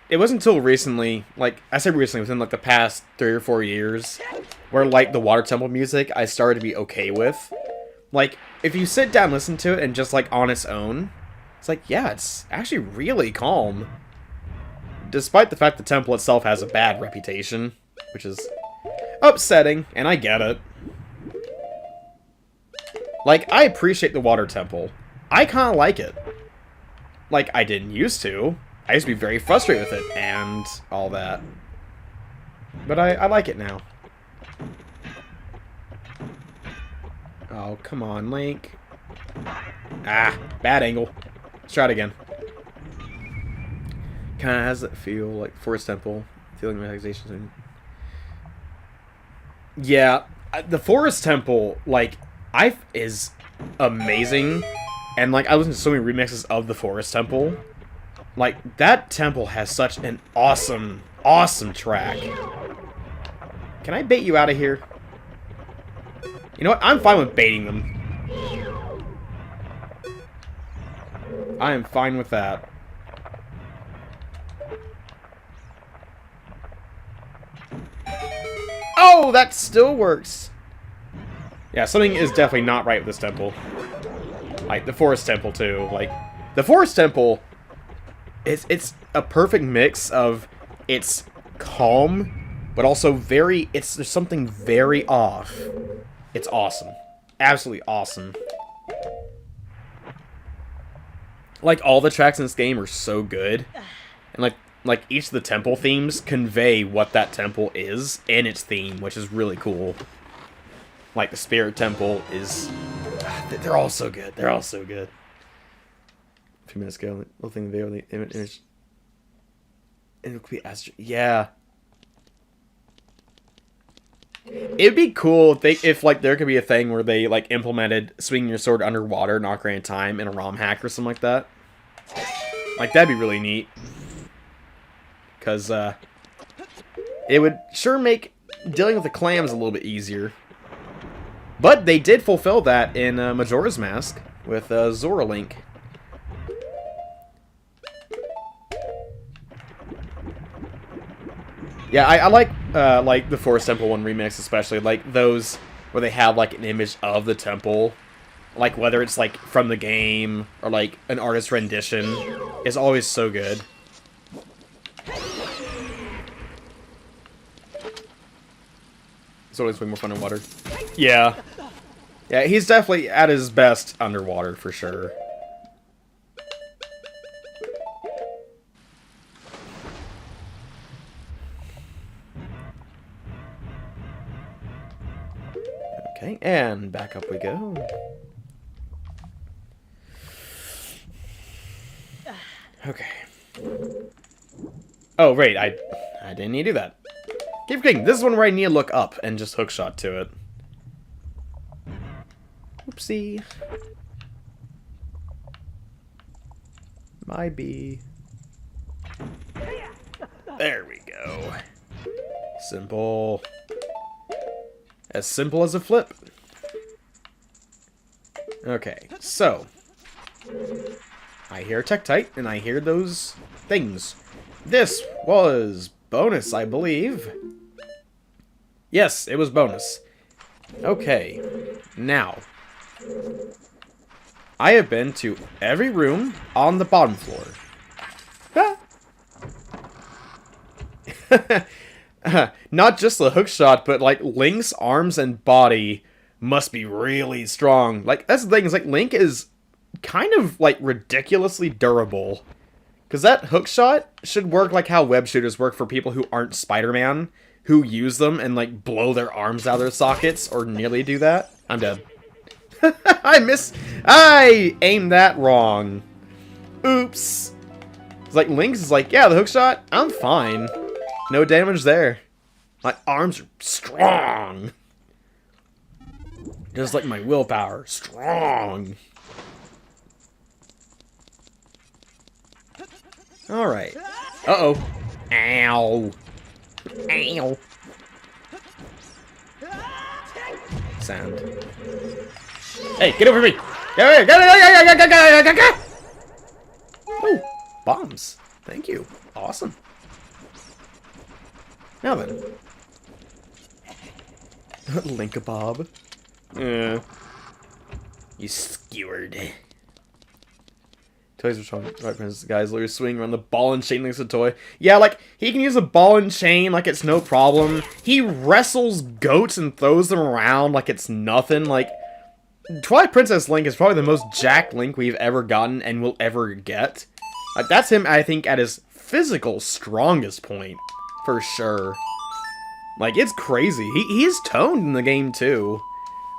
it wasn't until recently, like, I said recently, within, like, the past 3 or 4 years, where, like, the Water Temple music, I started to be okay with. Like, if you sit down and listen to it and just, like, on its own, it's like, yeah, it's actually really calm. Despite the fact the temple itself has a bad reputation, which is upsetting, and I get it. Like, I appreciate the Water Temple. I kind of like it. Like, I didn't used to. I used to be very frustrated with it, and all that. But I like it now. Oh, come on, Link. Ah, bad angle. Let's try it again. Kind of has that feel like Forest Temple. Feeling relaxation. Yeah, the Forest Temple, like, is amazing, and like I listened to so many remixes of the Forest Temple. Like, that temple has such an awesome track. Can I bait you out of here? You know what? I'm fine with baiting them. I am fine with that. Oh, that still works. Yeah, something is definitely not right with this temple. Like, the Forest Temple, too. Like, the Forest Temple, it's a perfect mix of, it's calm, but also there's something very off. It's awesome. Absolutely awesome. Like, all the tracks in this game are so good. And, like each of the temple themes convey what that temple is in its theme, which is really cool. Like, the Spirit Temple is... They're all so good. They're all so good. A few minutes ago, little thing, the image... And it could be Astro... Yeah. It'd be cool if like, there could be a thing where they, like, implemented swinging your sword underwater in Ocarina of Time in a ROM hack or something like that. Like, that'd be really neat. Because, it would sure make dealing with the clams a little bit easier. But they did fulfill that in Majora's Mask with Zora Link. Yeah, I like the Forest Temple 1 remix especially. Like, those where they have, like, an image of the temple. Like, whether it's, like, from the game or, like, an artist's rendition is always so good. It's always way more fun in water. Yeah. Yeah, he's definitely at his best underwater, for sure. Okay, and back up we go. Okay. Oh, right, I didn't need to do that. Keep forgetting, this is one where I need to look up and just hookshot to it. Oopsie. My bee. There we go. Simple. As simple as a flip. Okay, so. I hear Tektite, and I hear those things. This was bonus, I believe. Yes, it was bonus. Okay, now. I have been to every room on the bottom floor. Not just the hookshot, but like Link's arms and body must be really strong. Like, that's the thing, is like Link is kind of like ridiculously durable. Because that hookshot should work like how web shooters work for people who aren't Spider-Man, who use them and like blow their arms out of their sockets, or nearly do that. I'm dead. I aimed that wrong. Oops. It's like Link's is like, yeah, the hookshot, I'm fine. No damage there. My arms are strong. Just like my willpower. Strong. Alright. Uh-oh. Ow. Ow. Sound. Hey, get over me! Get over here! Oh, bombs. Thank you. Awesome. Now then. Link-a-bob. You skewered. Toys are strong. Right, Princess. The guys literally swing around the ball and chain like it's a toy. Yeah, like, he can use a ball and chain like it's no problem. He wrestles goats and throws them around like it's nothing. Like, Twilight Princess Link is probably the most jacked Link we've ever gotten and will ever get. Like, that's him, I think, at his physical strongest point. For sure. Like, it's crazy. He's toned in the game, too.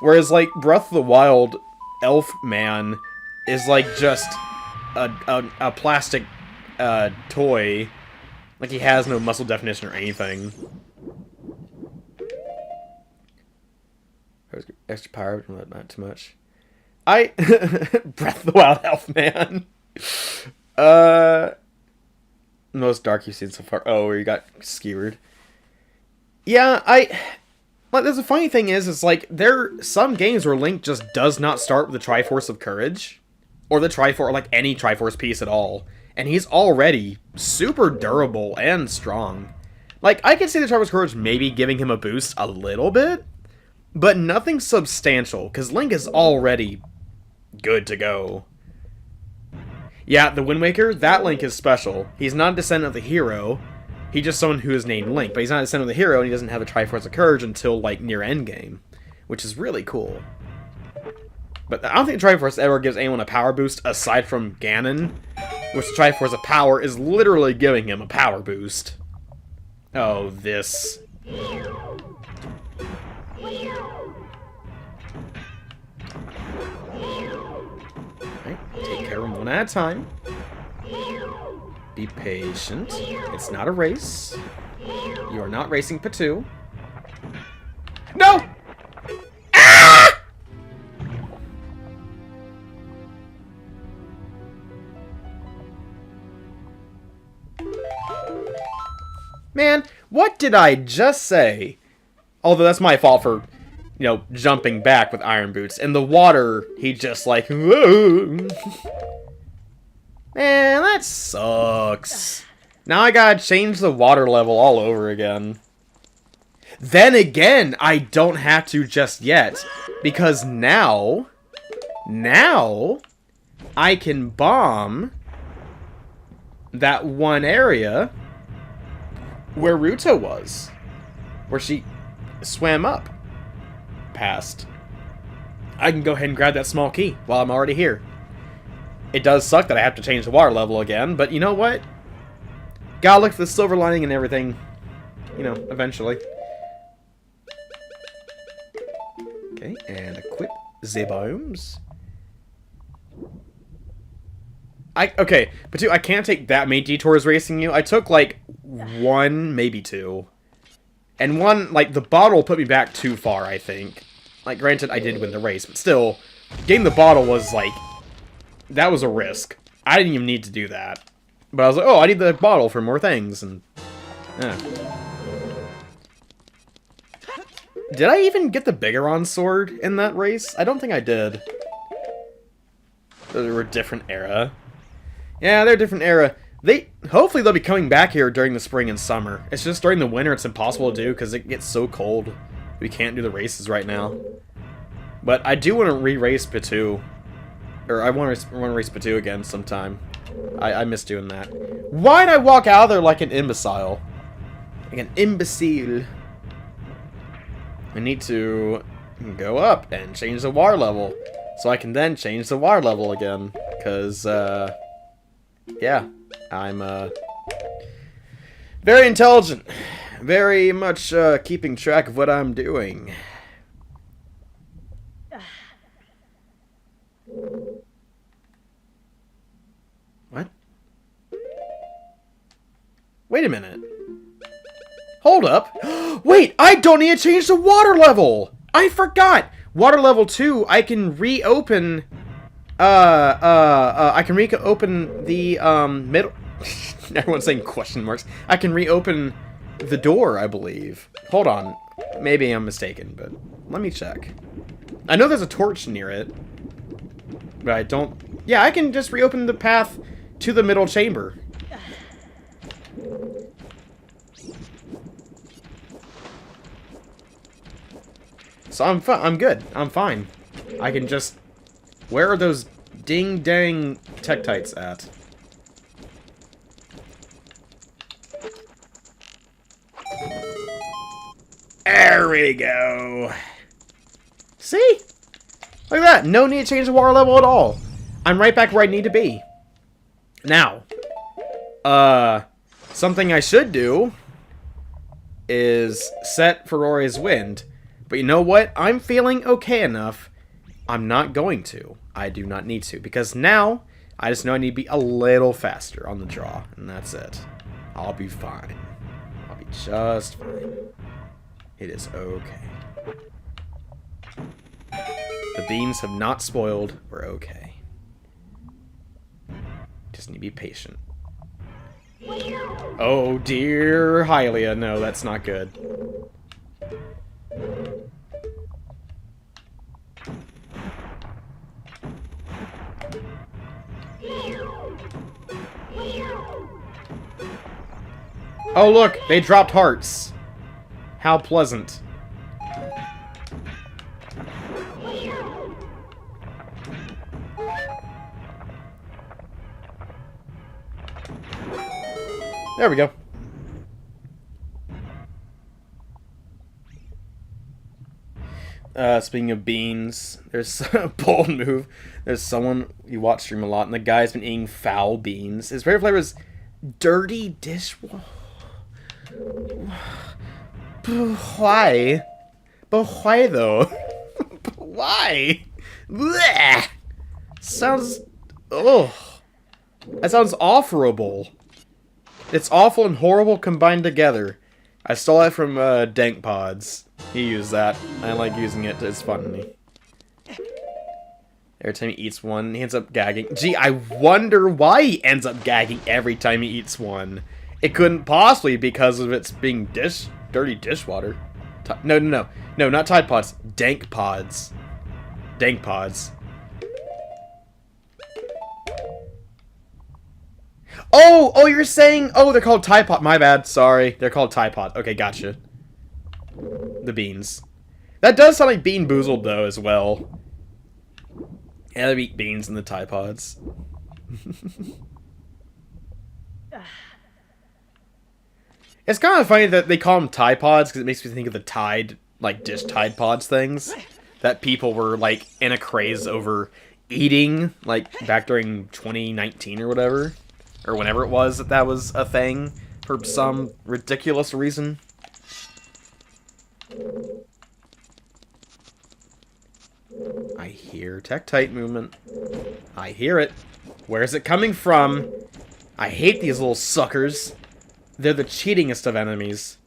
Whereas, like, Breath of the Wild Elf Man is, like, just a plastic toy. Like, he has no muscle definition or anything. Extra power, not too much. Breath of the Wild Elf Man. Most dark you've seen so far. Oh, where you got skewered. Yeah, like, there's a funny thing is like, there are some games where Link just does not start with the Triforce of Courage. Or the Triforce, or like any Triforce piece at all. And he's already super durable and strong. Like, I can see the Triforce of Courage maybe giving him a boost a little bit. But nothing substantial, because Link is already good to go. Yeah, the Wind Waker, that Link is special. He's not a descendant of the hero. He's just someone who is named Link, but he's not a descendant of the hero, and he doesn't have a Triforce of Courage until, like, near endgame. Which is really cool. But I don't think Triforce ever gives anyone a power boost aside from Ganon, which Triforce of Power is literally giving him a power boost. Oh, this. Right, take care of them one at a time. Be patient. It's not a race. You are not racing Patu. No! Ah! Man, what did I just say? Although that's my fault for, you know, jumping back with Iron Boots. In the water, he just like, whoa. Man, that sucks. Now I gotta change the water level all over again. Then again, I don't have to just yet. Because now, I can bomb that one area where Ruto was. Where she swam up past. I can go ahead and grab that small key while I'm already here. It does suck that I have to change the water level again, but you know what? Gotta look for the silver lining and everything. You know, eventually. Okay, and equip the biomes. Okay, but two, I can't take that many detours racing you. I took like one, maybe two. And one, like, the bottle put me back too far, I think. Like, granted, I did win the race, but still, getting the bottle was, like, that was a risk. I didn't even need to do that. But I was like, oh, I need the bottle for more things, and... Did I even get the Bigoron sword in that race? I don't think I did. They were a different era. Yeah, they're a different era. Hopefully they'll be coming back here during the spring and summer. It's just during the winter it's impossible to do because it gets so cold. We can't do the races right now. But I do want to re-race Patu. Or I want to race Patu again sometime. I miss doing that. Why'd I walk out of there like an imbecile? Like an imbecile. I need to go up and change the water level. So I can then change the water level again. Because, yeah. I'm, very intelligent. Very much, keeping track of what I'm doing. What? Wait a minute. Hold up. Wait, I don't need to change the water level! I forgot! Water level 2, I can reopen... I can reopen the, middle... Everyone's saying question marks. I can reopen the door, I believe. Hold on. Maybe I'm mistaken, but let me check. I know there's a torch near it. But I don't... Yeah, I can just reopen the path to the middle chamber. So I'm good. I'm fine. I can just... Where are those ding-dang Tektites at? There we go. See? Look at that. No need to change the water level at all. I'm right back where I need to be. Now, something I should do is set Ferori's Wind. But you know what? I'm feeling okay enough. I'm not going to. I do not need to. Because now, I just know I need to be a little faster on the draw. And that's it. I'll be fine. I'll be just fine. It is okay. The beans have not spoiled. We're okay. Just need to be patient. Oh dear Hylia. No, that's not good. Oh look, they dropped hearts. How pleasant. There we go. Speaking of beans, there's a bold move. There's someone you watch stream a lot, and the guy's been eating foul beans. His favorite flavor is dirty dishwater. Why? But why though? Why? Blech. Sounds. Oh. That sounds awful. It's awful and horrible combined together. I stole that from Dank Pods. He used that. I like using it. It's fun to me. Every time he eats one, he ends up gagging. Gee, I wonder why he ends up gagging every time he eats one. It couldn't possibly be because of its being dirty dishwater. No, not Tide Pods. Dank Pods. Dank Pods. Oh, you're saying... Oh, they're called Tide Pod. My bad. Sorry. They're called Tide Pod. Okay, gotcha. The beans. That does sound like Bean Boozled, though, as well. Yeah, they eat beans in the Tide Pods. It's kind of funny that they call them Tide Pods, because it makes me think of the Tide, like, dish Tide Pods things. That people were, like, in a craze over eating, like, back during 2019 or whatever. Or whenever it was that was a thing, for some ridiculous reason. I hear Tektite movement. I hear it. Where's it coming from? I hate these little suckers. They're the cheatingest of enemies.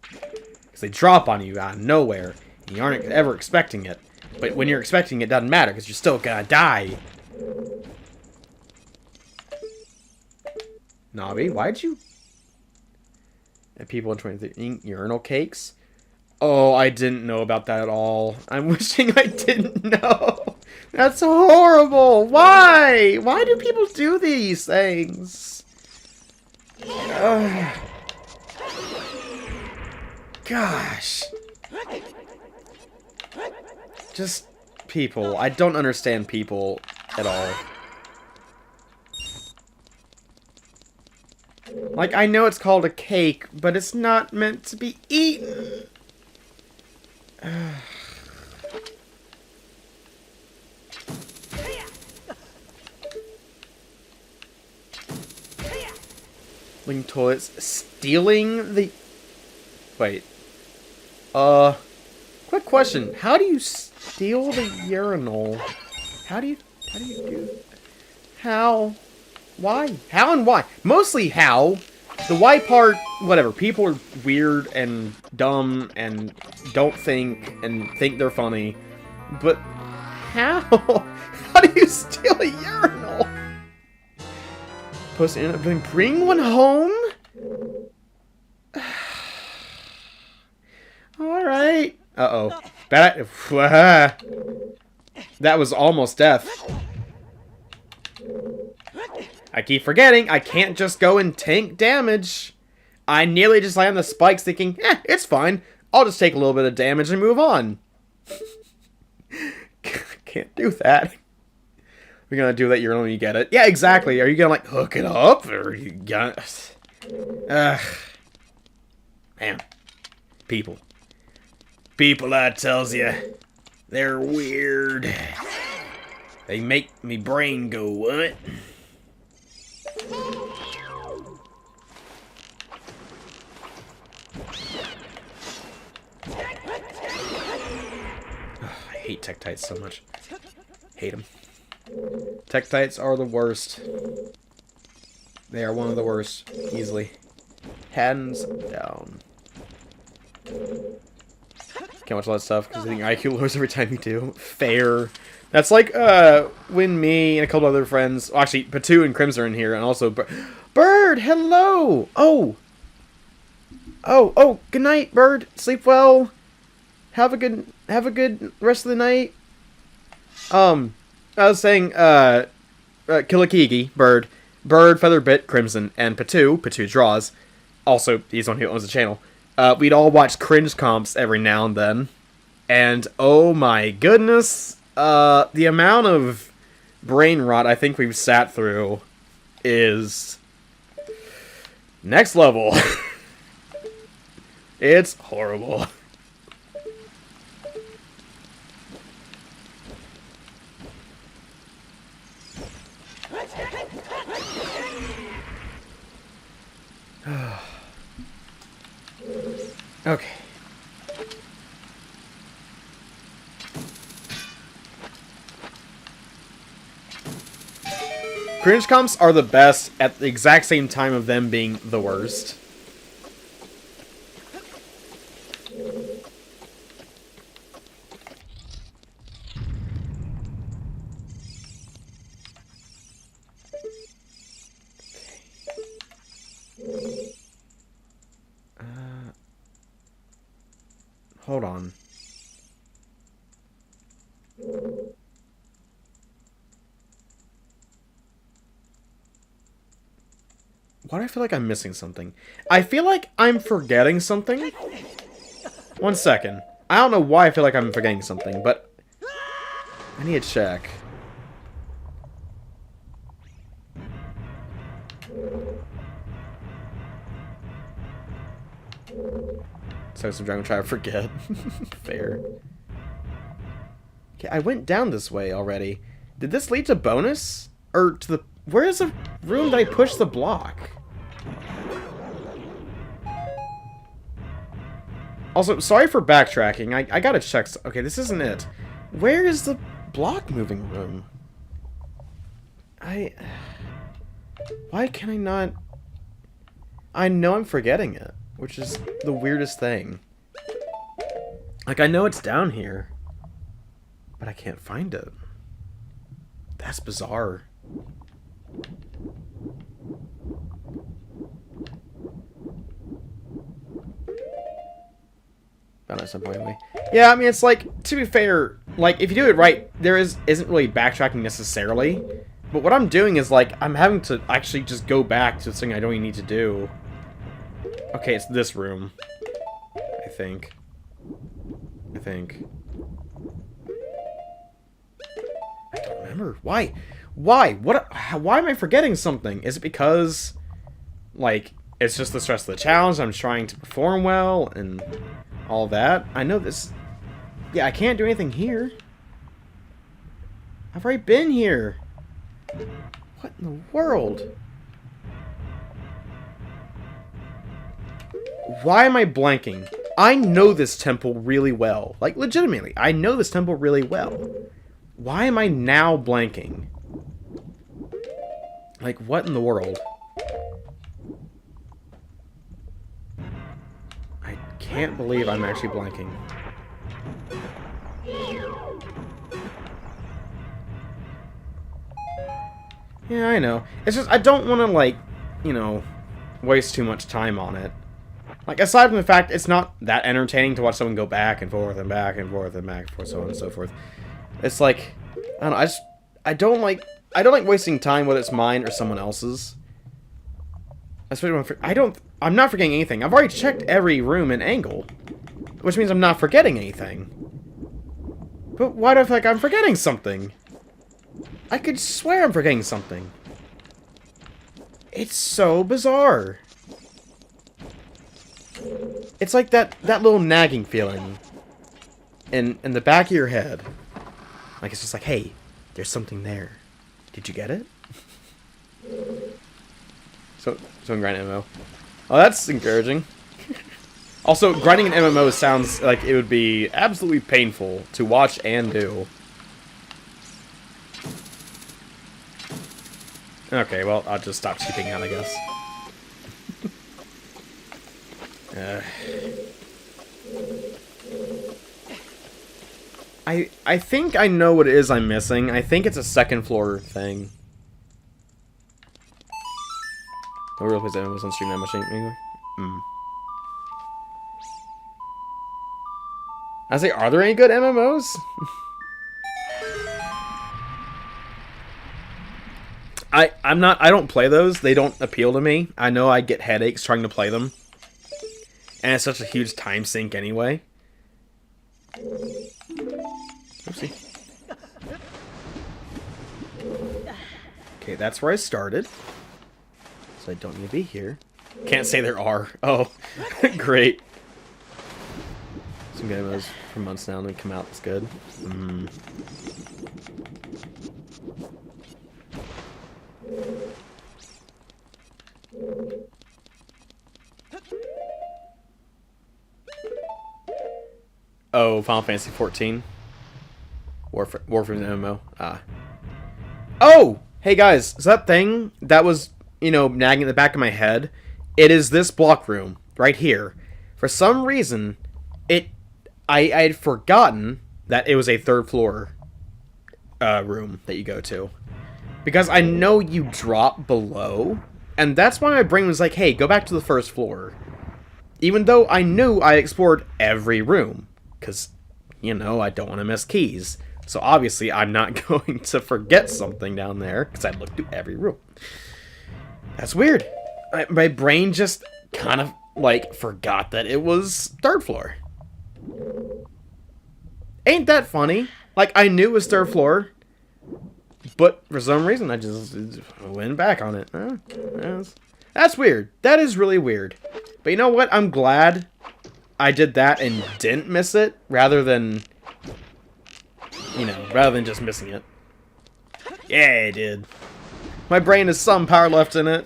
Because they drop on you out of nowhere. And you aren't ever expecting it. But when you're expecting it, it doesn't matter, because you're still gonna die. Navi, why'd you... And people in 2013 urinal cakes? Oh, I didn't know about that at all. I'm wishing I didn't know. That's horrible. Why? Why do people do these things? Gosh. Just people. I don't understand people at all. Like, I know it's called a cake, but it's not meant to be eaten. Licking toilets. Stealing the... Wait. Quick question. How do you steal the urinal? How do you do... How? Why? How and why? Mostly how. The why part, whatever. People are weird and dumb and don't think and think they're funny. But how? How do you steal a urinal? Supposed to end up doing bring one home? Alright. Uh-oh. That was almost death. I keep forgetting, I can't just go and tank damage. I nearly just lay on the spikes thinking, it's fine. I'll just take a little bit of damage and move on. Can't do that. We're gonna do that urinal when you get it. Yeah, exactly. Are you gonna, like, hook it up? Or are you gonna... Man. People. People, I tells you. They're weird. They make me brain go, what? I hate Tektites so much. Hate them. Tektites are the worst. They are one of the worst, easily. Hands down. Can't watch a lot of stuff because I think IQ lowers every time you do. Fair. That's like when me and a couple other friends, well, actually Patu and Crimson are in here, and also Bird. Hello. Oh. Good night, Bird. Sleep well. Have a good rest of the night. I was saying Killikigi, Bird, Featherbit, Crimson, and Patu draws. Also, he's the one who owns the channel. We'd all watch cringe comps every now and then, and oh my goodness. The amount of brain rot I think we've sat through is next level. It's horrible. Okay. Cringe comps are the best at the exact same time of them being the worst. Hold on. Why do I feel like I'm missing something? I feel like I'm forgetting something. One second. I don't know why I feel like I'm forgetting something, but I need to check. So I'm trying to forget. Fair. Okay, I went down this way already. Did this lead to bonus? Or to the... Where is the room that I pushed the block? Also, sorry for backtracking. I gotta check... Okay, this isn't it. Where is the block moving room? Why can I not... I know I'm forgetting it, which is the weirdest thing. Like, I know it's down here, but I can't find it. That's bizarre. Found it at some point anyway. Yeah, I mean, it's like, to be fair, like, if you do it right, there isn't really backtracking necessarily. But what I'm doing is, like, I'm having to actually just go back to something I don't even need to do. Okay, it's this room. I think. I don't remember. Why? Why? Why am I forgetting something? Is it because, like, it's just the stress of the challenge, I'm trying to perform well, and all that? I know this... Yeah, I can't do anything here. I've already been here. What in the world? Why am I blanking? I know this temple really well. Like, legitimately, I know this temple really well. Why am I now blanking? Like, what in the world? I can't believe I'm actually blanking. Yeah, I know. It's just, I don't want to, like, you know, waste too much time on it. Like, aside from the fact it's not that entertaining to watch someone go back and forth and back and forth and back and forth, so on and so forth. It's like, I don't know, I don't like wasting time whether it's mine or someone else's. Especially when I'm not forgetting anything. I've already checked every room and angle, which means I'm not forgetting anything. But why do I feel like I'm forgetting something? I could swear I'm forgetting something. It's so bizarre. It's like that little nagging feeling in the back of your head. Like, it's just like, hey, there's something there. Did you get it? So in grinding MMO. Oh, that's encouraging. Also, grinding an MMO sounds like it would be absolutely painful to watch and do. Okay, well, I'll just stop cheaping out, I guess. I think I know what it is I'm missing. I think it's a second floor thing. The real place MMOs on stream that much anyway. I say, are there any good MMOs? I don't play those. They don't appeal to me. I know I get headaches trying to play them. And it's such a huge time sink anyway. Oopsie. Okay, that's where I started. So I don't need to be here. Can't say there are. Oh, great. Some demos for months now and they come out. It's good. Oh, Final Fantasy 14. Warframe MMO. Ah. Oh! Hey guys, so that thing that was, nagging in the back of my head, it is this block room, right here. For some reason, I had forgotten that it was a third floor room that you go to. Because I know you drop below, and that's why my brain was like, hey, go back to the first floor. Even though I knew I explored every room. Because, I don't want to miss keys. So obviously I'm not going to forget something down there, because I looked through every room. That's weird. My brain just kind of, forgot that it was third floor. Ain't that funny? I knew it was third floor, but for some reason I just went back on it. That's weird. That is really weird. But you know what? I'm glad I did that and didn't miss it, rather than just missing it. Yeah, I did. My brain has some power left in it.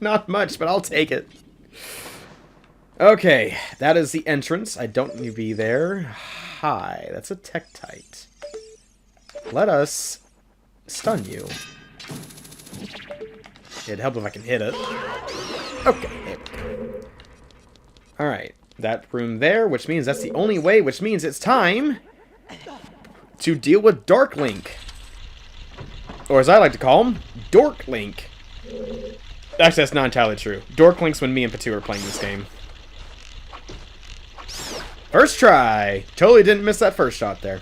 Not much, but I'll take it. Okay, that is the entrance. I don't need to be there. Hi, that's a Tektite. Let us stun you. It'd help if I can hit it. Okay, there we go. Alright, that room there, which means that's the only way, which means it's time to deal with Dark Link. Or as I like to call him, Dork Link. Actually, that's not entirely true. Dork Link's when me and Patu are playing this game. First try! Totally didn't miss that first shot there.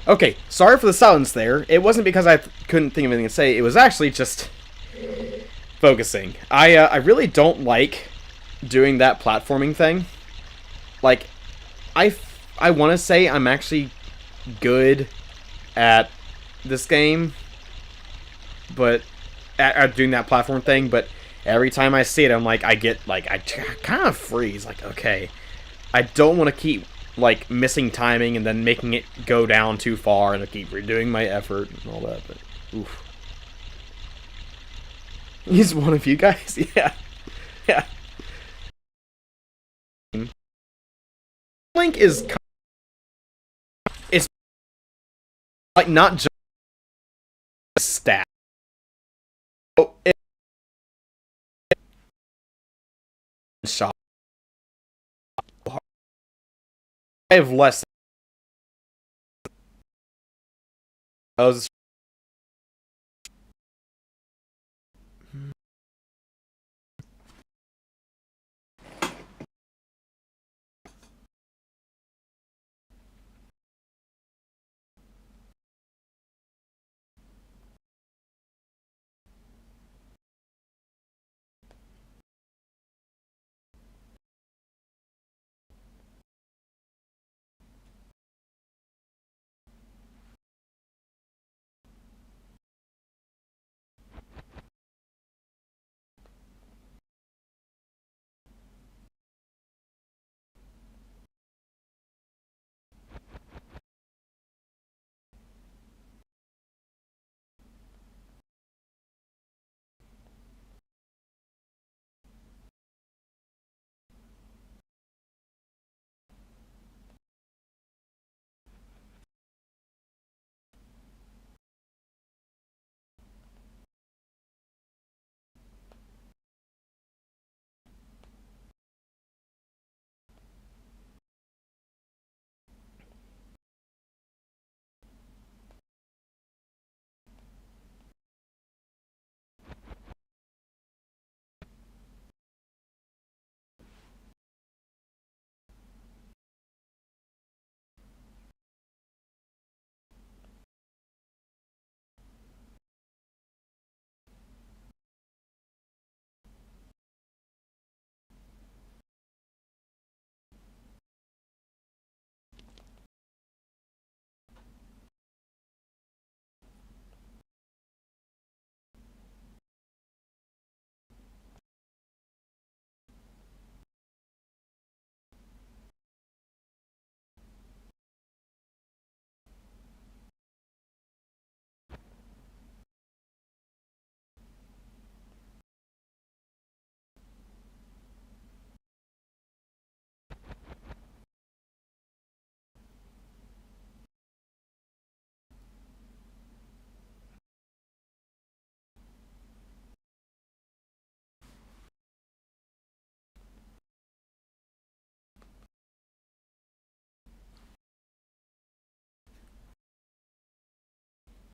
Okay, sorry for the silence there. It wasn't because I couldn't think of anything to say. It was actually just focusing. I really don't like doing that platforming thing. I want to say I'm actually good at this game, but at doing that platform thing. But every time I see it, I'm like, I kind of freeze. Okay, I don't want to keep missing timing and then making it go down too far, and I keep redoing my effort and all that, but oof. He's one of you guys? Yeah. Yeah. Link is it's not just a stat. Oh, shot. I have less. I was